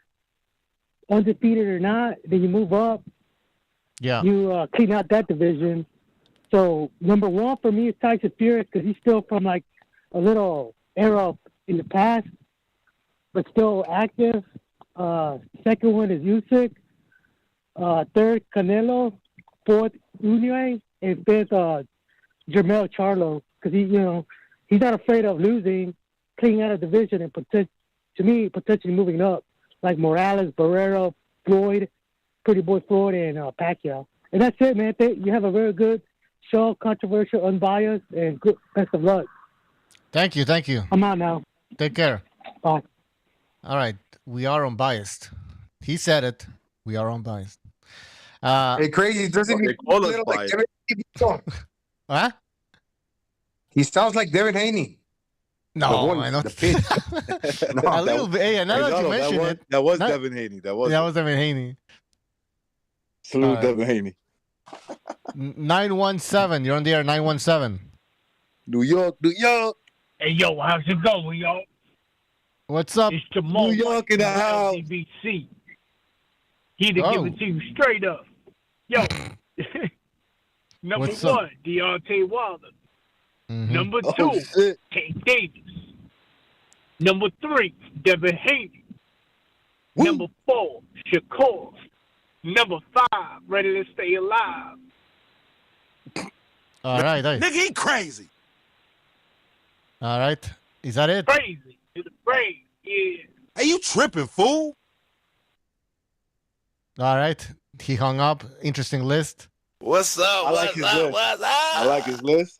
undefeated or not, then you move up. Yeah. You clean out that division. So number one for me is Tyson Fury because he's still from like a little era in the past, but still active. Second one is Usyk. Third, Canelo. Fourth, Inoue. And fifth, Jermell Charlo. Because he's not afraid of losing, cleaning out a division, and potentially moving up, like Morales, Barrero, Floyd, Pretty Boy Floyd, and Pacquiao. And that's it, man. You have a very good show, controversial, unbiased, and good. Best of luck. Thank you. I'm out now. Take care. Bye. All right. We are unbiased. He said it. We are unbiased. Hey, crazy. Doesn't he call us sound like biased. Devin Haney? Huh? He sounds like Devin Haney. No, voice, man, not the pitch. a little bit. Hey, now that you mention it, that was Devin Haney. That was Devin Haney. Salute Devin Haney. 917. You're on the air. 917. New York. Hey, yo, how's it going, yo? What's up? It's Jamal New York in the house. LDBC. He to give it to you straight up. Yo, number What's one, up? Deontay Wilder. Mm-hmm. Number two, Tank Davis. Number three, Devin Haney. Number four, Shakur. Number five, Ready to Stay Alive. All right. Nigga, he crazy. All right. Is that it? Crazy. It's crazy. Yeah. Hey, you tripping, fool? All right. He hung up. Interesting list. What's up? I like his list. I like his list.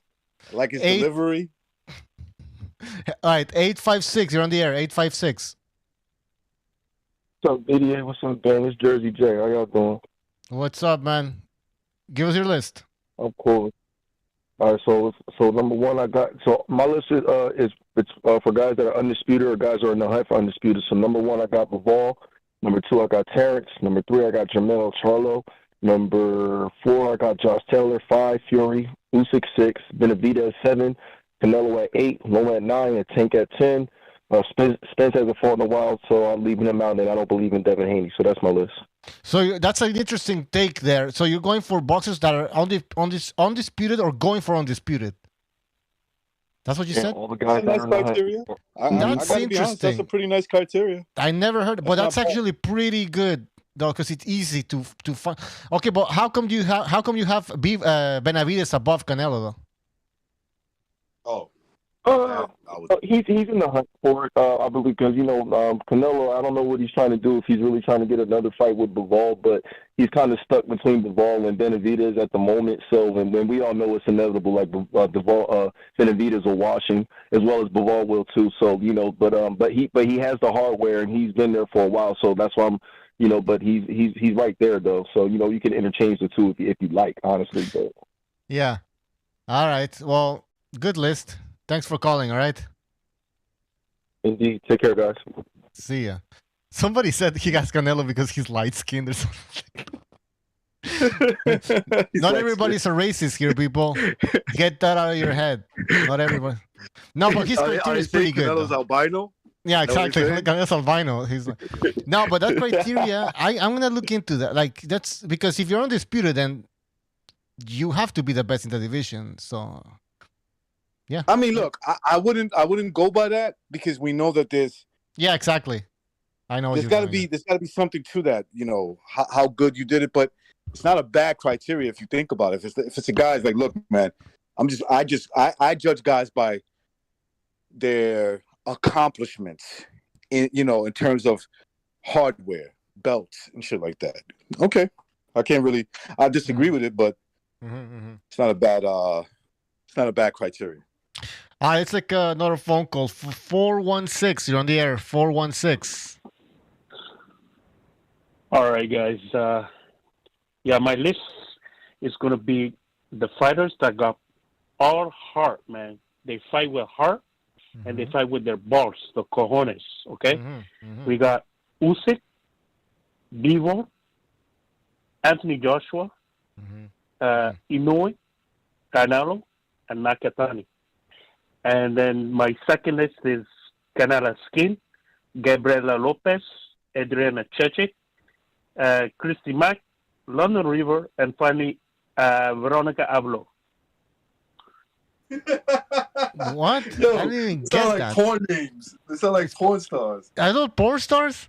I like his delivery. All right. 856. You're on the air. 856. What's up, BDA? What's up, Dan? It's Jersey J. How y'all doing? What's up, man? Give us your list. I'm cool. All right, so number one, my list is for guys that are undisputed or guys that are in the hunt for undisputed. So number one, I got Bivol. Number two, I got Terrence. Number three, I got Jermell Charlo. Number four, I got Josh Taylor. 5, Fury. Usyk 6, Benavidez 7, Canelo at 8, Loma at 9, and Tank at 10. Spence hasn't fought in a while, so I'm leaving him out, and I don't believe in Devin Haney. So that's my list. So that's an interesting take there. So you're going for boxers that are undisputed or going for undisputed? That's what you said? All the guys That's a nice criteria. I That's gotta be honest, that's a pretty nice criteria. I never heard, but that's actually pretty good though, because it's easy to find. Okay, but how come you have Benavidez above Canelo though? He's in the hunt for it, I believe, because Canelo. I don't know what he's trying to do. If he's really trying to get another fight with Bivol, but he's kind of stuck between Bivol and Benavidez at the moment. So, and when we all know it's inevitable, like Benavidez will wash him as well as Bivol will too. So, but he has the hardware and he's been there for a while. So that's why I'm, but he's right there though. So you can interchange the two if you like, honestly. But Yeah. All right. Well, good list. Thanks for calling. All right. Indeed. Take care, guys. See ya. Somebody said he got Canelo because he's light skinned or something. Not everybody's a racist here, people. Get that out of your head. Not everybody. No, but his criteria is pretty good. Canelo's Though. albino? Yeah, Is that what exactly. you're saying? Canelo's albino. He's like, no, but that criteria, I'm gonna look into that. Like that's because if you're undisputed, then you have to be the best in the division. So, yeah. I mean, look, I wouldn't go by that because we know that there's. Yeah, exactly. I know. There's got to be something to that. You know how good you did it, but it's not a bad criteria if you think about it. If it's a guy's like, look, man, I judge guys by their accomplishments in terms of hardware, belts, and shit like that. Okay, I disagree with it, but it's not a bad criteria. It's like another phone call. 416. You're on the air. 416. All right, guys. Yeah, my list is going to be the fighters that got all heart, man. They fight with heart, and they fight with their balls, the cojones, okay? We got Usyk, Bivol, Anthony Joshua, Inoue, Canelo, and Nakatani. And then my second list is Canela Skin, Gabriela Lopez, Adriana Chechik, Christy Mack, London River, and finally Veronica Avlo. What? Yo, I didn't even they get sound like that. porn names. They sound like porn stars. Are those porn stars?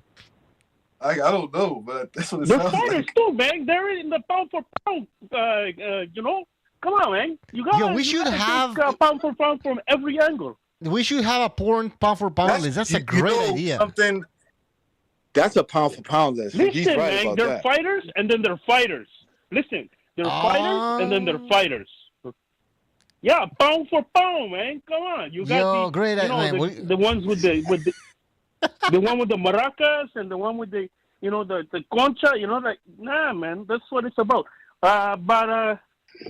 I don't know, but that's what it They're sounds fighters like. too, man. They're in the pound for pound. Come on, man. You got. Yo, we should have pound for pound from every angle. We should have a porn pound for pound list. That's a great idea. Something. That's a pound for pound list. Listen, He's right man. about They're that. fighters, and then they're fighters. Listen, they're fighters, and then they're fighters. Yeah, pound for pound, man. Come on, you got Yo, great, man. the ones with the the one with the maracas and the one with the the concha. Nah, man, that's what it's about. But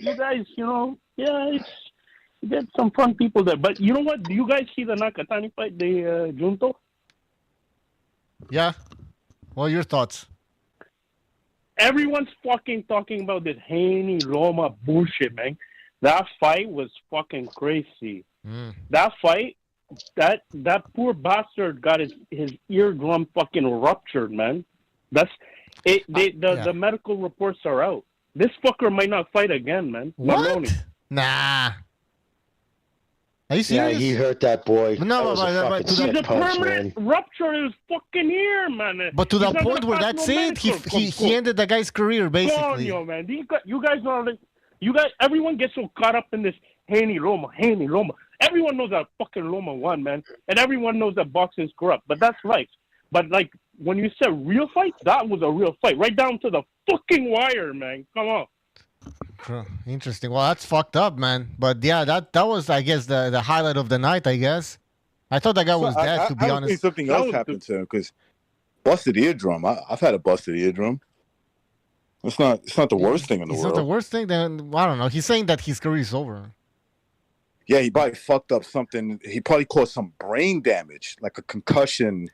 you guys, you get some fun people there. But you know what? Do you guys see the Nakatani fight, the Junto? Yeah. What are your thoughts? Everyone's fucking talking about this Haney Loma bullshit, man. That fight was fucking crazy. That fight, that poor bastard got his eardrum fucking ruptured, man. That's it. The medical reports are out. This fucker might not fight again, man. What? Maloney. Nah. Are you Yeah, serious? he hurt that boy. No, that was a but fucking to sick The punch, permanent man. rupture in his fucking ear, man. But to He's the not point gonna where pass that's no it, medical he ended the guy's career basically. Coño, man. You guys know like, everyone gets so caught up in this Haney Loma. Everyone knows that fucking Loma won, man. And everyone knows that boxing's corrupt. But that's life. But like when you said real fight, that was a real fight. Right down to the fucking wire, man. Come on. Interesting. Well, that's fucked up, man. But yeah, that was, I guess, the highlight of the night. I guess. I thought that guy was dead. To be I honest, think something else happened to him because busted eardrum. I've had a busted eardrum. It's not the worst thing in the it's world. not the worst thing. Then I don't know. He's saying that his career is over. Yeah, he probably fucked up something. He probably caused some brain damage, like a concussion.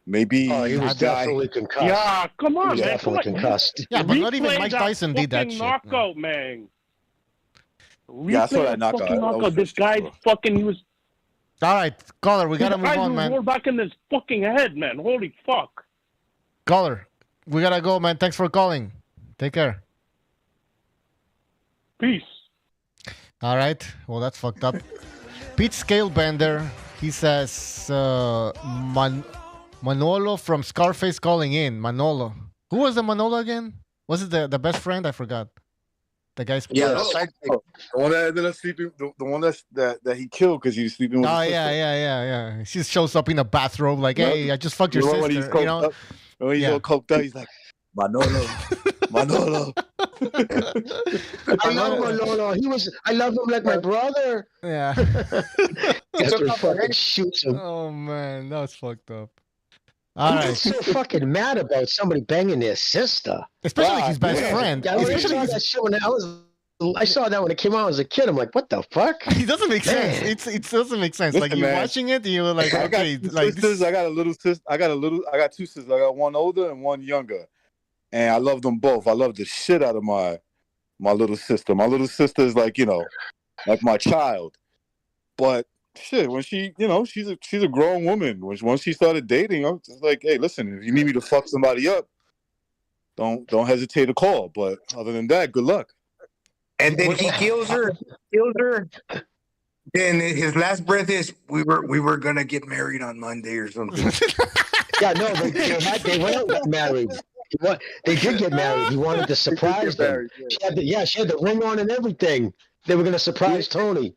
Maybe he was definitely concussed. Yeah, come on, He was man. definitely Come on. concussed. Yeah, but not even Replay Mike that Tyson did that fucking shit. knockout, man. Yeah, I saw Replay that knockout. fucking That was This guy fucking, he was. All right, caller, we gotta his move eyes on, was man. rolled back in his fucking head, man. Holy fuck. Caller, we gotta go, man. Thanks for calling. Take care. Peace. All right. Well, that's fucked up. Pete Scalebender, he says Manolo from Scarface calling in. Manolo. Who was the Manolo again? Was it the best friend? I forgot. The guy's the one that ended up sleeping, the one that he killed because he was sleeping with. Oh his sister. yeah. She shows up in a bathrobe like, "Hey, I just fucked your Remember sister." when he's coked up? When he's all coked up, he's like, Manolo, Manolo. I love Manolo. I love him like my brother. Yeah. After fucking shoots him. Oh man, that was fucked up. All He's right. so fucking mad about somebody banging their sister. Especially his best friend. Yeah, I Especially saw his- that show and I was I saw that when it came out as a kid. I'm like, what the fuck? It doesn't make sense. It doesn't make sense. Listen, like you're man. watching it, and you're like, I got okay, two like sisters. this. I got a little sister. I got two sisters. I got one older and one younger, and I love them both. I love the shit out of my little sister. My little sister is like, like my child. But shit, when she, she's a grown woman. Once she started dating, I'm just like, hey, listen, if you need me to fuck somebody up, don't hesitate to call. But other than that, good luck. And then he kills her. Then his last breath is, we were gonna get married on Monday or something. Yeah, no, they went out and got married. They did get married. He wanted to surprise them. She had the ring on and everything. They were going to surprise Tony.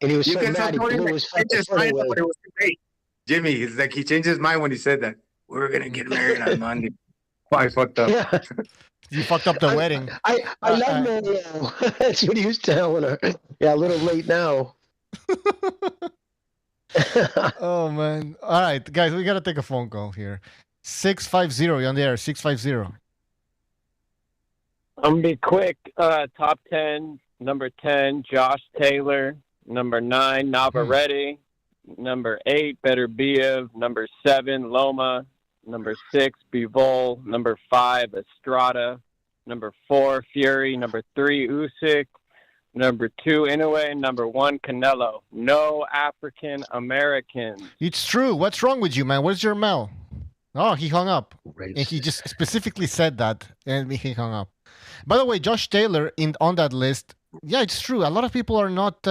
And he was so mad he blew his fucking foot away. Jimmy, it's like he changed his mind when he said that. We were going to get married on Monday. I fucked up. Yeah. You fucked up the wedding. I love Mario. That's what he was telling her. Yeah, a little late now. Oh, man. All right, guys, we got to take a phone call here. 650, you're on the air, 650. I'm going to be quick. Top 10, number 10, Josh Taylor. Number 9, Navarrete. Number 8, Beterbiev. Number 7, Loma. Number 6, Bivol. Number 5, Estrada. Number 4, Fury. Number 3, Usyk. Number 2, Inoue. Number 1, Canelo. No African Americans. It's true. What's wrong with you, man? Where's your Mel? Oh, he hung up. And he just specifically said that, and he hung up. By the way, Josh Taylor on that list. Yeah, it's true. A lot of people are not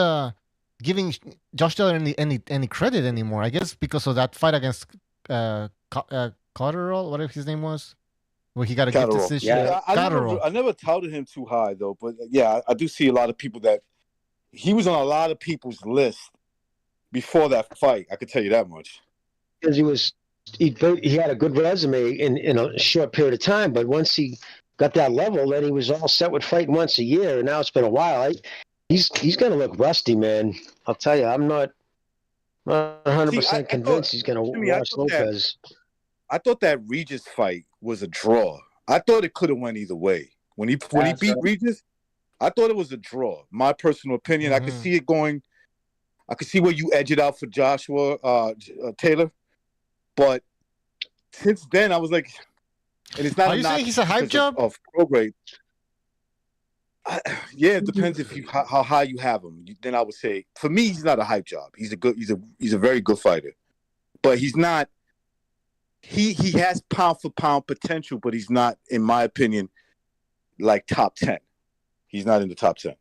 giving Josh Taylor any credit anymore. I guess because of that fight against Cotterell, whatever his name was, where he got a good decision. Yeah, I never touted him too high though. But yeah, I do see a lot of people that he was on a lot of people's list before that fight. I could tell you that much. Because he had a good resume in a short period of time, but once he got that level, then he was all set with fighting once a year, and now it's been a while. He's going to look rusty, man. I'll tell you, I'm not 100% convinced he's going to watch Lopez. I thought that Regis fight was a draw. I thought it could have went either way. When he beat Regis, I thought it was a draw. My personal opinion. I could see it going. I could see where you edge it out for Joshua Taylor. But since then, I was like, and it's not. Are you saying he's a hype job? Of pro grade. Yeah, it depends how high you have him. Then I would say, for me, he's not a hype job. He's a very good fighter, but he's not. He has pound for pound potential, but he's not, in my opinion, like top 10. He's not in the top 10.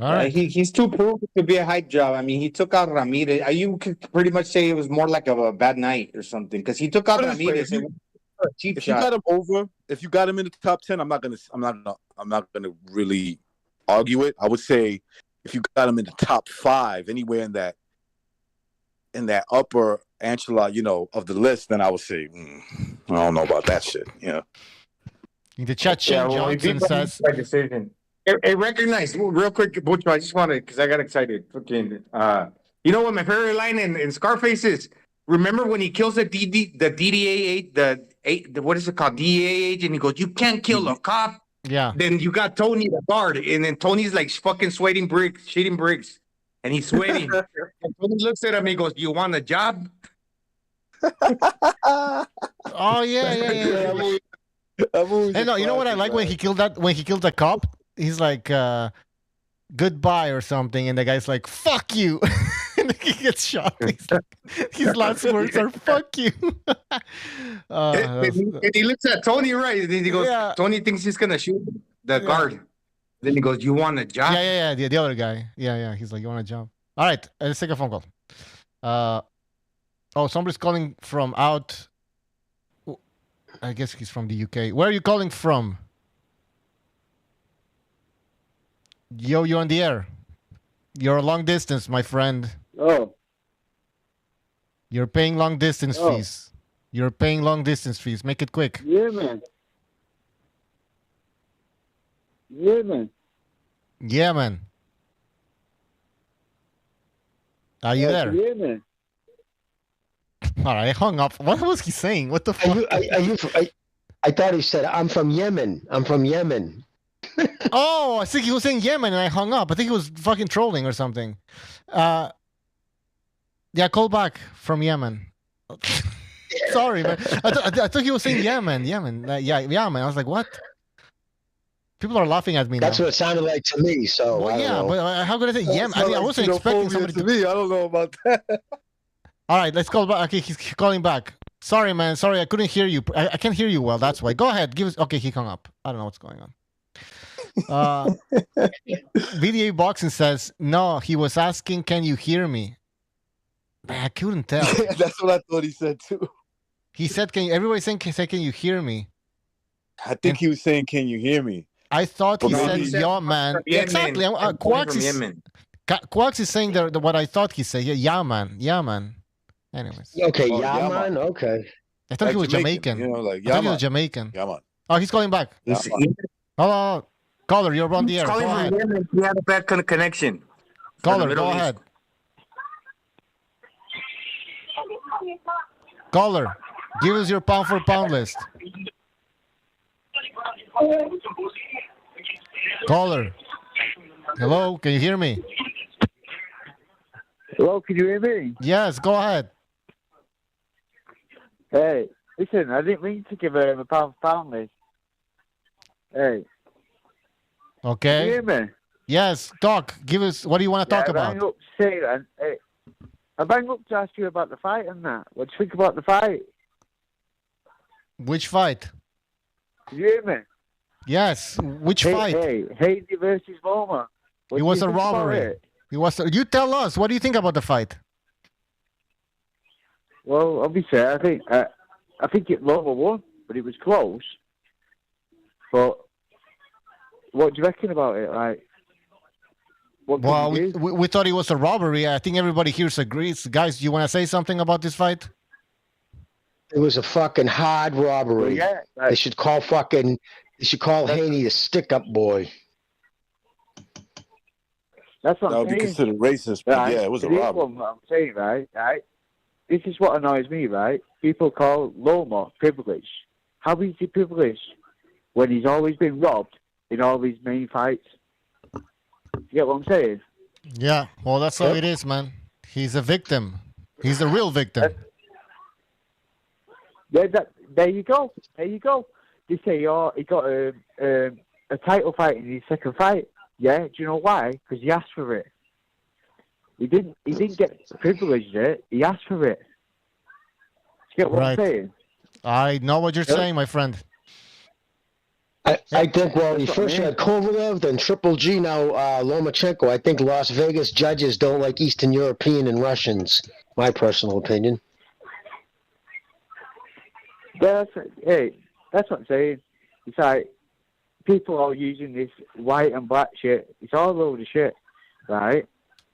All right. He's too proven to be a hype job. I mean, he took out Ramirez. You could pretty much say it was more like a bad night or something because he took out Ramirez. If you got him over, if you got him in the top 10, I'm not gonna really argue it. I would say if you got him in the top 5, anywhere in that upper echelon, of the list, then I would say I don't know about that shit. In the chat, Shane Johnson says. Decision. Hey, recognize real quick, Butch. I just wanted because I got excited. Fucking, you know what my favorite line in Scarface is? Remember when he kills the DDA, what is it called, DEA agent? And he goes, "You can't kill a cop." Yeah. Then you got Tony the guard, and then Tony's like fucking shitting bricks, and he's sweating. And Tony looks at him, and he goes, "You want a job?" Oh yeah. Hey, no, you know what I like when he killed the cop? He's like, goodbye or something, and the guy's like, fuck you. And then he gets shot. He's like, his last words are fuck you. And he looks at Tony, right? And then he goes, Tony thinks he's gonna shoot the guard. Then he goes, "You want a job?" Yeah. The other guy. Yeah. He's like, "You want a job?" All right, let's take a phone call. Somebody's calling from out. I guess he's from the UK. Where are you calling from? Yo, you're on the air. You're long distance, my friend. Oh. You're paying long distance fees. You're paying long distance fees. Make it quick. Yeah, man. Yeah, man. Are you there? Yeah, man. All right, I hung up. What was he saying? What the fuck? I thought he said, "I'm from Yemen. I'm from Yemen." Oh, I think he was saying Yemen, and I hung up. I think he was fucking trolling or something. Yeah, call back from Yemen. Sorry, man. I thought he was saying Yemen. Yemen. Yemen. I was like, what? People are laughing at me That's now. what it sounded like to me. So Well, I don't know. but how could I say Yemen? I wasn't expecting somebody to. me. I don't know about that. All right, let's call back. Okay, he's calling back. Sorry, man. Sorry, I couldn't hear you. I can't hear you well. That's why. Go ahead. Give us. Okay, he hung up. I don't know what's going on. VDA Boxing says no. He was asking, "Can you hear me?" I couldn't tell. That's what I thought he said too. He said, "Can you?" Everybody saying, "Can you hear me?" I think he was saying, "Can you hear me?" I thought he said, he said "Yeah, man." Exactly. Quax is saying what I thought he said. Yeah, man. Yeah, man. Anyways. Okay, Yaman. Okay. I thought he was Jamaican. You know, like I thought he was Jamaican. Yaman. Oh, he's calling back. Hello, caller. You're on the air. Go ahead. We had a bad connection. Caller, go ahead. Caller, give us your pound for pound list. Caller. Hello, can you hear me? Hello, can you hear me? Yes, go ahead. Hey, listen, I didn't mean to give a pound for pound list. Hey. Okay. Can you hear me? Yes, talk. Give us, what do you want to talk about? I rang up to say that. Hey, I rang up to ask you about the fight and that. What do you think about the fight? Which fight? Can you hear me? Yes, which fight? Hey, Haney versus Loma. It was a robbery. It was. You tell us. What do you think about the fight? Well, obviously, I think Loma won, but it was close. But what do you reckon about it? Like, well, we thought it was a robbery. I think everybody here agrees. Guys, do you want to say something about this fight? It was a fucking hard robbery. Well, yeah, they should call Haney a stick-up boy. That's what that would be considered racist, but yeah, it was a robbery. What I'm saying, right? This is what annoys me, right? People call Loma privileged. How is he privileged when he's always been robbed in all these main fights? You get what I'm saying? Yeah, well, that's how it is, man. He's a victim. He's a real victim. Yeah, there you go. There you go. They say, he got a title fight in his second fight. Yeah, do you know why? Because he asked for it. He didn't get privileged it. He asked for it. Do you get what I'm saying? I know what you're saying, my friend. I think, well, he first had Kovalev, then Triple G, now Lomachenko. I think Las Vegas judges don't like Eastern European and Russians. My personal opinion. Yeah, that's what I'm saying. It's like people are using this white and black shit. It's all over the shit, right?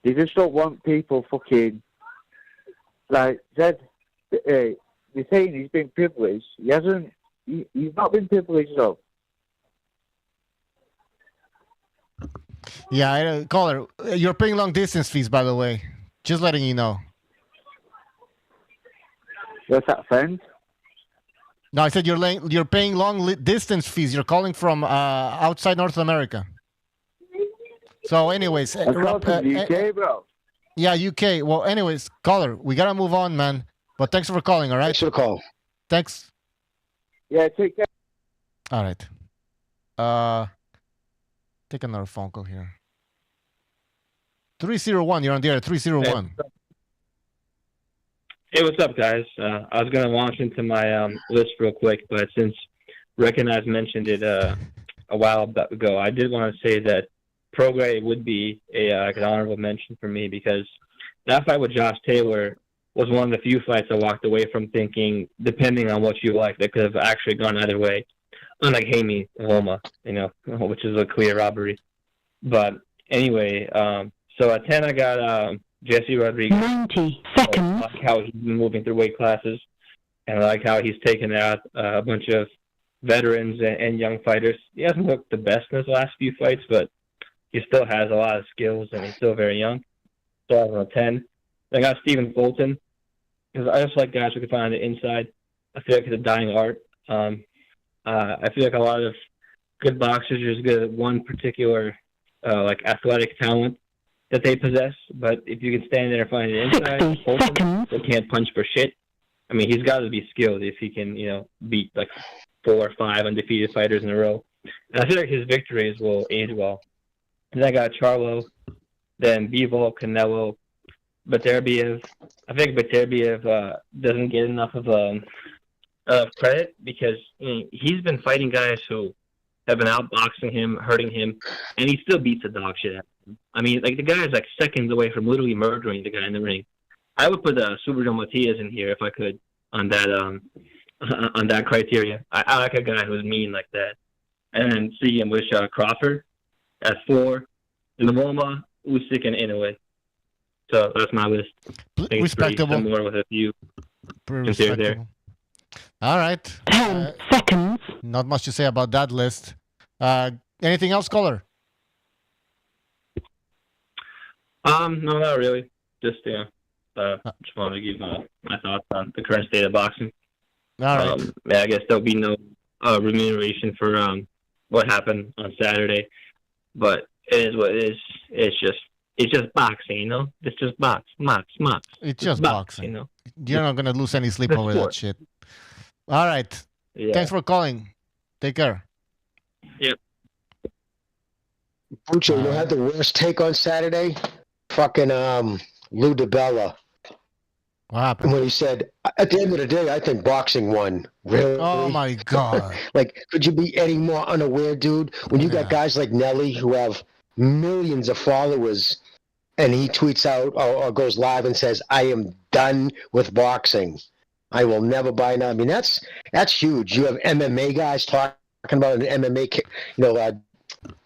They just don't want people fucking like Zed. They're saying he's been privileged. He hasn't. He's not been privileged though. Yeah, caller, you're paying long distance fees, by the way. Just letting you know. What's that, friend? No, I said you're paying long distance fees. You're calling from outside North America. So, anyways, UK, bro. Yeah, UK. Well, anyways, caller, we gotta move on, man. But thanks for calling. All right. Thanks for the call. Thanks. Yeah, take care. All right. Take another phone call here. 301. You're on the air. 301. Hey, what's up, guys? I was going to launch into my list real quick, but since Recognize mentioned it a while ago, I did want to say that Prograis would be an honorable mention for me because that fight with Josh Taylor was one of the few fights I walked away from thinking, depending on what you like, that could have actually gone either way. Unlike Haney Loma, which is a clear robbery. But anyway, so at 10 I got Jesse Rodriguez. 90 seconds. I like how he's been moving through weight classes, and I like how he's taken out a bunch of veterans and young fighters. He hasn't looked the best in his last few fights, but he still has a lot of skills, and he's still very young. So I was on 10. Then I got Stephen Fulton, because I just like guys who can find on the inside. I feel like it's a dying art. I feel like a lot of good boxers are as good at one particular like athletic talent that they possess. But if you can stand there and find it inside, hold them, they can't punch for shit. I mean, he's got to be skilled if he can, beat like 4 or 5 undefeated fighters in a row. And I feel like his victories will age well. And I got Charlo, then Bivol, Canelo, Beterbiev. I think Beterbiev doesn't get enough of credit because he's been fighting guys who have been outboxing him, hurting him, and he still beats the dog shit out of him. I mean, like the guy is like seconds away from literally murdering the guy in the ring. I would put Super Joe Matias in here if I could on that criteria. I like a guy who's mean like that. And then see him with Crawford at 4, Lomachenko, Usyk, and Inoue. So that's my list. Respectable. Similar with a few. Pretty respectable. There. All right. 10 seconds. Not much to say about that list. Anything else, caller? No, not really. Just just wanted to give my thoughts on the current state of boxing. All right. I guess there'll be no remuneration for what happened on Saturday, but it is what it is. It's just boxing, It's just box. It's just boxing. You're not gonna lose any sleep over that shit. All right. Yeah. Thanks for calling. Take care. Yep. Pucho, you had the worst take on Saturday? Fucking Lou DiBella. What happened? When he said, at the end of the day, I think boxing won. Really? Oh, my God. Like, could you be any more unaware, dude? When you got guys like Nelly who have millions of followers, and he tweets out or goes live and says, I am done with boxing. I will never buy another. I mean, that's huge. You have MMA guys talking about an MMA, the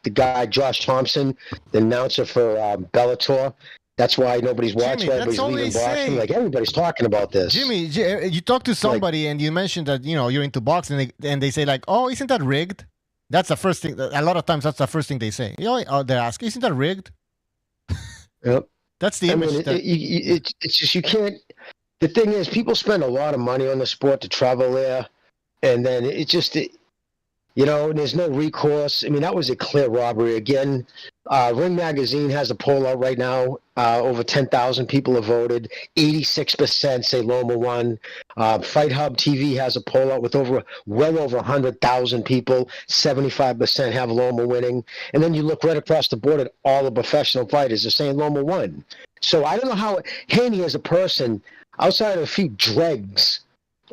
guy, Josh Thompson, the announcer for Bellator. That's why nobody's watching. Everybody's leaving boxing. Like, everybody's talking about this. Jimmy, you talk to somebody and you mentioned that, you're into boxing and they say like, oh, isn't that rigged? That's the first thing. A lot of times that's the first thing they say. They ask, isn't that rigged? Yep. That's the image. It's just, you can't. The thing is, people spend a lot of money on the sport to travel there. And then and there's no recourse. I mean, that was a clear robbery. Again, Ring Magazine has a poll out right now. Over 10,000 people have voted. 86% say Loma won. Fight Hub TV has a poll out with well over 100,000 people. 75% have Loma winning. And then you look right across the board at all the professional fighters. They're saying Loma won. So I don't know how Haney as a person, outside of a few dregs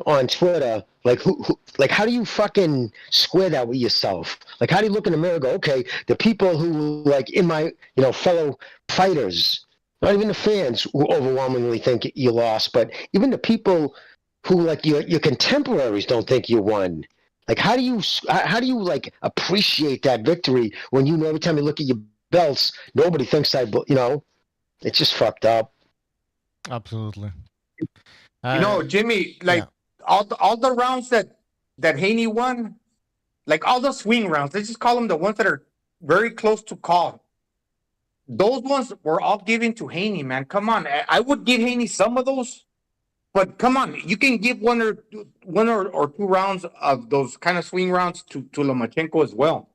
on Twitter, how do you fucking square that with yourself? Like, how do you look in the mirror and go, okay, the people who, in my, fellow fighters, not even the fans who overwhelmingly think you lost, but even the people who, your contemporaries don't think you won. Like, how do you appreciate that victory when every time you look at your belts, nobody thinks it's just fucked up. Absolutely. Jimmy, all the rounds that Haney won, like all the swing rounds, let's just call them the ones that are very close to call. Those ones were all given to Haney, man. Come on, I would give Haney some of those, but come on, you can give one or two rounds of those kind of swing rounds to Lomachenko as well.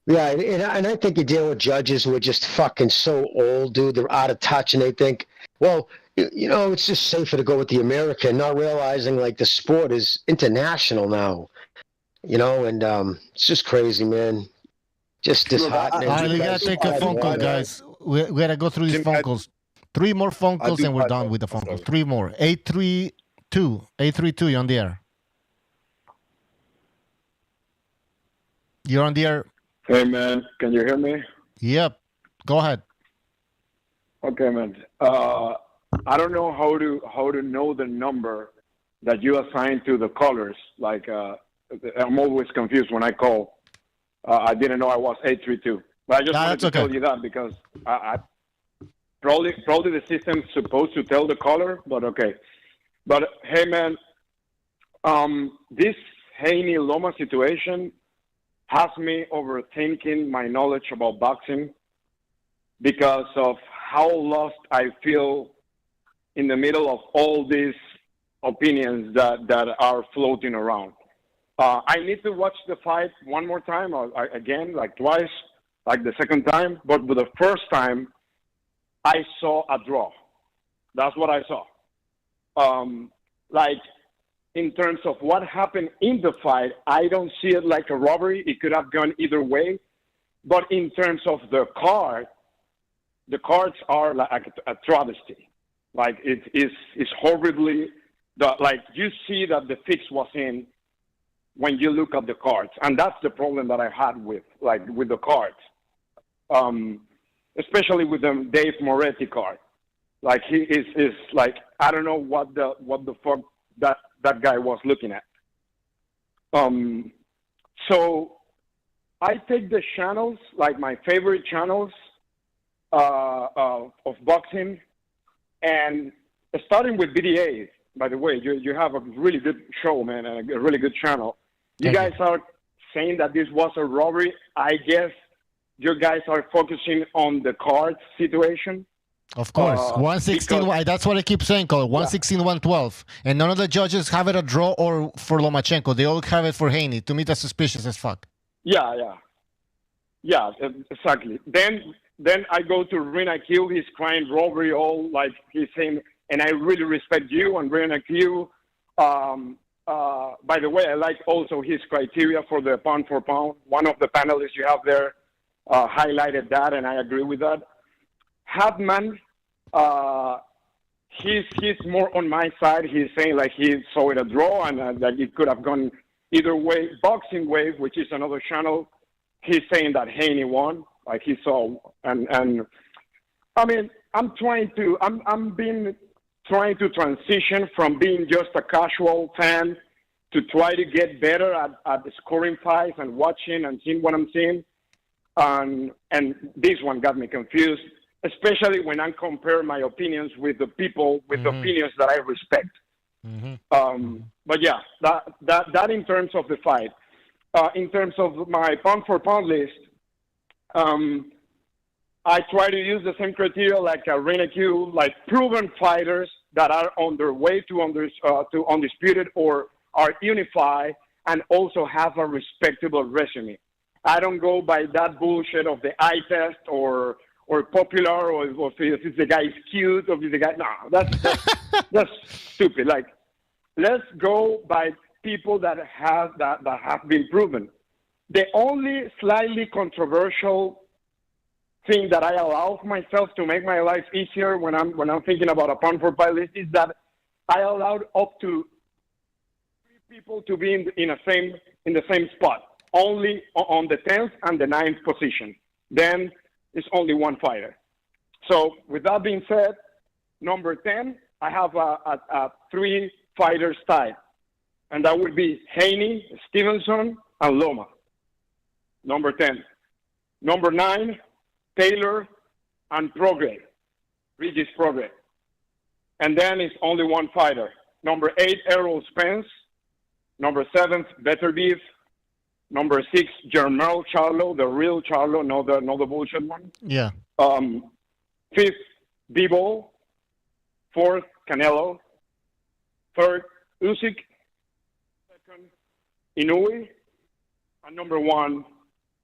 Yeah, and I think you deal with judges who are just fucking so old, dude. They're out of touch, and they think, well, it's just safer to go with the American, not realizing the sport is international now, and it's just crazy, man. Just disheartening. All right, we gotta take a phone call, guys. We gotta go through these phone calls. 3 more phone calls and we're done with the phone calls. 3 more. 832, you're on the air. You're on the air. Hey, man, can you hear me? Yep. Go ahead. Okay, man. I don't know how to know the number that you assign to the callers. I'm always confused when I call. I didn't know I was 832, but I just wanted to tell you that because I probably the system's supposed to tell the caller, but okay. But hey, man, this Haney Loma situation has me overthinking my knowledge about boxing because of how lost I feel in the middle of all these opinions that are floating around. I need to watch the fight one more time, or again, like twice, like the second time. But with the first time, I saw a draw. That's what I saw. Like, in terms of what happened in the fight, I don't see it like a robbery. It could have gone either way. But in terms of the cards are like a travesty. Like, it's horribly, like, you see that the fix was in when you look at the cards. And that's the problem that I had with the cards. Especially with the Dave Moretti card. Like, he is like, I don't know what the fuck that guy was looking at. So I take the channels, like my favorite channels of boxing, and starting with BDA, by the way, you have a really good show, man, and a really good channel. You guys are saying that this was a robbery. I guess you guys are focusing on the cards situation. Of course, 116. That's what I keep saying, Cole. 116, 112, and none of the judges have it a draw or for Lomachenko. They all have it for Haney. To me, that's suspicious as fuck. Yeah, exactly. Then I go to Rina Q. He's crying robbery, all like he's saying, and I really respect you and Rina Q. By the way, I like also his criteria for the pound for pound. One of the panelists you have there highlighted that, and I agree with that. Hatman, he's more on my side. He's saying like he saw it a draw and that it could have gone either way. Boxing Wave, which is another channel, he's saying that Haney won. Like he saw, and I mean, I'm trying to transition from being just a casual fan to try to get better at scoring fights and watching and seeing what I'm seeing. And this one got me confused, especially when I compare my opinions with the people with opinions that I respect. But yeah, that in terms of the fight. In terms of my pound for pound list, I try to use the same criteria like Rena Q, like proven fighters that are on their way to undisputed or are unified and also have a respectable resume. I don't go by that bullshit of the eye test or popular or if the guy is cute or if the guy. No, that's stupid. Like, let's go by people that have been proven. The only slightly controversial thing that I allow myself to make my life easier when I'm thinking about a pound for pound list is that I allowed up to 3 people to be in the same spot, only on the 10th and the 9th position. Then it's only one fighter. So with that being said, number 10, I have a 3 fighters tied, and that would be Haney, Stevenson, and Loma. Number 10. Number 9, Taylor and Prograde, Regis Prograde. And then it's only one fighter. Number 8, Errol Spence. Number 7, Better Beef. Number 6, Jermel Charlo, the real Charlo, not the bullshit one. Yeah. 5th, Bebo. 4th, Canelo. 3rd, Usyk. 2nd, Inoue. And number 1,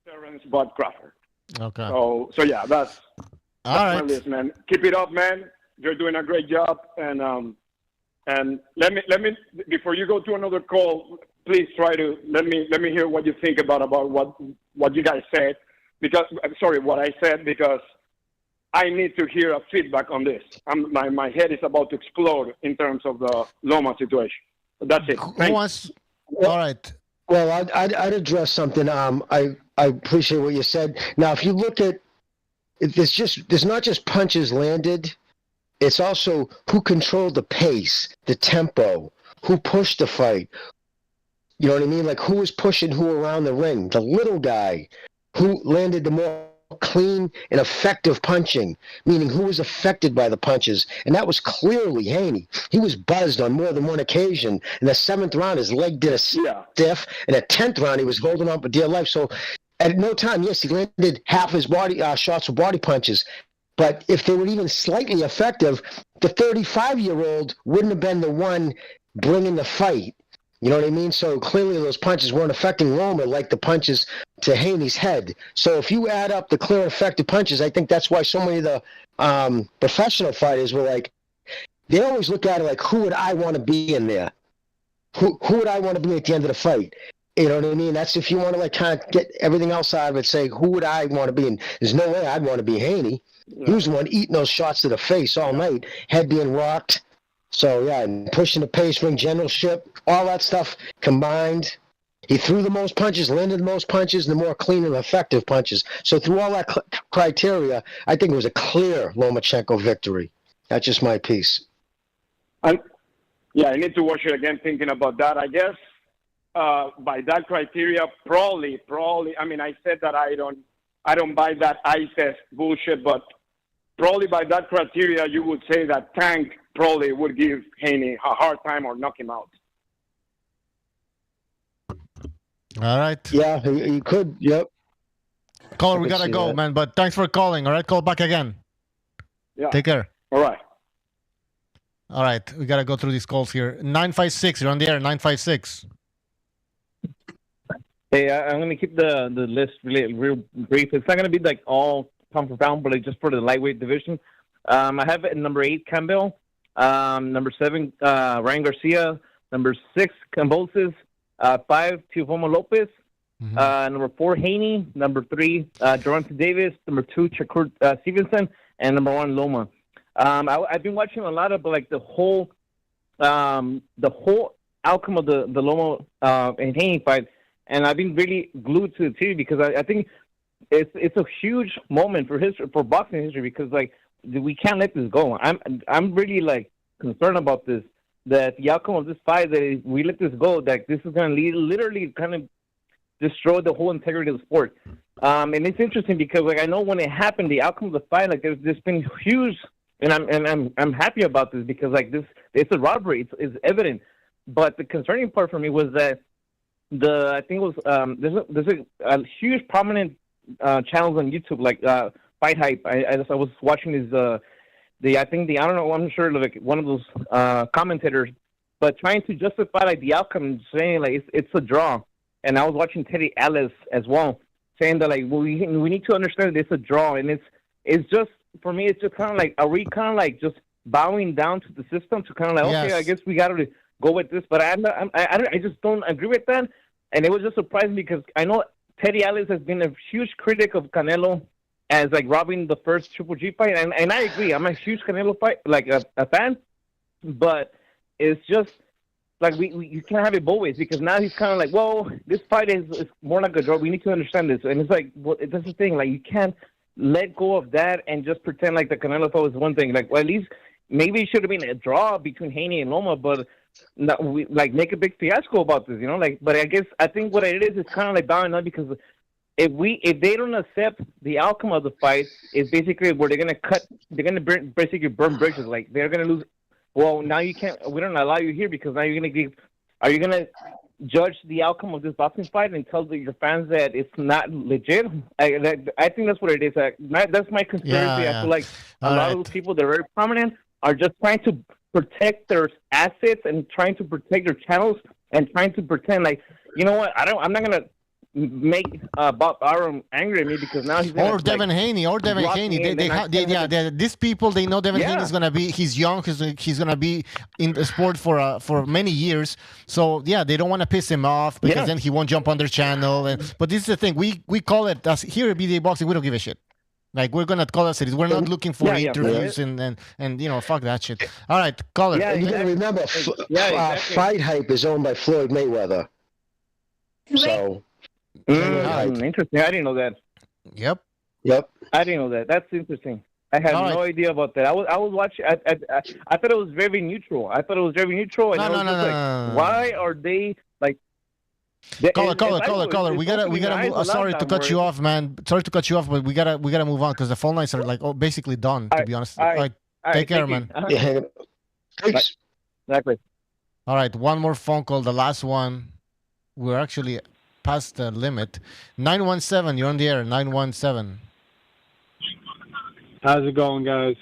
Terrence Bud Crawford. Okay. So yeah, that's right. my list, man. Keep it up, man. You're doing a great job, and let me before you go to another call, please try to let me hear what you think about what you guys said, because what I said, because I need to hear a feedback on this. My head is about to explode in terms of the Loma situation. That's it. All right. Well, I'd address something. I appreciate what you said. Now, if you look at there's not just punches landed. It's also who controlled the pace, the tempo, who pushed the fight. You know what I mean? Like, who was pushing who around the ring? The little guy who landed the more clean and effective punching, meaning who was affected by the punches. And that was clearly Haney. He was buzzed on more than one occasion. In the 7th round, his leg did a stiff. In the 10th round, he was holding on for dear life. So at no time, yes, he landed half his body shots with body punches. But if they were even slightly effective, the 35-year-old wouldn't have been the one bringing the fight. You know what I mean? So clearly those punches weren't affecting Loma like the punches to Haney's head. So if you add up the clear and effective punches, I think that's why so many of the professional fighters were like, they always look at it like, who would I want to be in there? Who would I want to be at the end of the fight? You know what I mean? That's if you want to like kind of get everything else out of it, say, who would I want to be? And there's no way I'd want to be Haney. He was the one eating those shots to the face all night, head being rocked. So, yeah, and pushing the pace, ring generalship, all that stuff combined. He threw the most punches, landed the most punches, and the more clean and effective punches. So through all that criteria, I think it was a clear Lomachenko victory. That's just my piece. Yeah, I need to watch it again thinking about that. I guess by that criteria, probably, I mean, I said that I don't buy that eye test bullshit, but probably by that criteria, you would say that Tank probably would give Haney a hard time or knock him out. All right. Yeah, he could. Yep. Caller, we gotta go, man. But thanks for calling. All right, call back again. Yeah. Take care. All right. All right, we gotta go through these calls here. 956, you're on the air. 956. Hey, I'm gonna keep the list real brief. It's not gonna be like all pound for pound, but like just for the lightweight division. I have it in number 8, Campbell. Number 7, Ryan Garcia. Number 6, Cambosis. 5, Teofimo Lopez. Number 4, Haney. Number 3, Durante Davis. Number 2, Shakur Stevenson. And number 1, Loma. I've been watching a lot of like the whole outcome of the Loma and Haney fight, and I've been really glued to the TV because I think it's a huge moment for boxing history because like we can't let this go. I'm really like concerned about this, that the outcome of this fight, that if we let this go, that this is going to literally kind of destroy the whole integrity of the sport. And it's interesting because like I know when it happened, the outcome of the fight, like there's been huge. And I'm happy about this because like it's a robbery. It's evident. But the concerning part for me was that I think it was there's a huge prominent channels on YouTube like Fight Hype. I was watching his I don't know, I'm sure like one of those commentators, but trying to justify like the outcome and saying like it's a draw. And I was watching Teddy Ellis as well, saying that like we need to understand that it's a draw, and it's just. For me, it's just kind of like, are we kind of like just bowing down to the system to kind of like, okay, I guess we got to go with this, but I just don't agree with that. And it was just surprising because I know Teddy Ellis has been a huge critic of Canelo as like robbing the first Triple G fight, and I agree. I'm a huge Canelo fan, but it's just like you can't have it both ways because now he's kind of like, well, this fight is more like a draw. We need to understand this, and it's like, well, that's the thing. Like you can't let go of that and just pretend like the Canelo fight was one thing. Like, well, at least maybe it should have been a draw between Haney and Loma, but we like make a big fiasco about this, you know. Like, but I think what it is kind of like bowing down because if they don't accept the outcome of the fight, it's basically where they're gonna basically burn bridges. Like they're gonna lose. Well, now you can't. We don't allow you here because now you're gonna give. Are you gonna judge the outcome of this boxing fight and tell your fans that it's not legit? I think that's what it is. That's my conspiracy. Yeah. I feel like a lot of those people that are very prominent are just trying to protect their assets and trying to protect their channels and trying to pretend like, you know what, I'm not gonna make Bob Arum angry at me because now he's or Devin Haney. These people, they know Devin Haney is gonna be. He's young. He's gonna be in the sport for many years. So yeah, they don't want to piss him off because then he won't jump on their channel. But this is the thing. We call it as here at BDA Boxing. We don't give a shit. Like we're gonna call us. We're not looking for interviews and you know, fuck that shit. All right, call it. Yeah, you gotta remember, Fight Hype is owned by Floyd Mayweather. So. Interesting. I didn't know that. Yep. I didn't know that. That's interesting. I had no idea about that. I was watching. I thought it was very neutral. And No. Why are they like? Caller. We gotta. Sorry to cut you off, man. Sorry to cut you off, but we gotta move on because the phone lines are like basically done. To be honest. All right. Take care, man. Thanks. Exactly. All right. One more phone call. The last one. We're actually past the limit. 917, you're on the air. 917. How's it going, guys?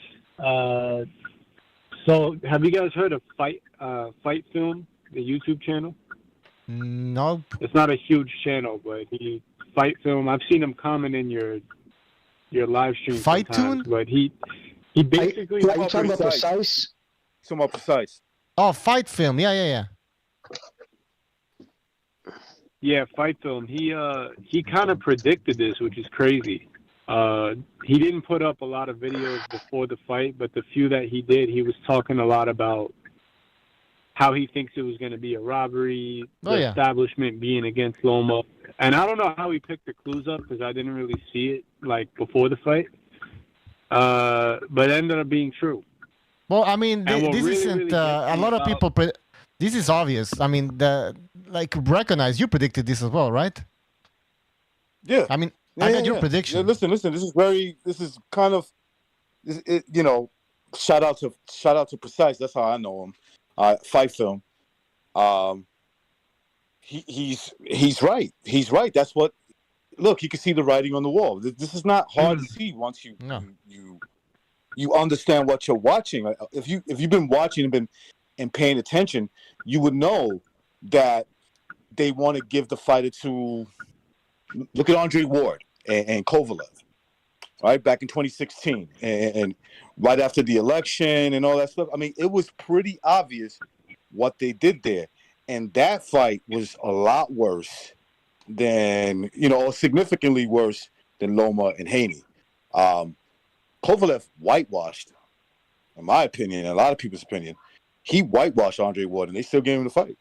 So have you guys heard of Fight Film, the YouTube channel? Nope. It's not a huge channel, but he Fight Film. I've seen him comment in your live stream Fight sometimes, Tune? but he basically. Are you talking about Precise? Talking about Precise. Oh, Fight Film. Yeah. Yeah, Fight Film. He kind of predicted this, which is crazy. He didn't put up a lot of videos before the fight, but the few that he did, he was talking a lot about how he thinks it was going to be a robbery, the establishment being against Loma. And I don't know how he picked the clues up because I didn't really see it like before the fight. But it ended up being true. Well, I mean, this really, isn't really a lot of people. This is obvious. I mean, recognize you predicted this as well, right? Yeah. I mean, I got your prediction. Yeah, listen. This is kind of, shout out to Precise. That's how I know him. Fight Film. He's right. He's right. That's what. Look, you can see the writing on the wall. This is not hard to see once you understand what you're watching. If you've been watching and paying attention, you would know that they want to give the fighter to. Look at Andre Ward and Kovalev, right back in 2016, and right after the election and all that stuff. I mean, it was pretty obvious what they did there, and that fight was a lot worse than significantly worse than Loma and Haney. Kovalev whitewashed, in my opinion, and a lot of people's opinion. He whitewashed Andre Ward, and they still gave him the fight.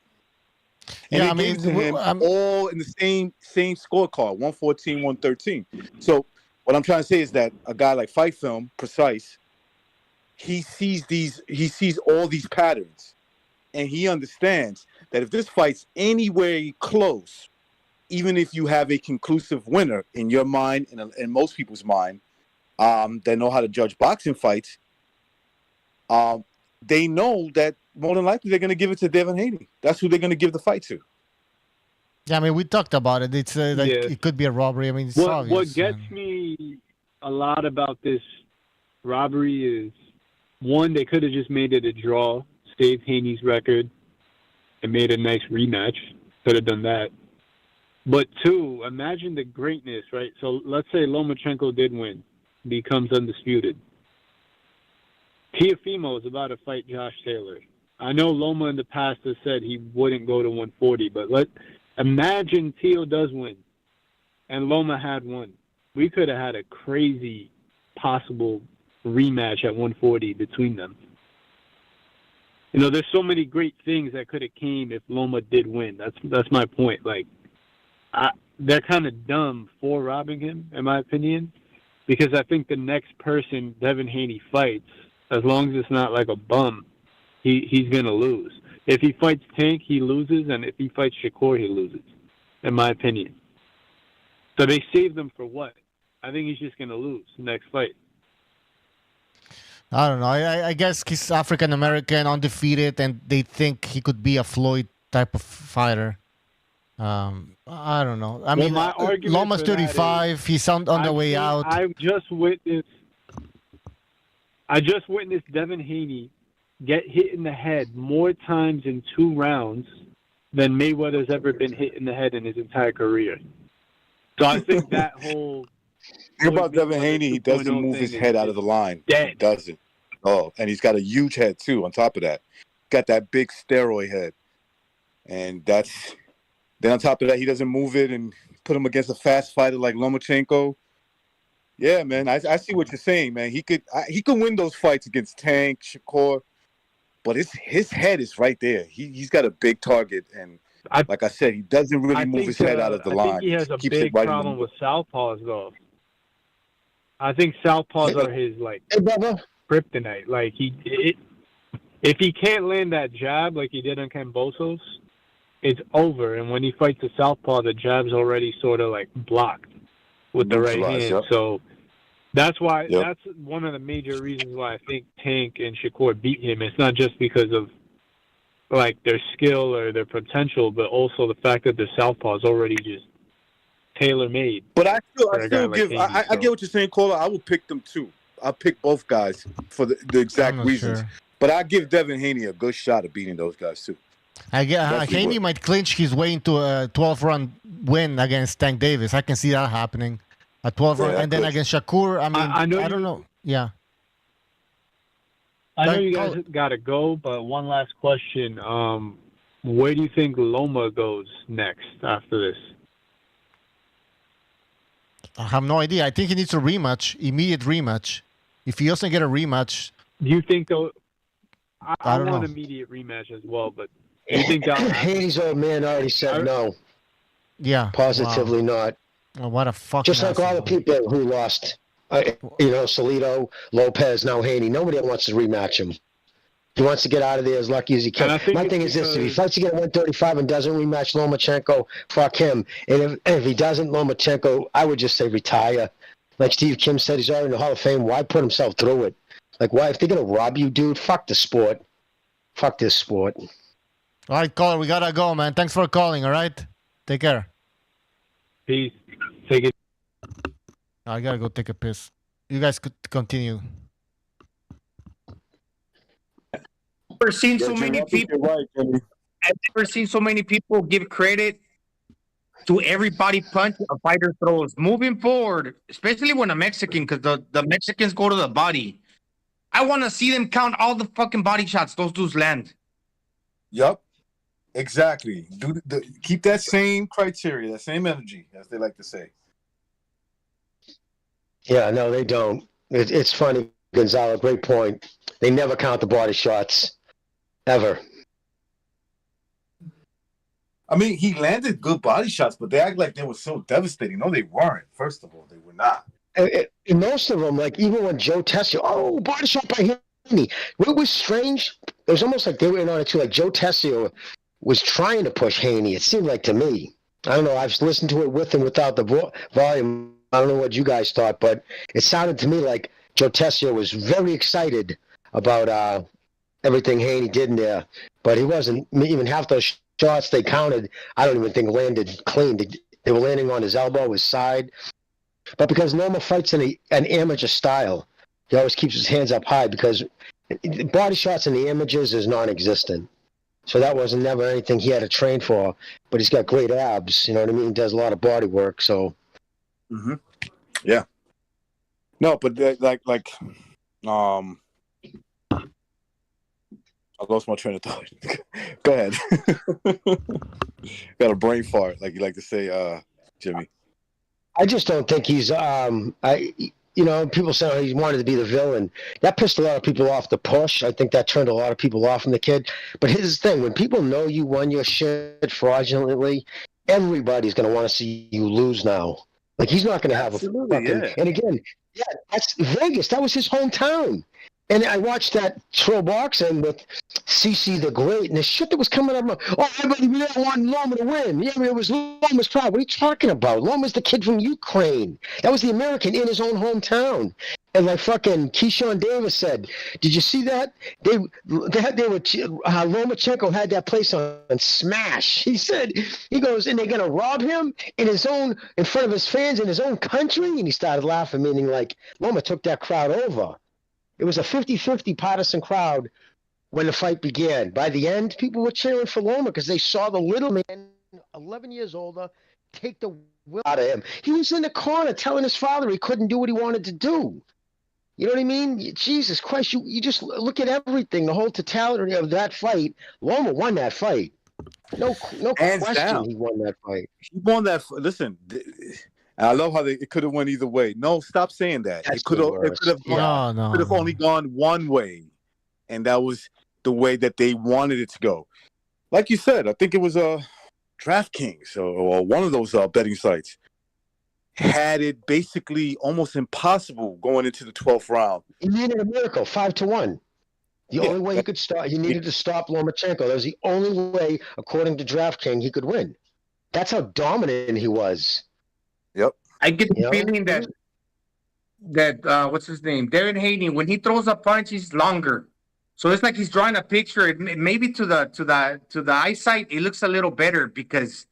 And yeah, they gave it to him all in the same scorecard, 114, 113. So what I'm trying to say is that a guy like Fight Film, Precise, he sees all these patterns, and he understands that if this fight's anywhere close, even if you have a conclusive winner in your mind and in most people's mind, that know how to judge boxing fights, they know that more than likely they're going to give it to Devin Haney. That's who they're going to give the fight to. Yeah, I mean, we talked about it. It's it could be a robbery. I mean, it's obvious. What gets me a lot about this robbery is, one, they could have just made it a draw, saved Haney's record, and made a nice rematch. Could have done that. But two, imagine the greatness, right? So let's say Lomachenko did win, becomes undisputed. Teofimo is about to fight Josh Taylor. I know Loma in the past has said he wouldn't go to 140, but imagine Teo does win, and Loma had won. We could have had a crazy possible rematch at 140 between them. There's so many great things that could have came if Loma did win. That's my point. They're kind of dumb for robbing him, in my opinion, because I think the next person Devin Haney fights, as long as it's not like a bum, he's going to lose. If he fights Tank, he loses, and if he fights Shakur, he loses, in my opinion. So they saved him for what? I think he's just going to lose next fight. I don't know. I guess he's African-American, undefeated, and they think he could be a Floyd type of fighter. I don't know. I mean, Loma's 35. He's on the way out. I just witnessed Devin Haney get hit in the head more times in 2 rounds than Mayweather's ever been hit in the head in his entire career. So I think that whole thing about Devin Haney, he doesn't move his head out of the line. He doesn't. Oh, and he's got a huge head too. On top of that, got that big steroid head, and then on top of that, he doesn't move it and put him against a fast fighter like Lomachenko. Yeah, man, I see what you're saying, man. He could win those fights against Tank, Shakur, but his head is right there. He's got a big target, and like I said, he doesn't really move his head out of the line. I think he has a big problem with southpaws, though. I think southpaws are his kryptonite. If he can't land that jab like he did on Kambosos, it's over. And when he fights a southpaw, the jab's already sort of blocked with the right hand. Yep. So that's why that's one of the major reasons why I think Tank and Shakur beat him. It's not just because of their skill or their potential, but also the fact that the southpaw is already just tailor-made. But I still give. I get what you're saying, Cola. I would pick them too. I'll pick both guys for the exact reasons. Sure. But I give Devin Haney a good shot at beating those guys too. Haney might clinch his way into a 12-round win against Tank Davis. I can see that happening. A 12-round, and then against Shakur, I mean, I don't know. Yeah. I know you guys got to go, but one last question. Where do you think Loma goes next after this? I have no idea. I think he needs a rematch, immediate rematch. If he doesn't get a rematch... Do you think, though... I don't want know. an immediate rematch as well, but do you think that... Haney's old man already said no. Yeah. Positively not. Well, what a fucking Just like all the people who lost, Salido, Lopez, now Haney. Nobody wants to rematch him. He wants to get out of there as lucky as he can. My thing is this: if he fights again at 135 and doesn't rematch Lomachenko, fuck him. And if he doesn't, Lomachenko, I would just say retire. Like Steve Kim said, he's already in the Hall of Fame. Why put himself through it? Like, why? If they're gonna rob you, dude, fuck the sport. Fuck this sport. All right, caller, we gotta go, man. Thanks for calling. All right, take care. Peace. Take it. I gotta go take a piss. You guys could continue. I've never seen so many people. I've never seen so many people give credit to every body punch a fighter throws. Moving forward, especially when a Mexican, because the Mexicans go to the body. I want to see them count all the fucking body shots those dudes land. Yup. Exactly. Keep that same criteria, that same energy, as they like to say. Yeah, no, they don't. It's funny, Gonzalo. Great point. They never count the body shots, ever. I mean, he landed good body shots, but they act like they were so devastating. No, they weren't. First of all, they were not. And most of them, like even when Joe Tessio, body shot by Haney. What was strange? It was almost like they were in on it too. Like Joe Tessio was trying to push Haney. It seemed like to me. I don't know. I've listened to it with and without the volume. I don't know what you guys thought, but it sounded to me like Joe Tessio was very excited about everything Haney did in there. But he wasn't. Even half those shots they counted, I don't even think landed clean. They were landing on his elbow, his side. But because Loma fights in an amateur style, he always keeps his hands up high because body shots in the amateurs is non-existent. So that wasn't never anything he had to train for. But he's got great abs, you know what I mean? He does a lot of body work, so... Mm-hmm. Yeah. No, but I lost my train of thought. Go ahead. Got a brain fart, like you like to say, Jimmy. I just don't think he's. People say he wanted to be the villain. That pissed a lot of people off. The push, I think that turned a lot of people off from the kid. But here's the thing: when people know you won your shit fraudulently, everybody's going to want to see you lose now. Like he's not going to have a fucking. Yeah. And again, that's Vegas. That was his hometown. And I watched that Pro Boxing with CC the Great, and the shit that was coming up. Everybody really wanted Loma to win. Yeah, I mean, it was Loma's pride. What are you talking about? Loma's the kid from Ukraine. That was the American in his own hometown. And like fucking Keyshawn Davis said, did you see that? They were Lomachenko had that place on smash. He said, he goes, and they're gonna rob him in front of his fans in his own country. And he started laughing, meaning like Loma took that crowd over. It was a 50-50 partisan crowd when the fight began. By the end, people were cheering for Loma because they saw the little man, 11 years older, take the will out of him. He was in the corner telling his father he couldn't do what he wanted to do. You know what I mean? Jesus Christ, you just look at everything, the whole totality of that fight. Loma won that fight. No question down. He won that fight. He won that. Listen, and I love how it could have went either way. No, stop saying that. It could have only gone one way, and that was the way that they wanted it to go. Like you said, I think it was DraftKings or one of those betting sites had it basically almost impossible going into the 12th round. He needed a miracle, 5-1. The only way he could stop, he needed to stop Lomachenko. That was the only way, according to DraftKings, he could win. That's how dominant he was. Yep. I get the feeling that what's his name? Devin Haney, when he throws a punch, he's longer. So it's like he's drawing a picture. Maybe to the eyesight, it looks a little better because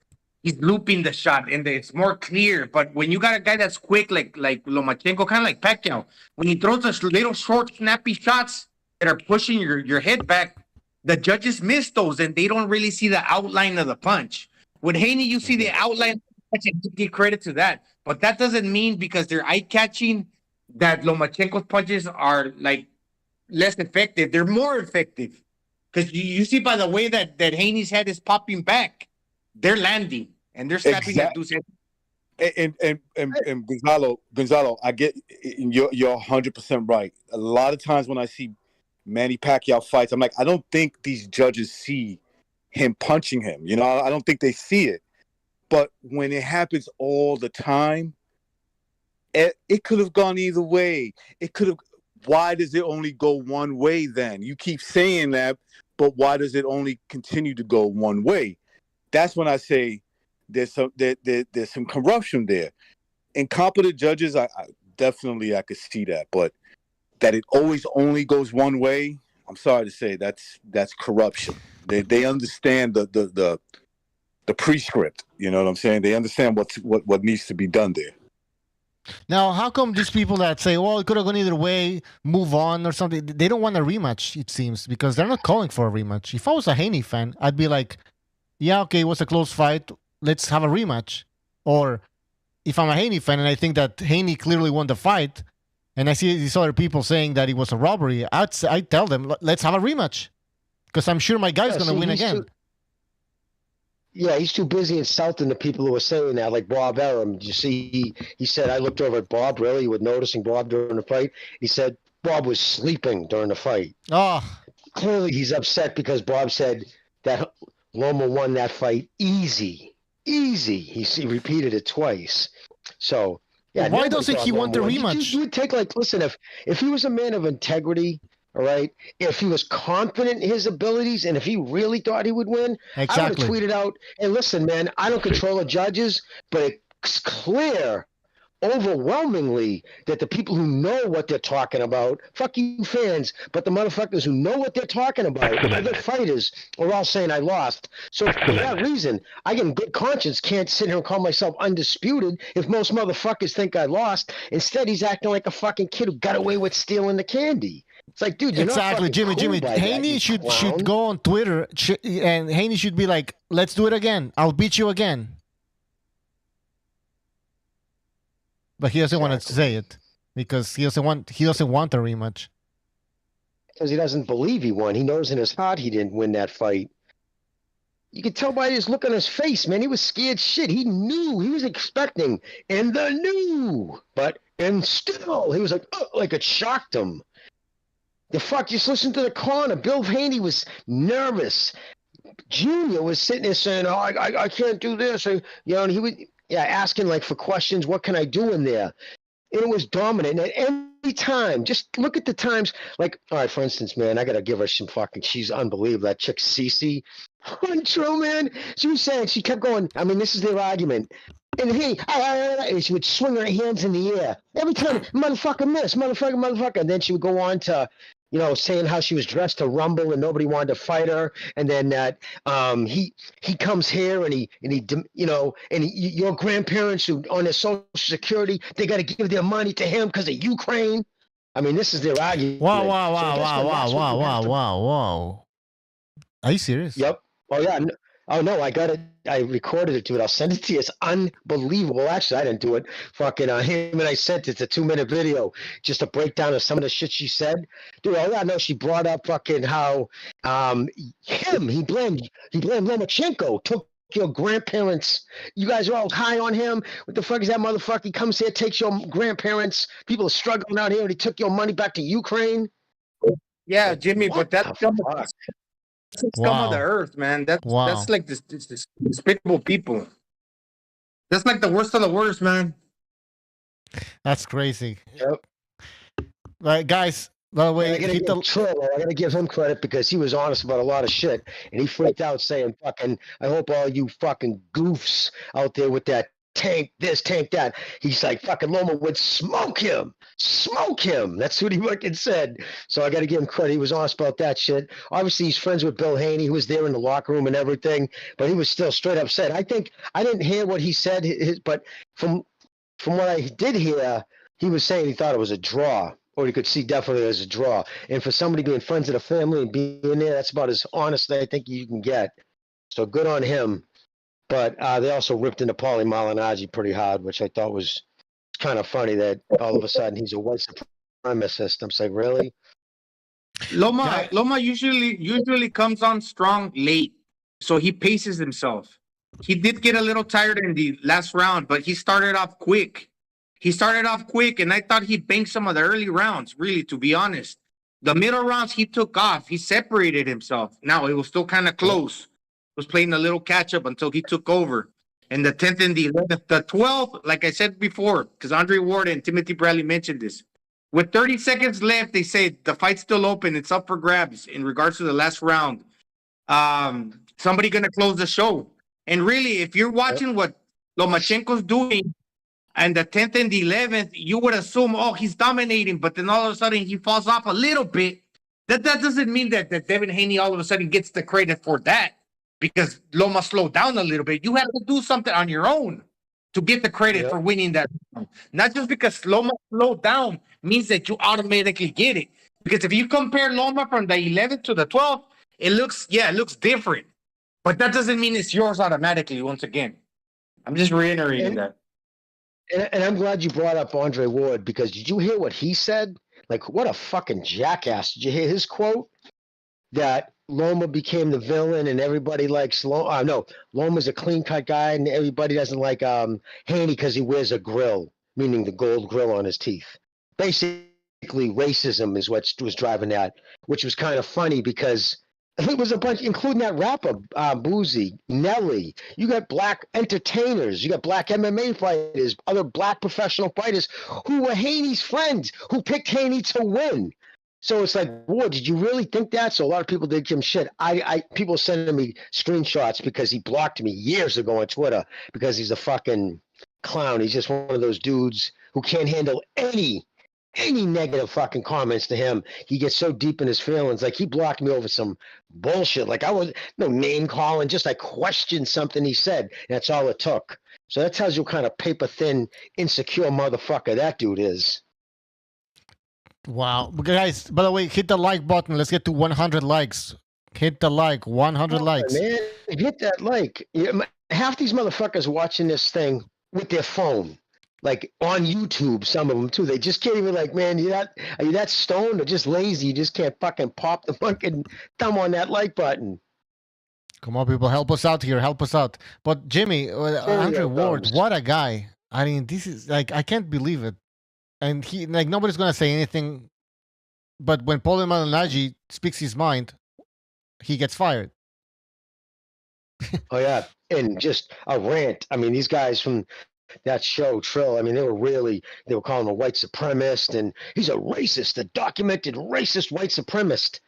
he's looping the shot and it's more clear. But when you got a guy that's quick like Lomachenko, kind of like Pacquiao, when he throws those little short, snappy shots that are pushing your head back, The judges miss those, and they don't really see the outline of the punch. With Haney, you see the outline of the punch, and you give credit to that. But that doesn't mean because they're eye-catching that Lomachenko's punches are like less effective. They're more effective because you see by the way that Haney's head is popping back, they're landing and they're snapping that dude's head. And Gonzalo, I get you're 100% right. A lot of times when I see Manny Pacquiao fights, I'm like, I don't think these judges see him punching him. You know, I don't think they see it. But when it happens all the time, it could have gone either way. It could have. Why does it only go one way then? You keep saying that, but why does it only continue to go one way? That's when I say there's some corruption there. Incompetent judges, I definitely could see that, but that it always only goes one way, I'm sorry to say that's corruption. They understand the prescript. You know what I'm saying? They understand what needs to be done there. Now, how come these people that say, well, it could have gone either way, move on or something, they don't want a rematch, it seems, because they're not calling for a rematch. If I was a Haney fan, I'd be like, yeah, okay, it was a close fight, let's have a rematch. Or if I'm a Haney fan and I think that Haney clearly won the fight, and I see these other people saying that it was a robbery, I'd tell them, let's have a rematch. Because I'm sure my guy's going to win again. Yeah, he's too busy insulting the people who are saying that, like Bob Arum. You see, he said, I looked over at Bob, really, with noticing Bob during the fight. He said Bob was sleeping during the fight. Oh. Clearly, he's upset because Bob said that Loma won that fight easy. Easy. He repeated it twice. So, yeah. Why doesn't he want the rematch? You would take, like, listen, if he was a man of integrity, all right, if he was confident in his abilities and if he really thought he would win, I would have tweeted out, hey, listen, man, I don't control the judges, but it's clear overwhelmingly that the people who know what they're talking about, fuck you fans, but the motherfuckers who know what they're talking about, the other fighters are all saying I lost. So for that reason, I in good conscience can't sit here and call myself undisputed if most motherfuckers think I lost. Instead, he's acting like a fucking kid who got away with stealing the candy. It's like, dude, you're exactly, not Jimmy. cool Haney should go on Twitter and Haney should be like, "Let's do it again. I'll beat you again." But he doesn't want to say it because he doesn't want a rematch. Because he doesn't believe he won. He knows in his heart he didn't win that fight. You could tell by his look on his face, man. He was scared shit. He knew. He was expecting and the new, and still he was like, oh, like it shocked him. The fuck, just listen to the corner. Bill Haney was nervous. Junior was sitting there saying, oh, I can't do this. And he was asking like for questions. What can I do in there? And it was dominant. And at any time, just look at the times. Like, all right, for instance, man, I got to give her some fucking, she's unbelievable. That chick, Cece. True, man. She was saying, she kept going, I mean, this is their argument. And and she would swing her hands in the air. Every time, motherfucker miss, motherfucker. And then she would go on to, saying how she was dressed to rumble and nobody wanted to fight her. And then that he comes here and your grandparents who on their Social Security, they got to give their money to him because of Ukraine. I mean, this is their argument. Wow. Are you serious? Yep. Oh, yeah. Oh, no, I got it. I recorded it, dude. I'll send it to you. It's unbelievable. Actually, I didn't do it. Fucking him and I sent it. It's a 2-minute video. Just a breakdown of some of the shit she said. Dude, oh, yeah, no, she brought up fucking how he blamed Lomachenko, took your grandparents. You guys are all high on him. What the fuck is that motherfucker? He comes here, takes your grandparents. People are struggling out here, and he took your money back to Ukraine. Yeah, Jimmy, but that's scum of the earth, man. That's like this despicable people. That's like the worst of the worst, man. That's crazy. Yep. Right, guys. By the way, I gotta give him credit because he was honest about a lot of shit, and he freaked out saying, "Fucking, I hope all you fucking goofs out there with that tank this, tank that." He's like, "Fucking Loma would smoke him." That's what he fucking said. So I got to give him credit. He was honest about that shit. Obviously, he's friends with Bill Haney. He was there in the locker room and everything, but he was still straight up said. I think I didn't hear what he said, but from what I did hear, he was saying he thought it was a draw. you could see definitely as a draw. And for somebody being friends of the family and being there, that's about as honest as I think you can get. So good on him. But they also ripped into Paulie Malignaggi pretty hard, which I thought was kind of funny that all of a sudden he's a white supremacist. I'm like, really? Loma usually comes on strong late, so he paces himself. He did get a little tired in the last round, but he started off quick. And I thought he'd bank some of the early rounds, really, to be honest. The middle rounds, he took off. He separated himself. Now, it was still kind of close. Was playing a little catch-up until he took over. And the 10th and the 11th. The 12th, like I said before, because Andre Ward and Timothy Bradley mentioned this. With 30 seconds left, they say the fight's still open. It's up for grabs in regards to the last round. Somebody going to close the show. And really, if you're watching what Lomachenko's doing, and the 10th and the 11th, you would assume, oh, he's dominating, but then all of a sudden he falls off a little bit. That doesn't mean that Devin Haney all of a sudden gets the credit for that because Loma slowed down a little bit. You have to do something on your own to get the credit for winning that. Not just because Loma slowed down means that you automatically get it. Because if you compare Loma from the 11th to the 12th, it looks different. But that doesn't mean it's yours automatically once again. I'm just reiterating that. And I'm glad you brought up Andre Ward because did you hear what he said? Like, what a fucking jackass. Did you hear his quote? That Loma became the villain and everybody likes Loma. No, Loma's a clean-cut guy and everybody doesn't like Haney because he wears a grill, meaning the gold grill on his teeth. Basically, racism is what was driving that, which was kind of funny because it was a bunch, including that rapper, Boozy, Nelly. You got black entertainers. You got black MMA fighters, other black professional fighters who were Haney's friends, who picked Haney to win. So it's like, whoa, did you really think that? So a lot of people did give him shit. People sending me screenshots because he blocked me years ago on Twitter because he's a fucking clown. He's just one of those dudes who can't handle any negative fucking comments to him. He gets so deep in his feelings. Like he blocked me over some bullshit. Like I was no name calling, just I questioned something he said. That's all it took. So that tells you what kind of paper thin, insecure motherfucker that dude is. Wow. Guys, by the way, hit the like button. Let's get to 100 likes. Hit the like, 100 likes. Man, hit that like. Half these motherfuckers watching this thing with their phone. Like on YouTube, some of them too. They just can't even are you that stoned or just lazy? You just can't fucking pop the fucking thumb on that like button. Come on, people, help us out here. Help us out. But Jimmy, Andre Ward, what a guy. I mean, this is like, I can't believe it. And he, like, nobody's going to say anything. But when Paulie Malignaggi speaks his mind, he gets fired. Oh, yeah. And just a rant. I mean, these guys from that show, Trill, I mean, they were calling him a white supremacist, and he's a racist, a documented racist white supremacist.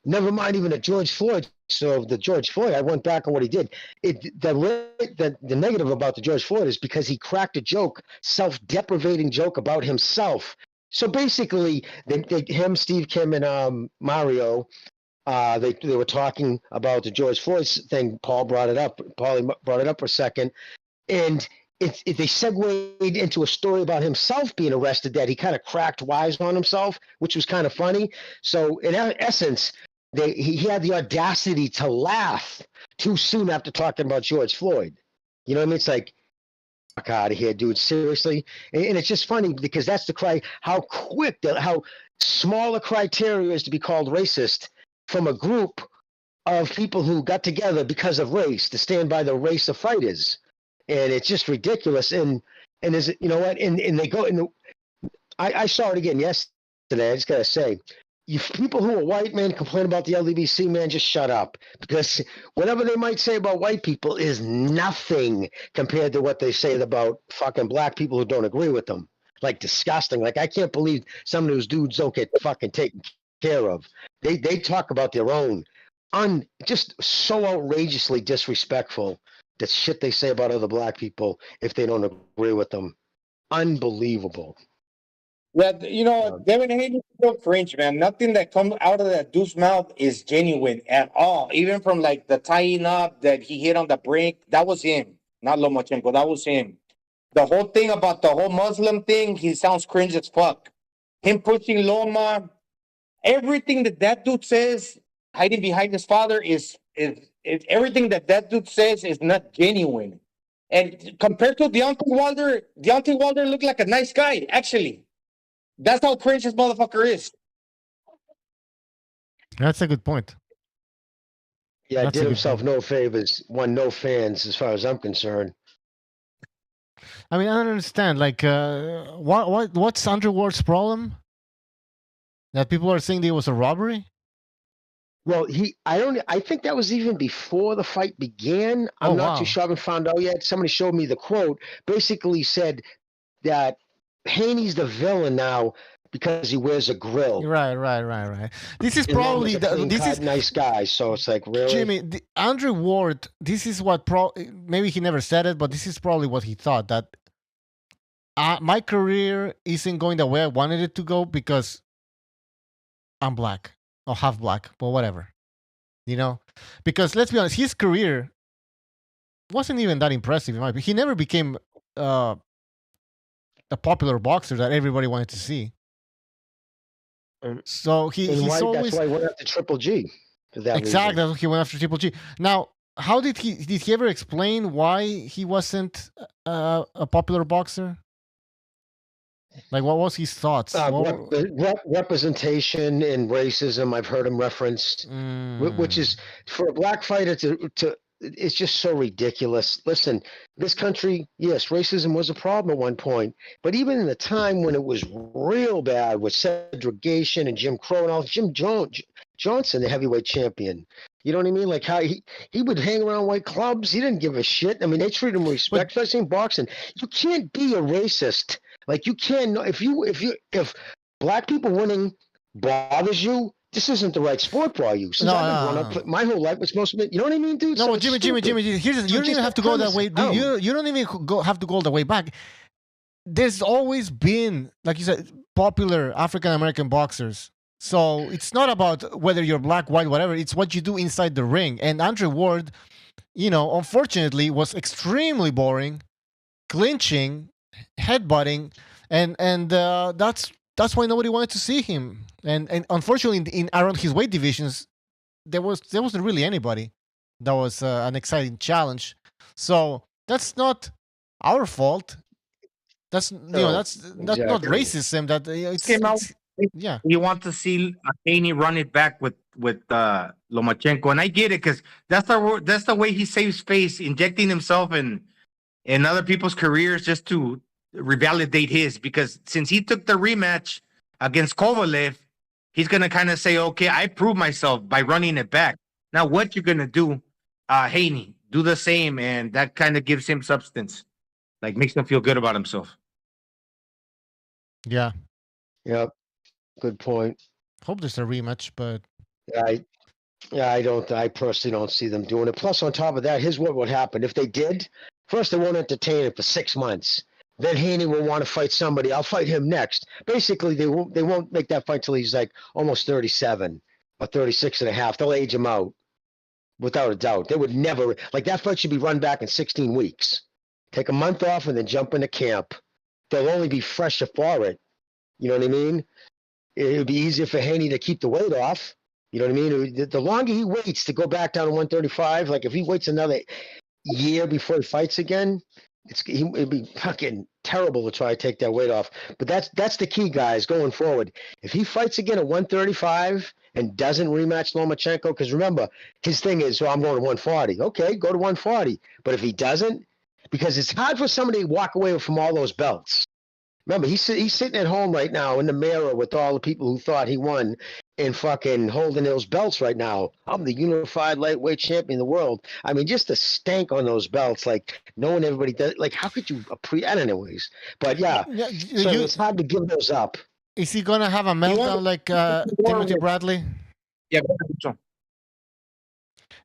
Never mind even a George Floyd. So the George Floyd, I went back on what he did. The negative about the George Floyd is because he cracked a joke, self-deprecating joke about himself. So basically, him, Steve Kim, and Mario, they were talking about the George Floyd thing. Paulie brought it up for a second, and they segued into a story about himself being arrested that he kind of cracked wise on himself, which was kind of funny. So in essence, he had the audacity to laugh too soon after talking about George Floyd. You know what I mean? It's like, fuck out of here, dude. Seriously. And it's just funny because that's how small a criteria is to be called racist from a group of people who got together because of race to stand by the race of fighters. And it's just ridiculous. And is it, you know what? And they go, and I saw it again yesterday. I just got to say, you people who are white, man, complain about the LDBC, man, just shut up. Because whatever they might say about white people is nothing compared to what they say about fucking black people who don't agree with them. Like, disgusting. Like, I can't believe some of those dudes don't get fucking taken care of. They talk about their own. Just so outrageously disrespectful. The shit they say about other black people if they don't agree with them. Unbelievable. Yeah, you know, Devin Haney is still cringe, man. Nothing that comes out of that dude's mouth is genuine at all. Even from like the tying up that he hit on the brink, that was him, not Lomachenko. That was him. The whole thing about the whole Muslim thing, he sounds cringe as fuck. him pushing Loma, everything that dude says, hiding behind his father is everything that dude says is not genuine. And compared to Deontay Wilder looked like a nice guy, actually. That's how cringe this motherfucker is. That's a good point. Yeah, That's a did good himself point. no favors, won no fans as far as I'm concerned. I mean, I don't understand. Like, what's Andre Ward's problem? That people are saying there was a robbery? Well, I think that was even before the fight began. I'm not too sure. I haven't found out yet. Somebody showed me the quote. Basically said that Haney's the villain now because he wears a grill. Right. This is And probably Loma's a clean-cut, nice guy. So it's like, really, Jimmy, Andre Ward. This is what maybe he never said it, but this is probably what he thought, that my career isn't going the way I wanted it to go because I'm black or half black, but whatever, you know. Because let's be honest, his career wasn't even that impressive in my opinion. He never became a popular boxer that everybody wanted to see. So he's always, that's why he went after Triple G for that exactly. reason. That's why he went after Triple G. Now, how did he ever explain why he wasn't a popular boxer? Like, what was his thoughts? Representation and racism. I've heard him referenced, which is for a black fighter to. It's just so ridiculous. Listen, this country, yes, racism was a problem at one point, but even in the time when it was real bad with segregation and Jim Crow and all, Jim Johnson, the heavyweight champion. You know what I mean? Like how he would hang around white clubs. He didn't give a shit. I mean, they treated him with respect. Especially in boxing, you can't be a racist. Like you can if black people winning bothers you, this isn't the right sport for you. Since I've been growing up, my whole life was supposed to be. You know what I mean, dude? No, So Jimmy. You don't even have to go that way. You don't even have to go all the way back. There's always been, like you said, popular African American boxers. So it's not about whether you're black, white, whatever. It's what you do inside the ring. And Andre Ward, unfortunately, was extremely boring, clinching, headbutting, and that's why nobody wanted to see him. And unfortunately, in around his weight divisions, there wasn't really anybody that was an exciting challenge. So that's not our fault. That's that's not racism. That it's yeah. You want to see Haney run it back with Lomachenko, and I get it because that's the way he saves face, injecting himself in other people's careers just to revalidate his. Because since he took the rematch against Kovalev, he's gonna kind of say, "Okay, I proved myself by running it back." Now, what you're gonna do, Haney, do the same, and that kind of gives him substance, like makes him feel good about himself. Yeah. Yep. Good point. Hope there's a rematch, but I personally don't see them doing it. Plus, on top of that, here's what would happen if they did. First, they won't entertain it for 6 months. Then Haney will want to fight somebody. I'll fight him next. Basically, they won't make that fight till he's like almost 37 or 36 and a half. They'll age him out without a doubt. They would never, like, that fight should be run back in 16 weeks. Take a month off and then jump into camp. They'll only be fresher for it. You know what I mean? It would be easier for Haney to keep the weight off. You know what I mean? The longer he waits to go back down to 135, like if he waits another year before he fights again, it'd be fucking terrible to try to take that weight off. But that's the key, guys, going forward. If he fights again at 135 and doesn't rematch Lomachenko, because remember, his thing is, I'm going to 140. Okay, go to 140. But if he doesn't, because it's hard for somebody to walk away from all those belts. Remember, he's sitting at home right now in the mirror with all the people who thought he won and fucking holding those belts right now. I'm the unified lightweight champion of the world. I mean, just the stank on those belts, like knowing everybody does. Like, how could you I don't know, anyways. But yeah, so it's hard to give those up. Is he gonna have a meltdown like Timothy Bradley? Yeah.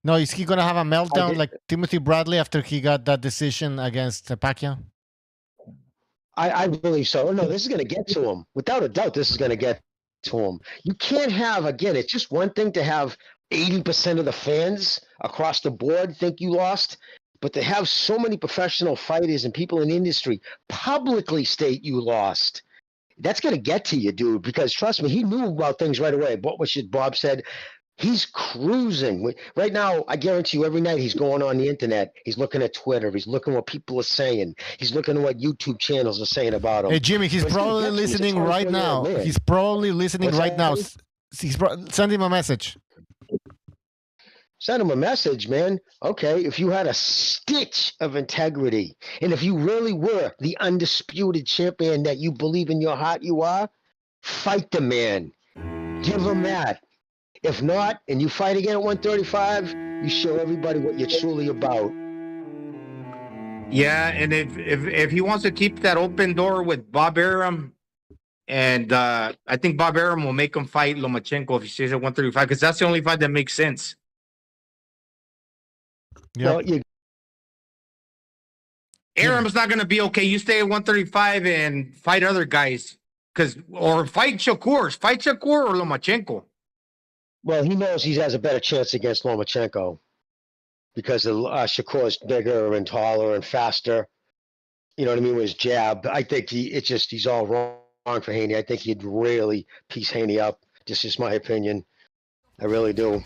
No, is he gonna have a meltdown like Timothy Bradley after he got that decision against Pacquiao? I believe so. No, this is going to get to him. Without a doubt, this is going to get to him. You can't have, again, it's just one thing to have 80% of the fans across the board think you lost, but to have so many professional fighters and people in the industry publicly state you lost, That's going to get to you, dude, because trust me, he knew about things right away. What was it Bob said? He's cruising. Right now, I guarantee you every night he's going on the internet. He's looking at Twitter. He's looking what people are saying. He's looking at what YouTube channels are saying about him. Hey, Jimmy, he's probably listening right now. He's probably listening right now. Send him a message. Send him a message, man. Okay, if you had a stitch of integrity, and if you really were the undisputed champion that you believe in your heart you are, fight the man. Give him that. If not, and you fight again at 135, you show everybody what you're truly about. Yeah, and if he wants to keep that open door with Bob Arum, and I think Bob Arum will make him fight Lomachenko if he stays at 135, because that's the only fight that makes sense. Yeah. Well, Arum's not going to be okay. You stay at 135 and fight other guys, or fight Shakur. Fight Shakur or Lomachenko. Well, he knows he has a better chance against Lomachenko because Shakur's bigger and taller and faster. You know what I mean? With his jab, I think he's all wrong for Haney. I think he'd really piece Haney up. This is my opinion. I really do.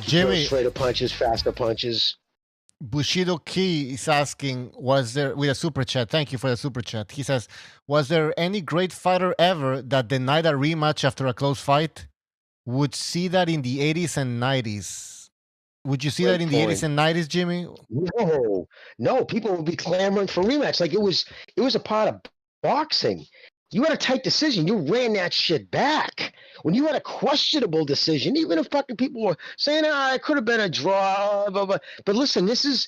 Jimmy, straighter punches, faster punches. Bushido Key is asking, was there, with a super chat, thank you for the super chat. He says, was there any great fighter ever that denied a rematch after a close fight? Would see that in the 80s and 90s. Would you see that in the 80s and 90s, Jimmy? No. People would be clamoring for rematch. Like it was a part of boxing. You had a tight decision. You ran that shit back. When you had a questionable decision, even if fucking people were saying, it could have been a draw, blah, blah. But listen, this is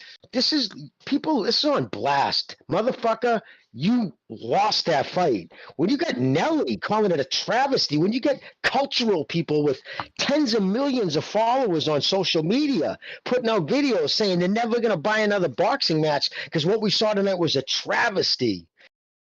on blast. Motherfucker, you lost that fight. When you got Nelly calling it a travesty, when you get cultural people with tens of millions of followers on social media putting out videos saying they're never going to buy another boxing match because what we saw tonight was a travesty.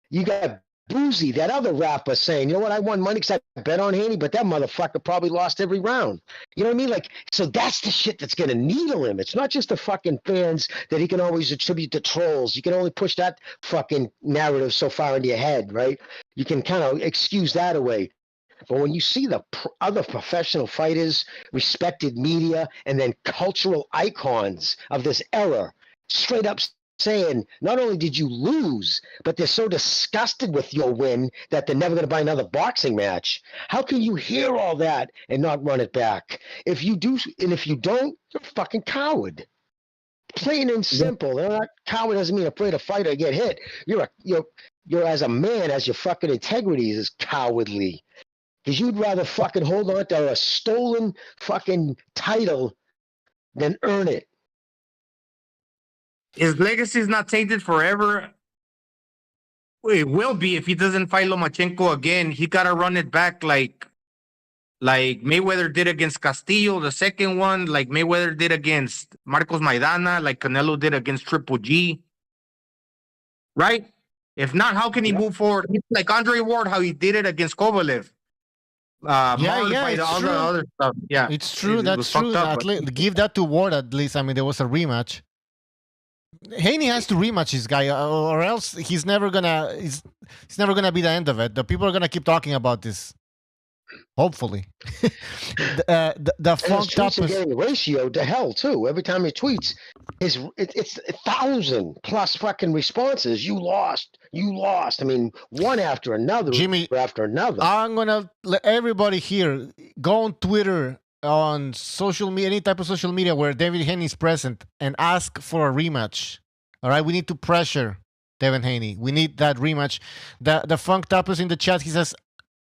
You got Boozy, that other rapper, saying, you know what, I won money because I bet on Haney, but that motherfucker probably lost every round. You know what I mean? Like, so that's the shit that's going to needle him. It's not just the fucking fans that he can always attribute to trolls. You can only push that fucking narrative so far into your head, right? You can kind of excuse that away. But when you see the other professional fighters, respected media, and then cultural icons of this era straight up saying not only did you lose, but they're so disgusted with your win that they're never going to buy another boxing match. How can you hear all that and not run it back? If you do, and if you don't, you're a fucking coward. Plain and simple. That coward doesn't mean afraid to fight or get hit. You're as a man, as your fucking integrity is cowardly. Because you'd rather fucking hold on to a stolen fucking title than earn it. His legacy is not tainted forever. It will be if he doesn't fight Lomachenko again. He got to run it back like Mayweather did against Castillo, the second one, like Mayweather did against Marcos Maidana, like Canelo did against Triple G. Right? If not, how can he move forward? Like Andre Ward, how he did it against Kovalev. It's true. Other stuff. Yeah, it's true. That's true. Give that to Ward at least. I mean, there was a rematch. Haney has to rematch this guy, or else he's never gonna be the end of it. The people are gonna keep talking about this. Hopefully, the funked up is getting ratio to hell too. Every time he tweets, it's 1,000+ fucking responses. You lost. I mean, one after another. Jimmy, after another. I'm gonna let everybody here go on Twitter, on social media, any type of social media where Devin Haney is present, and ask for a rematch. All right, we need to pressure Devin Haney. We need that rematch. The Funk Tapas in the chat, he says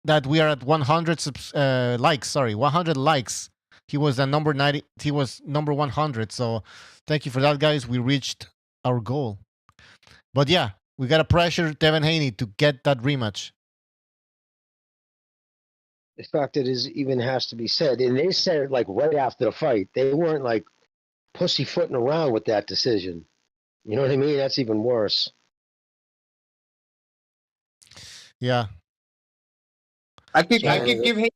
that we are at 100 likes. Sorry, 100 likes. He was number 90. He was number 100. So thank you for that, guys. We reached our goal. But yeah, we gotta pressure Devin Haney to get that rematch. The fact that it even has to be said, and they said it like right after the fight. They weren't like pussyfooting around with that decision. You know what I mean? That's even worse. Yeah. I could give him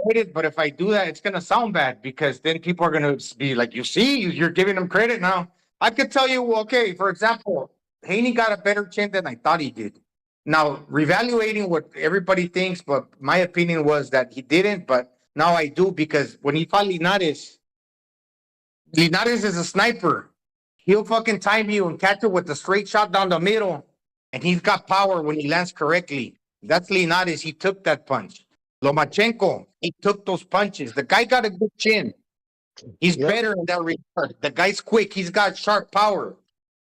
credit, but if I do that, it's gonna sound bad because then people are gonna be like, "You see, you're giving him credit now." I could tell you, okay, for example, Haney got a better chin than I thought he did. Now, reevaluating what everybody thinks, but my opinion was that he didn't, but now I do because when he fought Linares is a sniper. He'll fucking time you and catch it with a straight shot down the middle, and he's got power when he lands correctly. That's Linares. He took that punch. Lomachenko, he took those punches. The guy got a good chin. He's better in that regard. The guy's quick. He's got sharp power.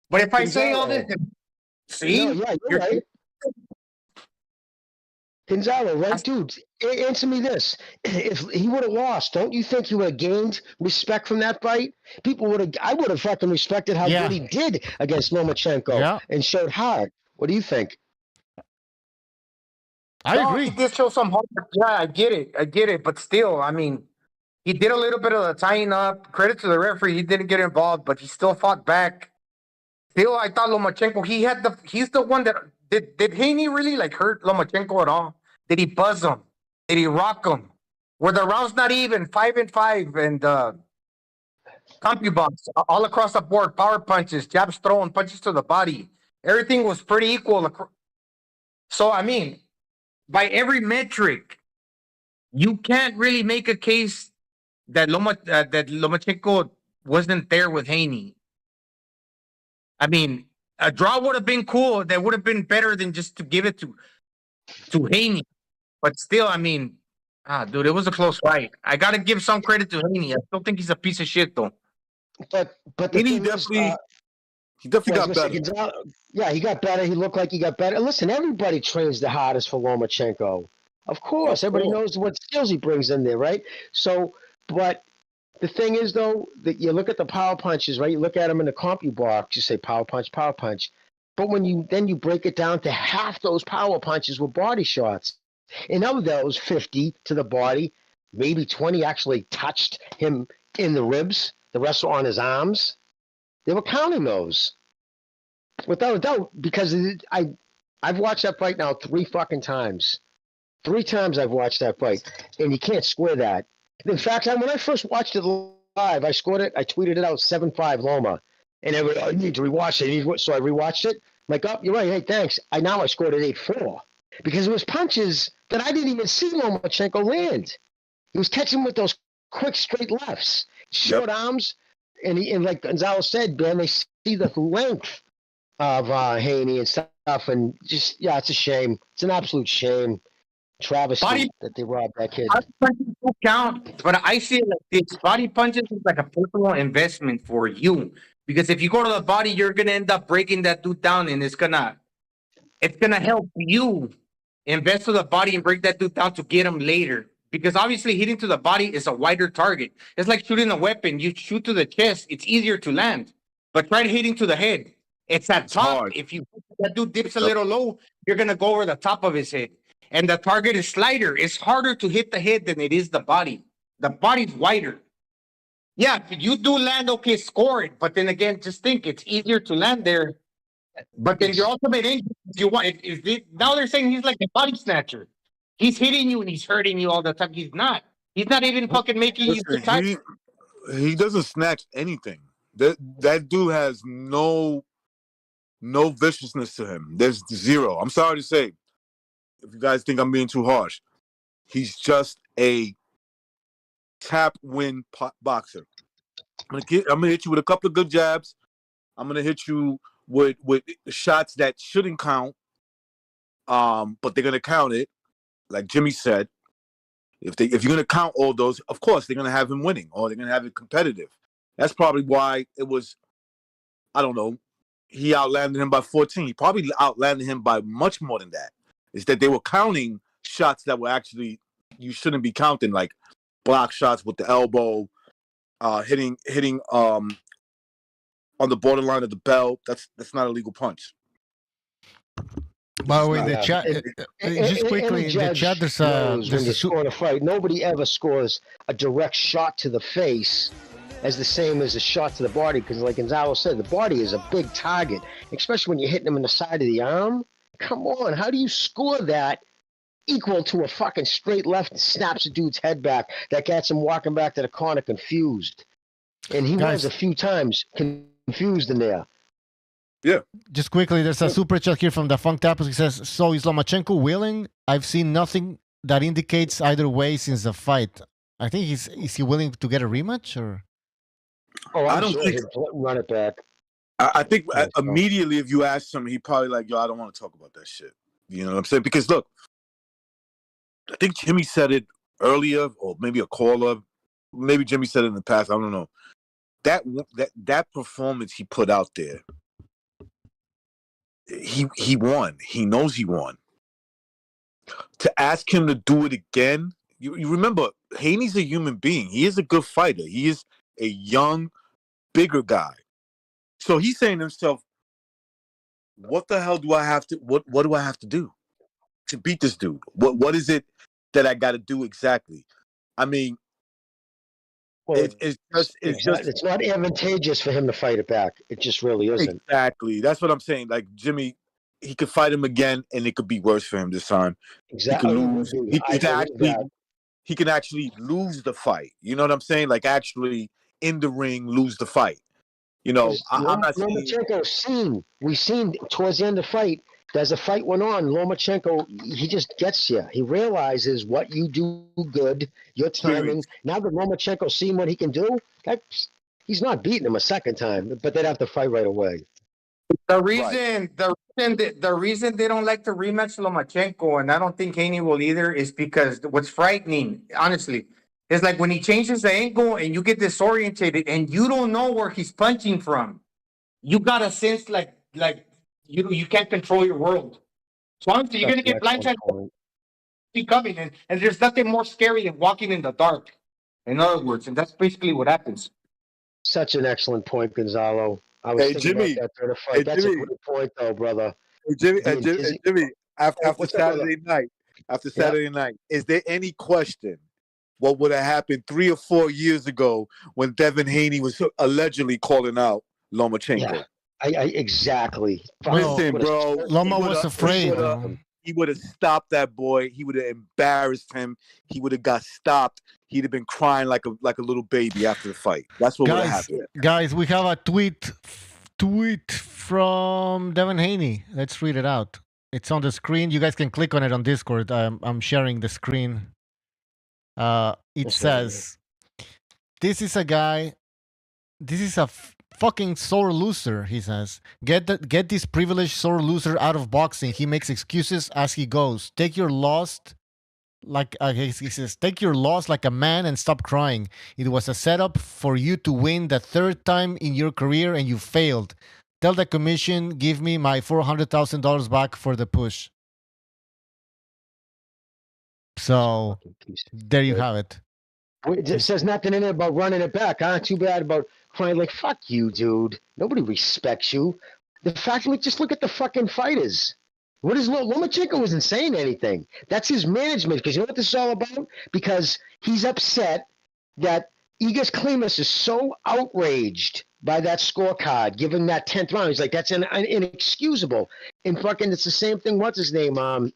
But if I say all this, see, No, yeah, you're right. Gonzalo, right, dude? Answer me this: if he would have lost, don't you think he would have gained respect from that fight? People would have. I would have fucking respected how good he did against Lomachenko and showed hard. What do you think? I agree. He did show some heart. Yeah, I get it. But still, I mean, he did a little bit of the tying up. Credit to the referee, he didn't get involved, but he still fought back. Still, I thought Lomachenko, he's the one that did Haney really like hurt Lomachenko at all? Did he buzz him? Did he rock him? Were the rounds not even 5-5 and concubines all across the board, power punches, jabs thrown, punches to the body. Everything was pretty equal. So I mean, by every metric, you can't really make a case that Lomachenko wasn't there with Haney. I mean, a draw would have been cool. That would have been better than just to give it to Haney. But still, I mean, dude, it was a close fight. I got to give some credit to Haney. I still think he's a piece of shit, though. But the Haney thing is, he definitely got better. Yeah, he got better. He looked like he got better. Listen, everybody trains the hardest for Lomachenko. Of course, everybody knows what skills he brings in there, right? So, but the thing is, though, that you look at the power punches, right? You look at them in the compu box, you say power punch. But when you break it down to half those power punches were body shots. And of those 50 to the body, maybe 20 actually touched him in the ribs. The rest were on his arms. They were counting those. Without a doubt, because I've watched that fight now 3 fucking times. 3 times I've watched that fight, and you can't square that. In fact, when I first watched it live, I scored it. I tweeted it out 7-5 Loma, and I need to rewatch it. So I rewatched it. I'm like, oh, you're right. Hey, thanks. Now I scored it 8-4 because it was punches that I didn't even see Lomachenko land. He was catching with those quick straight lefts, short arms, and like Gonzalo said, man, they see the length of Haney and stuff, and just it's a shame. It's an absolute shame. Travesty that they robbed that kid. Body punches don't count, but I see it like this. Body punches is like a personal investment for you. Because if you go to the body, you're gonna end up breaking that dude down, and it's gonna help you invest to the body and break that dude down to get him later. Because obviously hitting to the body is a wider target. It's like shooting a weapon. You shoot to the chest, it's easier to land. But try hitting to the head. It's at top. Hard. If that dude dips a little low, you're gonna go over the top of his head. And the target is slighter. It's harder to hit the head than it is the body. The body's wider. Yeah, if you do land, okay, score it. But then again, just think it's easier to land there. But then your ultimate aim, now they're saying he's like a body snatcher. He's hitting you and he's hurting you all the time. He's not. He's not even fucking making you tight. He doesn't snatch anything. That dude has no viciousness to him. There's zero. I'm sorry to say. If you guys think I'm being too harsh, he's just a tap win boxer. I'm gonna hit you with a couple of good jabs. I'm gonna hit you with shots that shouldn't count, but they're gonna count it. Like Jimmy said, if you're gonna count all those, of course they're gonna have him winning, or they're gonna have it competitive. That's probably why it was. I don't know. He outlanded him by 14. He probably outlanded him by much more than that. Is that they were counting shots that were actually you shouldn't be counting, like block shots with the elbow, hitting on the borderline of the belt. That's not a legal punch. By the way, in the chat, just quickly, in the chat, there's when you score in a fight, nobody ever scores a direct shot to the face as the same as a shot to the body, because like Gonzalo said, the body is a big target, especially when you're hitting them in the side of the arm. Come on, how do you score that equal to a fucking straight left that snaps a dude's head back that gets him walking back to the corner confused? And he was a few times confused in there. Yeah. Just quickly, there's a super chat here from the Funk Tappers. He says, "So is Lomachenko willing? I've seen nothing that indicates either way since the fight. I think is he willing to get a rematch or?" Oh, I I'm don't sure think. he'll run it back. I think Yeah, so- immediately if you ask him, he probably like, yo, I don't want to talk about that shit. You know what I'm saying? Because look, I think Jimmy said it earlier, or maybe a caller. Maybe Jimmy said it in the past. I don't know. That performance he put out there, he won. He knows he won. To ask him to do it again, you remember, Haney's a human being. He is a good fighter. He is a young, bigger guy. So he's saying to himself, what the hell do I have to, what do I have to do to beat this dude? What is it that I got to do exactly? I mean, Well, it's just it's not advantageous for him to fight it back. It just really isn't. Exactly. That's what I'm saying. Like Jimmy, he could fight him again, and it could be worse for him this time. Exactly. He could lose. He can actually lose the fight. You know what I'm saying? Like actually in the ring, lose the fight. You know, I'm not saying. Lomachenko we've seen towards the end of the fight, as the fight went on, Lomachenko, he just gets you. He realizes what you do good, your timing. Now that Lomachenko's seen what he can do, he's not beating him a second time, but they'd have to fight right away. The reason they don't like to rematch Lomachenko, and I don't think Haney will either, is because what's frightening, honestly, is like when he changes the angle and you get disorientated and you don't know where he's punching from. You got a sense like you can't control your world. So honestly, you're gonna get blindsided coming, and there's nothing more scary than walking in the dark. In other words, and that's basically what happens. Such an excellent point, Gonzalo. I was thinking about that during the fight. That's a good point, though, brother. Jimmy, after Saturday night, is there any question what would have happened 3 or 4 years ago when Devin Haney was allegedly calling out Lomachenko? Yeah, exactly. Listen, bro. Loma was afraid. He would have stopped that boy. He would have embarrassed him. He would have got stopped. He'd have been crying like a little baby after the fight. That's what would have happened. Guys, we have a tweet from Devin Haney. Let's read it out. It's on the screen. You guys can click on it on Discord. I'm sharing the screen. It says, "This is a guy. This is a fucking sore loser," he says. Get this privileged sore loser out of boxing. He makes excuses as he goes. Take your loss like he says, take your loss like a man and stop crying. It was a setup for you to win the 3rd time in your career and you failed. Tell the commission, give me my $400,000 back for the push. So there you have it. It says nothing in it about running it back. Too bad about crying. Like, fuck you, dude. Nobody respects you. The fact, just look at the fucking fighters. What is Lomachenko isn't saying anything. That's his management. Because you know what this is all about? Because he's upset that Igor Klimas is so outraged by that scorecard, given that 10th round. He's like, that's inexcusable. And fucking, it's the same thing. What's his name?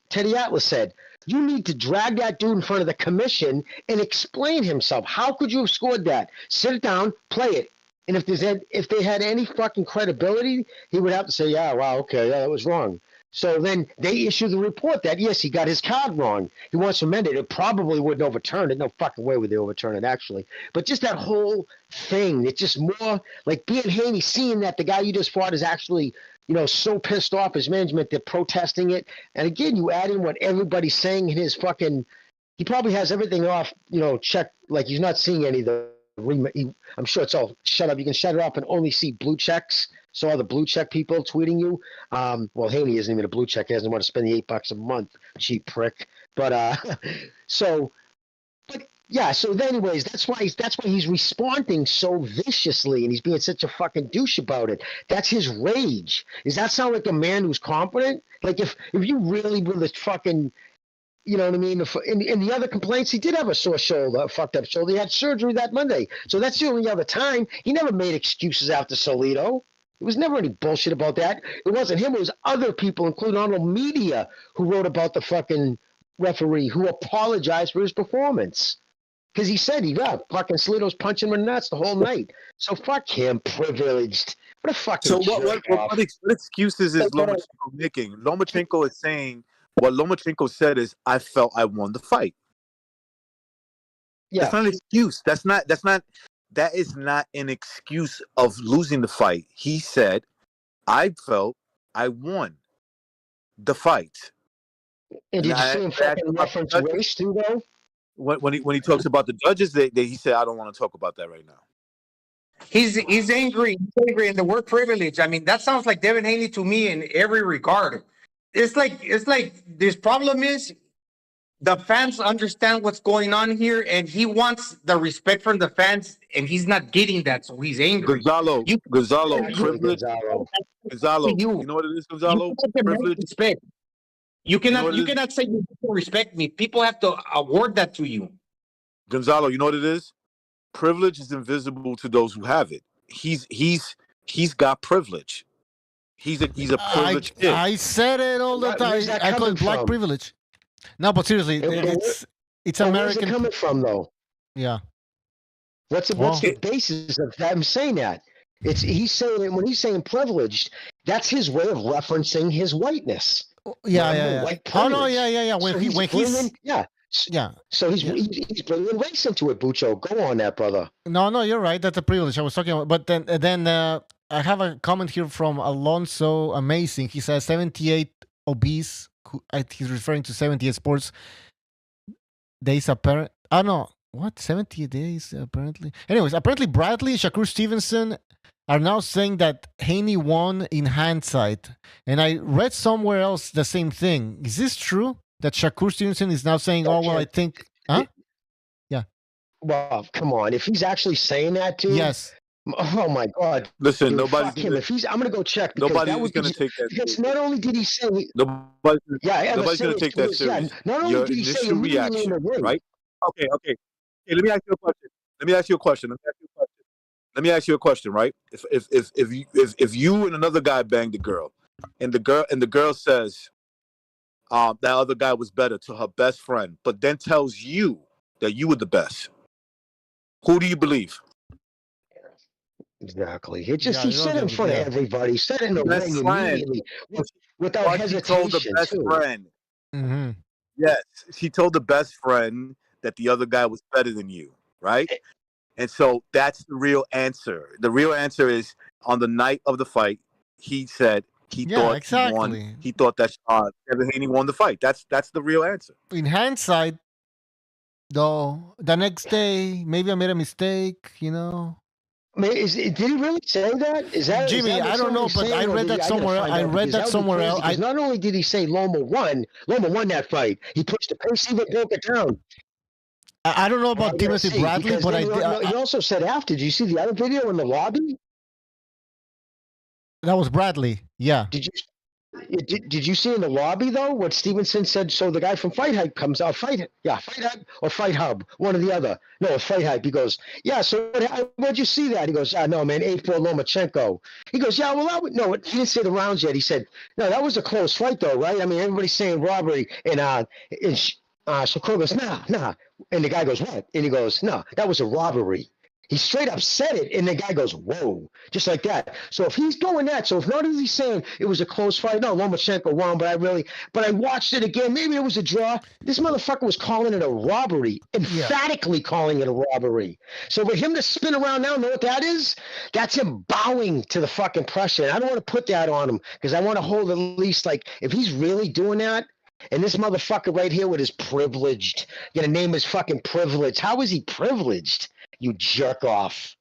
Teddy Atlas said. You need to drag that dude in front of the commission and explain himself. How could you have scored that? Sit it down, play it. And if they had any fucking credibility, he would have to say, yeah, wow, okay, yeah, that was wrong. So then they issue the report that, yes, he got his card wrong. He wants to amend it. It probably wouldn't overturn it. No fucking way would they overturn it, actually. But just that whole thing, it's just more like being Haney, seeing that the guy you just fought is actually, so pissed off his management, they're protesting it. And again, you add in what everybody's saying in his fucking, he probably has everything off, checked, like he's not seeing any of the, I'm sure it's all shut up. You can shut it off and only see blue checks. So all the blue check people tweeting you. Well, Haney isn't even a blue check. He doesn't want to spend the $8 a month. Cheap prick. But so anyways, that's why he's responding so viciously and he's being such a fucking douche about it. That's his rage. Does that sound like a man who's confident? Like if you really were the fucking, you know what I mean? In the other complaints, he did have a sore shoulder, a fucked up shoulder. He had surgery that Monday. So that's the only other time. He never made excuses after Solito. There was never any bullshit about that. It wasn't him. It was other people, including all the media, who wrote about the fucking referee, who apologized for his performance. Because he said fucking Salido's punching him in the nuts the whole night. So fuck him, privileged. What a fucking So jerk off. what excuses is Lomachenko making? Lomachenko is saying what Lomachenko said is, I felt I won the fight. Yeah. That's not an excuse. That is not an excuse of losing the fight. He said, I felt I won the fight. And did you see him fucking reference race too, though? When he talks about the judges, he said, I don't want to talk about that right now. He's angry. He's angry, and the word privilege. I mean, that sounds like Devin Haney to me in every regard. It's like this problem is the fans understand what's going on here, and he wants the respect from the fans, and he's not getting that, so he's angry. Gonzalo, privilege. Gonzalo, you know what it is, Gonzalo? Privilege. Respect. You cannot say you don't respect me. People have to award that to you. Gonzalo, you know what it is? Privilege is invisible to those who have it. He's got privilege. He's a privileged kid. I said it all the time. I call it black privilege. No, but seriously, it's American. Where's it coming from, though? Yeah. What's the basis of him saying that? He's saying when he's saying privileged, that's his way of referencing his whiteness. Yeah. Oh no, yeah. So he's bringing race into it, Bucho. Go on that, brother. No, you're right. That's a privilege I was talking about. But then I have a comment here from Alonso Amazing. He says 78 obese. He's referring to 78 sports days apparent. Oh no, what 70 days apparently? Anyways, apparently Bradley, Shakur Stevenson are now saying that Haney won in hindsight, and I read somewhere else the same thing. Is this true that Shakur Stevenson is now saying, "Oh well, I think"? Huh? Yeah. Well, come on. If he's actually saying that, too. Yes. Oh my God! Listen, dude, nobody's fuck him. If he's, I'm gonna go check. Nobody's gonna take that. Because not only did he say, nobody's gonna take that serious. Yeah, not only did he say reaction, in the ring, right? Okay. Let me ask you a question. Let me ask you a question. Right? If you and another guy banged the girl, and the girl says, that other guy was better to her best friend, but then tells you that you were the best, who do you believe? Exactly. He said it in front of everybody. He said it in the ring immediately without hesitation. She told the best friend. Mm-hmm. Yes, she told the best friend that the other guy was better than you, right? And so that's the real answer. The real answer is on the night of the fight, he said he thought he won. He thought that Devin Haney won the fight. That's the real answer. In hindsight, though, the next day maybe I made a mistake. Did he really say that? Is that Jimmy? Is that I don't know, but I read that somewhere. I read that somewhere else. Not only did he say Loma won that fight. He pushed the pace, even broke it down. I don't know about Timothy Bradley, but he also said after. Did you see the other video in the lobby? That was Bradley. Yeah. Did you see in the lobby though what Stevenson said? So the guy from Fight Hype comes out, Fight Hype or Fight Hub, one or the other. No, Fight Hype. He goes, yeah. So where'd you see that? He goes, no, man, 8-4 Lomachenko. He goes, yeah, well, no, he didn't say the rounds yet. He said, no, that was a close fight though, right? I mean, everybody's saying robbery, and Shakur goes, nah, and the guy goes, what? And he goes, no, that was a robbery. He straight up said it, and the guy goes, whoa, just like that. So if he's doing that, so if not only he's saying it was a close fight, no, Lomachenko won, but I watched it again, maybe it was a draw. This motherfucker was calling it a robbery, emphatically calling it a robbery. So for him to spin around now, know what that is? That's him bowing to the fucking pressure. And I don't want to put that on him, because I want to hold at least, like, if he's really doing that, and this motherfucker right here with his privileged, gonna name his fucking privilege. How is he privileged? You jerk off.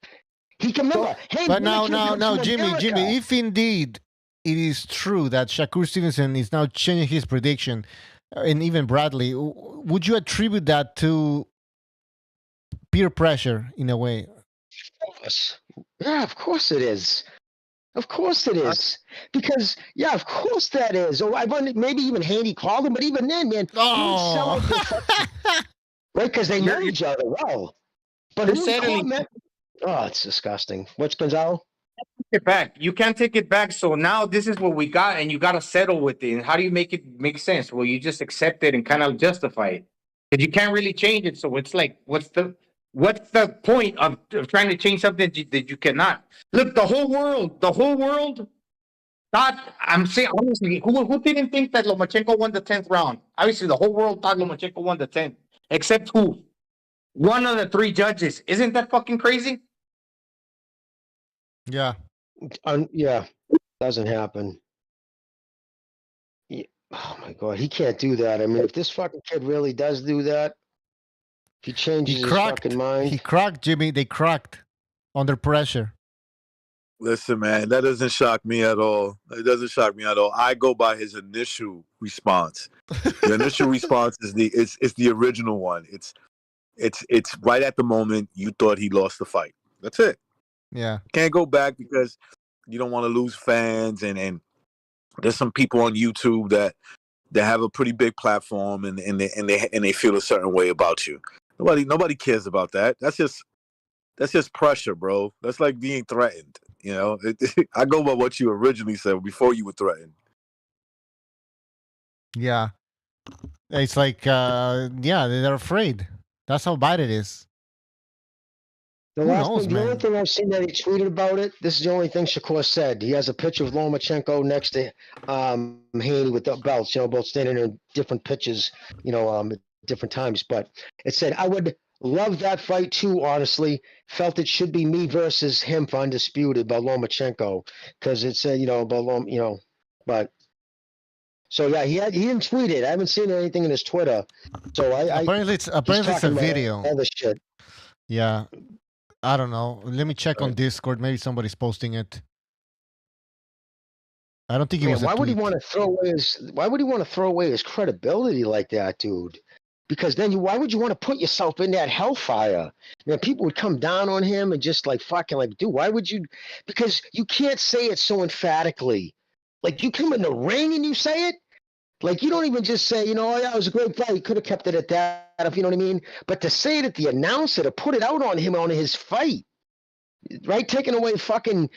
He can remember. Hey, but now, Jimmy, if indeed it is true that Shakur Stevenson is now changing his prediction, and even Bradley, would you attribute that to peer pressure in a way? Of course. Yeah, of course it is. Of course it is. Because, yeah, of course that is. Or maybe even Haney called him, but even then, man, right? Because they know each other well. But it's disgusting. What's Gonzalo? Take it back. You can't take it back. So now this is what we got, and you got to settle with it. And how do you make it make sense? Well, you just accept it and kind of justify it, because you can't really change it. So it's like, what's the What's the point of trying to change something that you cannot? Look, the whole world thought, I'm saying honestly, who didn't think that Lomachenko won the 10th round? Obviously, the whole world thought Lomachenko won the 10th, except who? One of the 3 judges. Isn't that fucking crazy? Yeah. Yeah, doesn't happen. Yeah. Oh my god, he can't do that. I mean, if this fucking kid really does do that, if he changes his fucking mind. He cracked, Jimmy. They cracked under pressure. Listen, man, that doesn't shock me at all. It doesn't shock me at all. I go by his initial response. The initial response is the original one. It's right at the moment you thought he lost the fight. That's it. Yeah. Can't go back because you don't want to lose fans, and there's some people on YouTube that have a pretty big platform and they feel a certain way about you. Nobody cares about that. That's just pressure, bro. That's like being threatened. You know, I go by what you originally said before you were threatened. Yeah. It's like, they're afraid. That's how bad it is. The only thing I've seen that he tweeted about it, this is the only thing Shakur said. He has a picture of Lomachenko next to Haney with the belts, both standing in different pitches, at different times. But it said, I would love that fight too, honestly. Felt it should be me versus him for undisputed by Lomachenko. Because it said, about but. So yeah, he didn't tweet it. I haven't seen anything in his Twitter. So apparently it's a video. All this shit. Yeah. I don't know. Let me check on Discord. Maybe somebody's posting it. I don't think he was. Why would he want to throw away his credibility like that, dude? Because then why would you want to put yourself in that hellfire? Man, people would come down on him and just dude, why would you? Because you can't say it so emphatically. Like you come in the ring and you say it. Like you don't even just say, oh yeah, it was a great fight. You could have kept it at that, if you know what I mean. But to say it at the announcer, to put it out on him on his fight, right, taking away fucking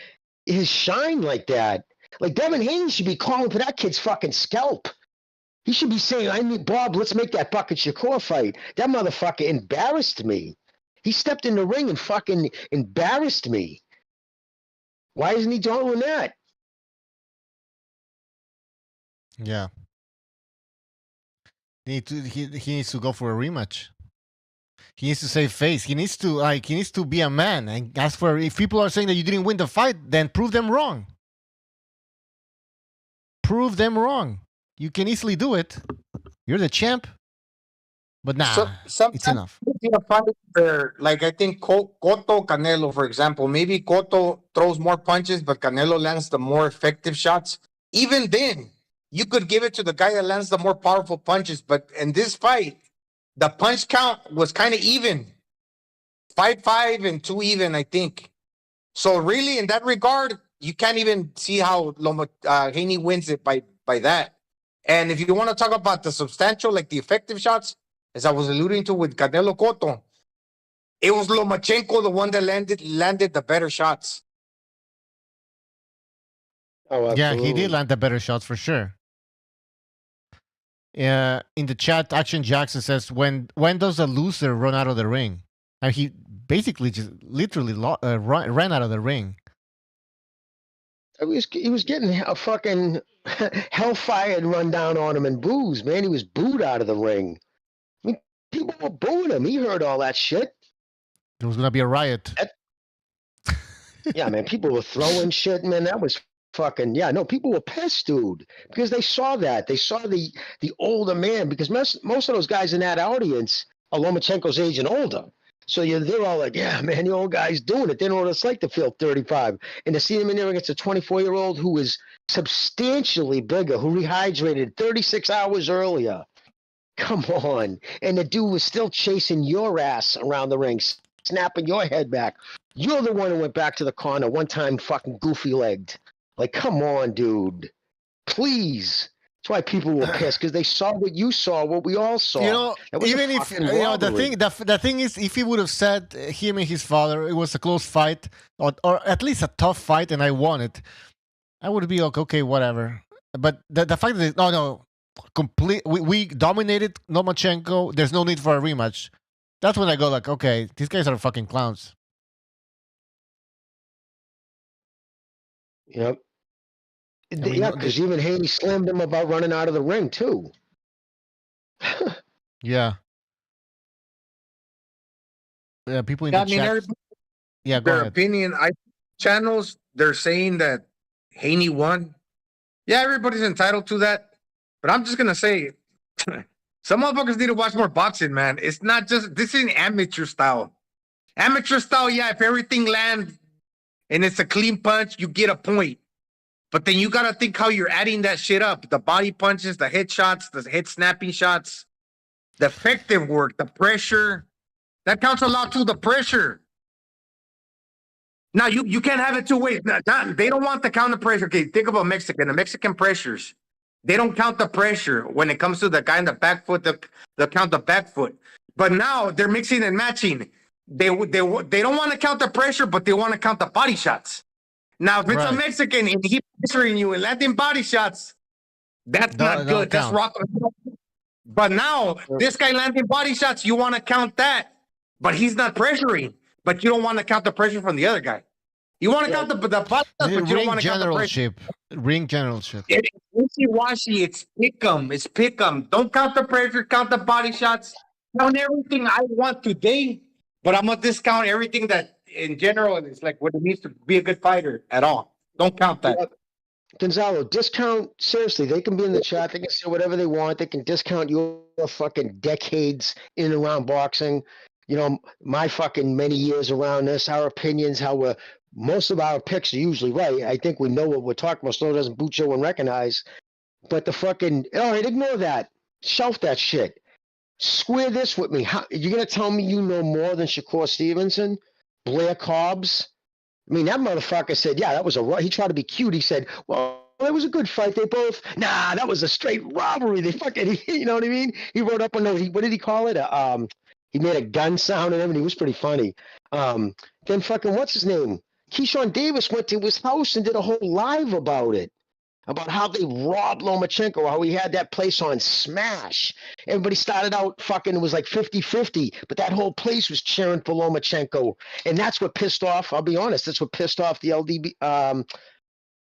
his shine like that. Like Devin Haney should be calling for that kid's fucking scalp. He should be saying, Bob, let's make that fucking Shakur fight. That motherfucker embarrassed me. He stepped in the ring and fucking embarrassed me. Why isn't he doing that? Yeah. He needs to go for a rematch. He needs to save face. He needs to be a man and ask for. If people are saying that you didn't win the fight, then prove them wrong. Prove them wrong. You can easily do it. You're the champ. But nah, it's enough. A fight where, like I think Cotto Canelo, for example, maybe Cotto throws more punches, but Canelo lands the more effective shots. Even then, you could give it to the guy that lands the more powerful punches. But in this fight, the punch count was kind of even. 5-5 and 2 even, I think. So really, in that regard, you can't even see how Haney wins it by that. And if you want to talk about the substantial, like the effective shots, as I was alluding to with Canelo Cotto, it was Lomachenko, the one that landed the better shots. Oh, yeah, he did land the better shots for sure. In the chat, Action Jackson says, when does a loser run out of the ring? And he basically just literally ran out of the ring. He was getting a fucking hellfire and run down on him and boos, man. He was booed out of the ring. I mean, people were booing him. He heard all that shit. There was gonna be a riot. Yeah, man. People were throwing shit, man. That was fucking people were pissed, dude, because they saw that. They saw the older man, because most of those guys in that audience are Lomachenko's age and older. So they're all like, yeah, man, the old guy's doing it. They know what it's like to feel 35. And to see him in there against a 24-year-old who is substantially bigger, who rehydrated 36 hours earlier. Come on. And the dude was still chasing your ass around the ring, snapping your head back. You're the one who went back to the corner one time fucking goofy-legged. Like, come on, dude. Please. That's why people were pissed, because they saw what you saw, what we all saw. Even if the thing is, if he would have said him and his father, it was a close fight, or at least a tough fight, and I won it, I would be like, okay, whatever. But the fact that we dominated Lomachenko. There's no need for a rematch. That's when I go like, okay, these guys are fucking clowns. Yep. I mean, Yeah, because even Haney slammed him about running out of the ring too. Yeah. Yeah, people in Yeah, the I mean, chat. Yeah, go their ahead. opinion. Channels, they're saying that Haney won. Yeah, everybody's entitled to that. But I'm just gonna say, some motherfuckers need to watch more boxing, man. It's not just this isn't amateur style. Amateur style, yeah. If everything lands and it's a clean punch, you get a point. But then you gotta think how you're adding that shit up. The body punches, the head shots, the head snapping shots, the effective work, the pressure. That counts a lot too. The pressure. Now you can't have it two ways. They don't want the counter pressure. Okay, think about Mexican. The Mexican pressures, they don't count the pressure when it comes to the guy in the back foot. They count the back foot. But now they're mixing and matching. They don't want to count the pressure, but they want to count the body shots. Now if it's a Mexican and he pressuring you and landing body shots, that's not good. That's rock. But now this guy landing body shots, you want to count that, but he's not pressuring. But you don't want to count the pressure from the other guy. You want to count the body shots, but you don't want to count the pressure. Ring generalship. It's wishy-washy. It's pick 'em. It's pick 'em. Don't count the pressure. Count the body shots. Count everything I want today, but I'm gonna discount everything that, in general, it's like what it means to be a good fighter at all. Don't count that. Gonzalo, discount, seriously, they can be in the chat, they can say whatever they want, they can discount your fucking decades in and around boxing, you know, my fucking many years around this, our opinions, how most of our picks are usually right. I think we know what we're talking about, so it doesn't boot you and recognize, but the fucking, all right, ignore that, shelf that shit. Square this with me. You're going to tell me you know more than Shakur Stevenson, Blair Cobbs? I mean, that motherfucker said, yeah, that was he tried to be cute. He said, well, that was a good fight. They both, nah, that was a straight robbery. They fucking, you know what I mean? He wrote up a note. What did he call it? He made a gun sound and everything. It was pretty funny. Then fucking, what's his name? Keyshawn Davis went to his house and did a whole live about it. About how they robbed Lomachenko, how he had that place on smash. Everybody started out fucking, it was like 50-50, but that whole place was cheering for Lomachenko. And that's what pissed off, I'll be honest, that's what pissed off the LDB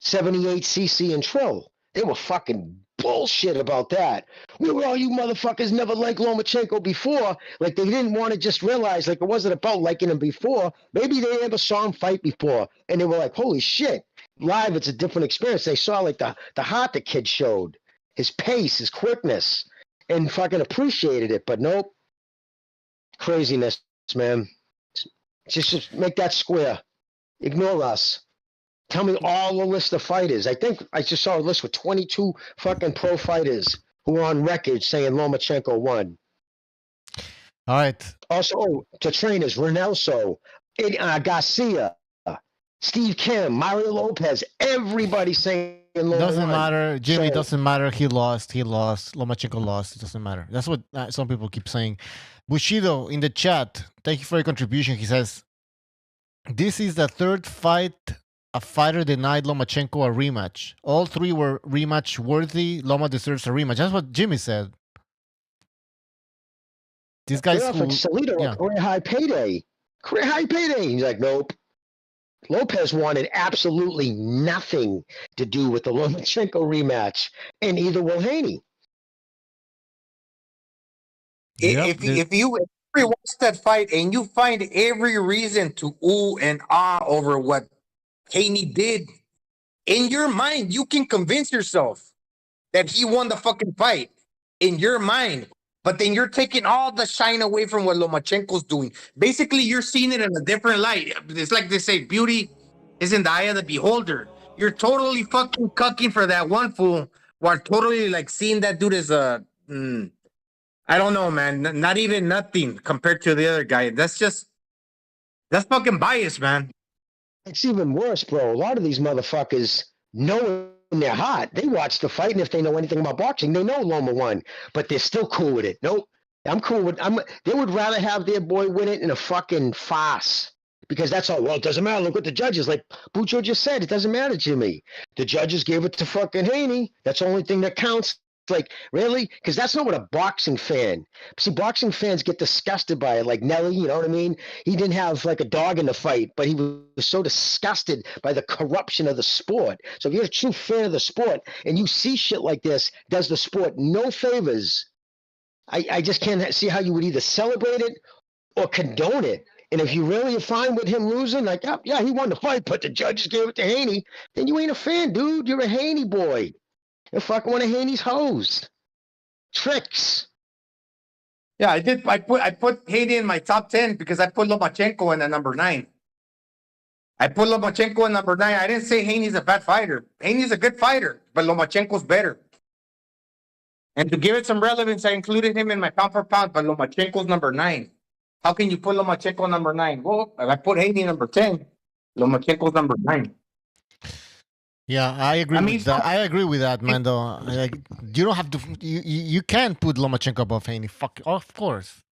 78cc and Trill. They were fucking bullshit about that. We were all you motherfuckers never liked Lomachenko before. Like they didn't want to just realize like it wasn't about liking him before. Maybe they never saw him fight before. And they were like, holy shit. Live, it's a different experience. They saw like the heart the kid showed, his pace, his quickness, and fucking appreciated it. But nope, craziness, man. Just make that square. Ignore us. Tell me all the list of fighters. I think I just saw a list with 22 fucking pro fighters who are on record saying Lomachenko won. All right. Also, to trainers, Ronaldo, Garcia, Steve Kim, Mario Lopez, everybody saying Loma doesn't won. matter, Jimmy. So, Doesn't matter. He lost. Lomachenko lost. It doesn't matter. That's what some people keep saying. Bushido in the chat. Thank you for your contribution. He says, "This is the third fight a fighter denied Lomachenko a rematch. All three were rematch worthy. Loma deserves a rematch." That's what Jimmy said. These guys, Salido, yeah. career high payday. Career high payday. He's like, nope. Lopez wanted absolutely nothing to do with the Lomachenko rematch, and either will Haney. If you watch that fight and you find every reason to ooh and ah over what Haney did, in your mind, you can convince yourself that he won the fucking fight in your mind. But then you're taking all the shine away from what Lomachenko's doing. Basically, you're seeing it in a different light. It's like they say, beauty is in the eye of the beholder. You're totally fucking cucking for that one fool while totally like seeing that dude as a, I don't know, man. Not even nothing compared to the other guy. That's fucking bias, man. It's even worse, bro. A lot of these motherfuckers know in their heart, they watch the fight, and if they know anything about boxing, they know Loma won, but they're still cool with it. Nope. I'm cool with they would rather have their boy win it in a fucking farce. Because that's all, well, it doesn't matter. Look what the judges, like Bucho just said, it doesn't matter, Jimmy. The judges gave it to fucking Haney. That's the only thing that counts. like, really? Because that's not what a boxing fan. See, boxing fans get disgusted by it. Like Nelly, you know what I mean? He didn't have like a dog in the fight, but he was so disgusted by the corruption of the sport. So if you're a true fan of the sport and you see shit like this, does the sport no favors. I just can't see how you would either celebrate it or condone it. And if you really are fine with him losing, like, yeah, he won the fight, but the judges gave it to Haney, then you ain't a fan, dude. You're a Haney boy. You're fucking one of Haney's hoes. Tricks. Yeah, I did. I put Haney in my top 10 because I put Lomachenko in at number 9. I put Lomachenko in number 9. I didn't say Haney's a bad fighter. Haney's a good fighter, but Lomachenko's better. And to give it some relevance, I included him in my pound for pound, but Lomachenko's number 9. How can you put Lomachenko number 9? Well, if I put Haney number 10, Lomachenko's number 9. Yeah, I agree with that. I agree with that, Mando. Like, you don't have to. You can't put Lomachenko above Haney. Fuck, of course.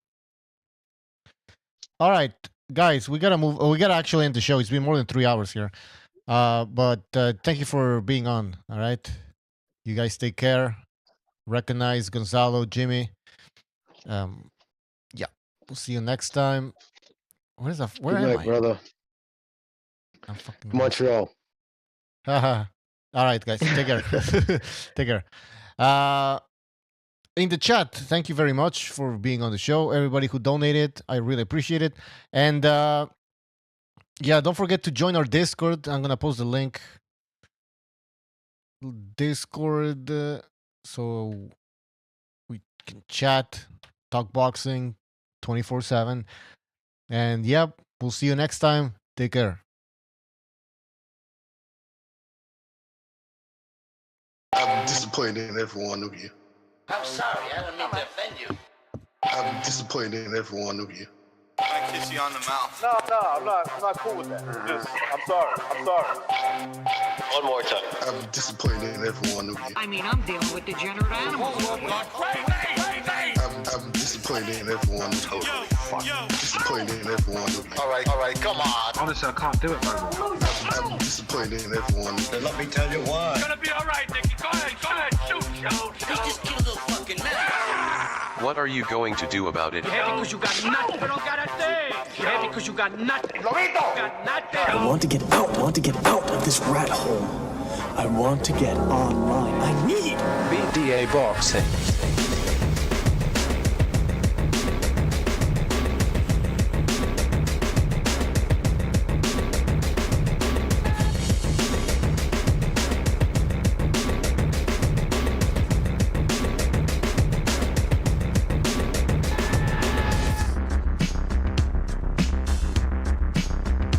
All right, guys, we gotta move. We gotta actually end the show. It's been more than 3 hours here. But thank you for being on. All right, you guys take care. Recognize Gonzalo, Jimmy. Yeah, we'll see you next time. Where is that? Where Good am night, I? brother. I'm fucking Montreal. Haha. All right, guys. Take care. Take care. In the chat, thank you very much for being on the show. Everybody who donated, I really appreciate it. And yeah, don't forget to join our Discord. I'm gonna post the link. Discord, so we can chat, talk boxing 24/7. And yep, we'll see you next time. Take care. I'm disappointed in every one of you. I'm sorry, I don't mean to offend you. I'm disappointed in every one of you. I kiss you on the mouth. No, I'm not cool with that. I'm sorry. One more time. I'm disappointed in every one of you. I mean, I'm dealing with degenerate animals. I'm disappointed in every one of you. Disappointed in every one of you. All right, come on. Honestly, I can't do it, man. I'm disappointed in every one of you. Let me tell you why. It's gonna be all right, Nicky. Go ahead, shoot. You just killed a little fucking man. What are you going to do about it? You're happy because you got nothing. You don't got a thing. You're happy because you got nothing. Lomito! Got nothing. I want to get out of this rat hole. I want to get online. I need BDA boxing.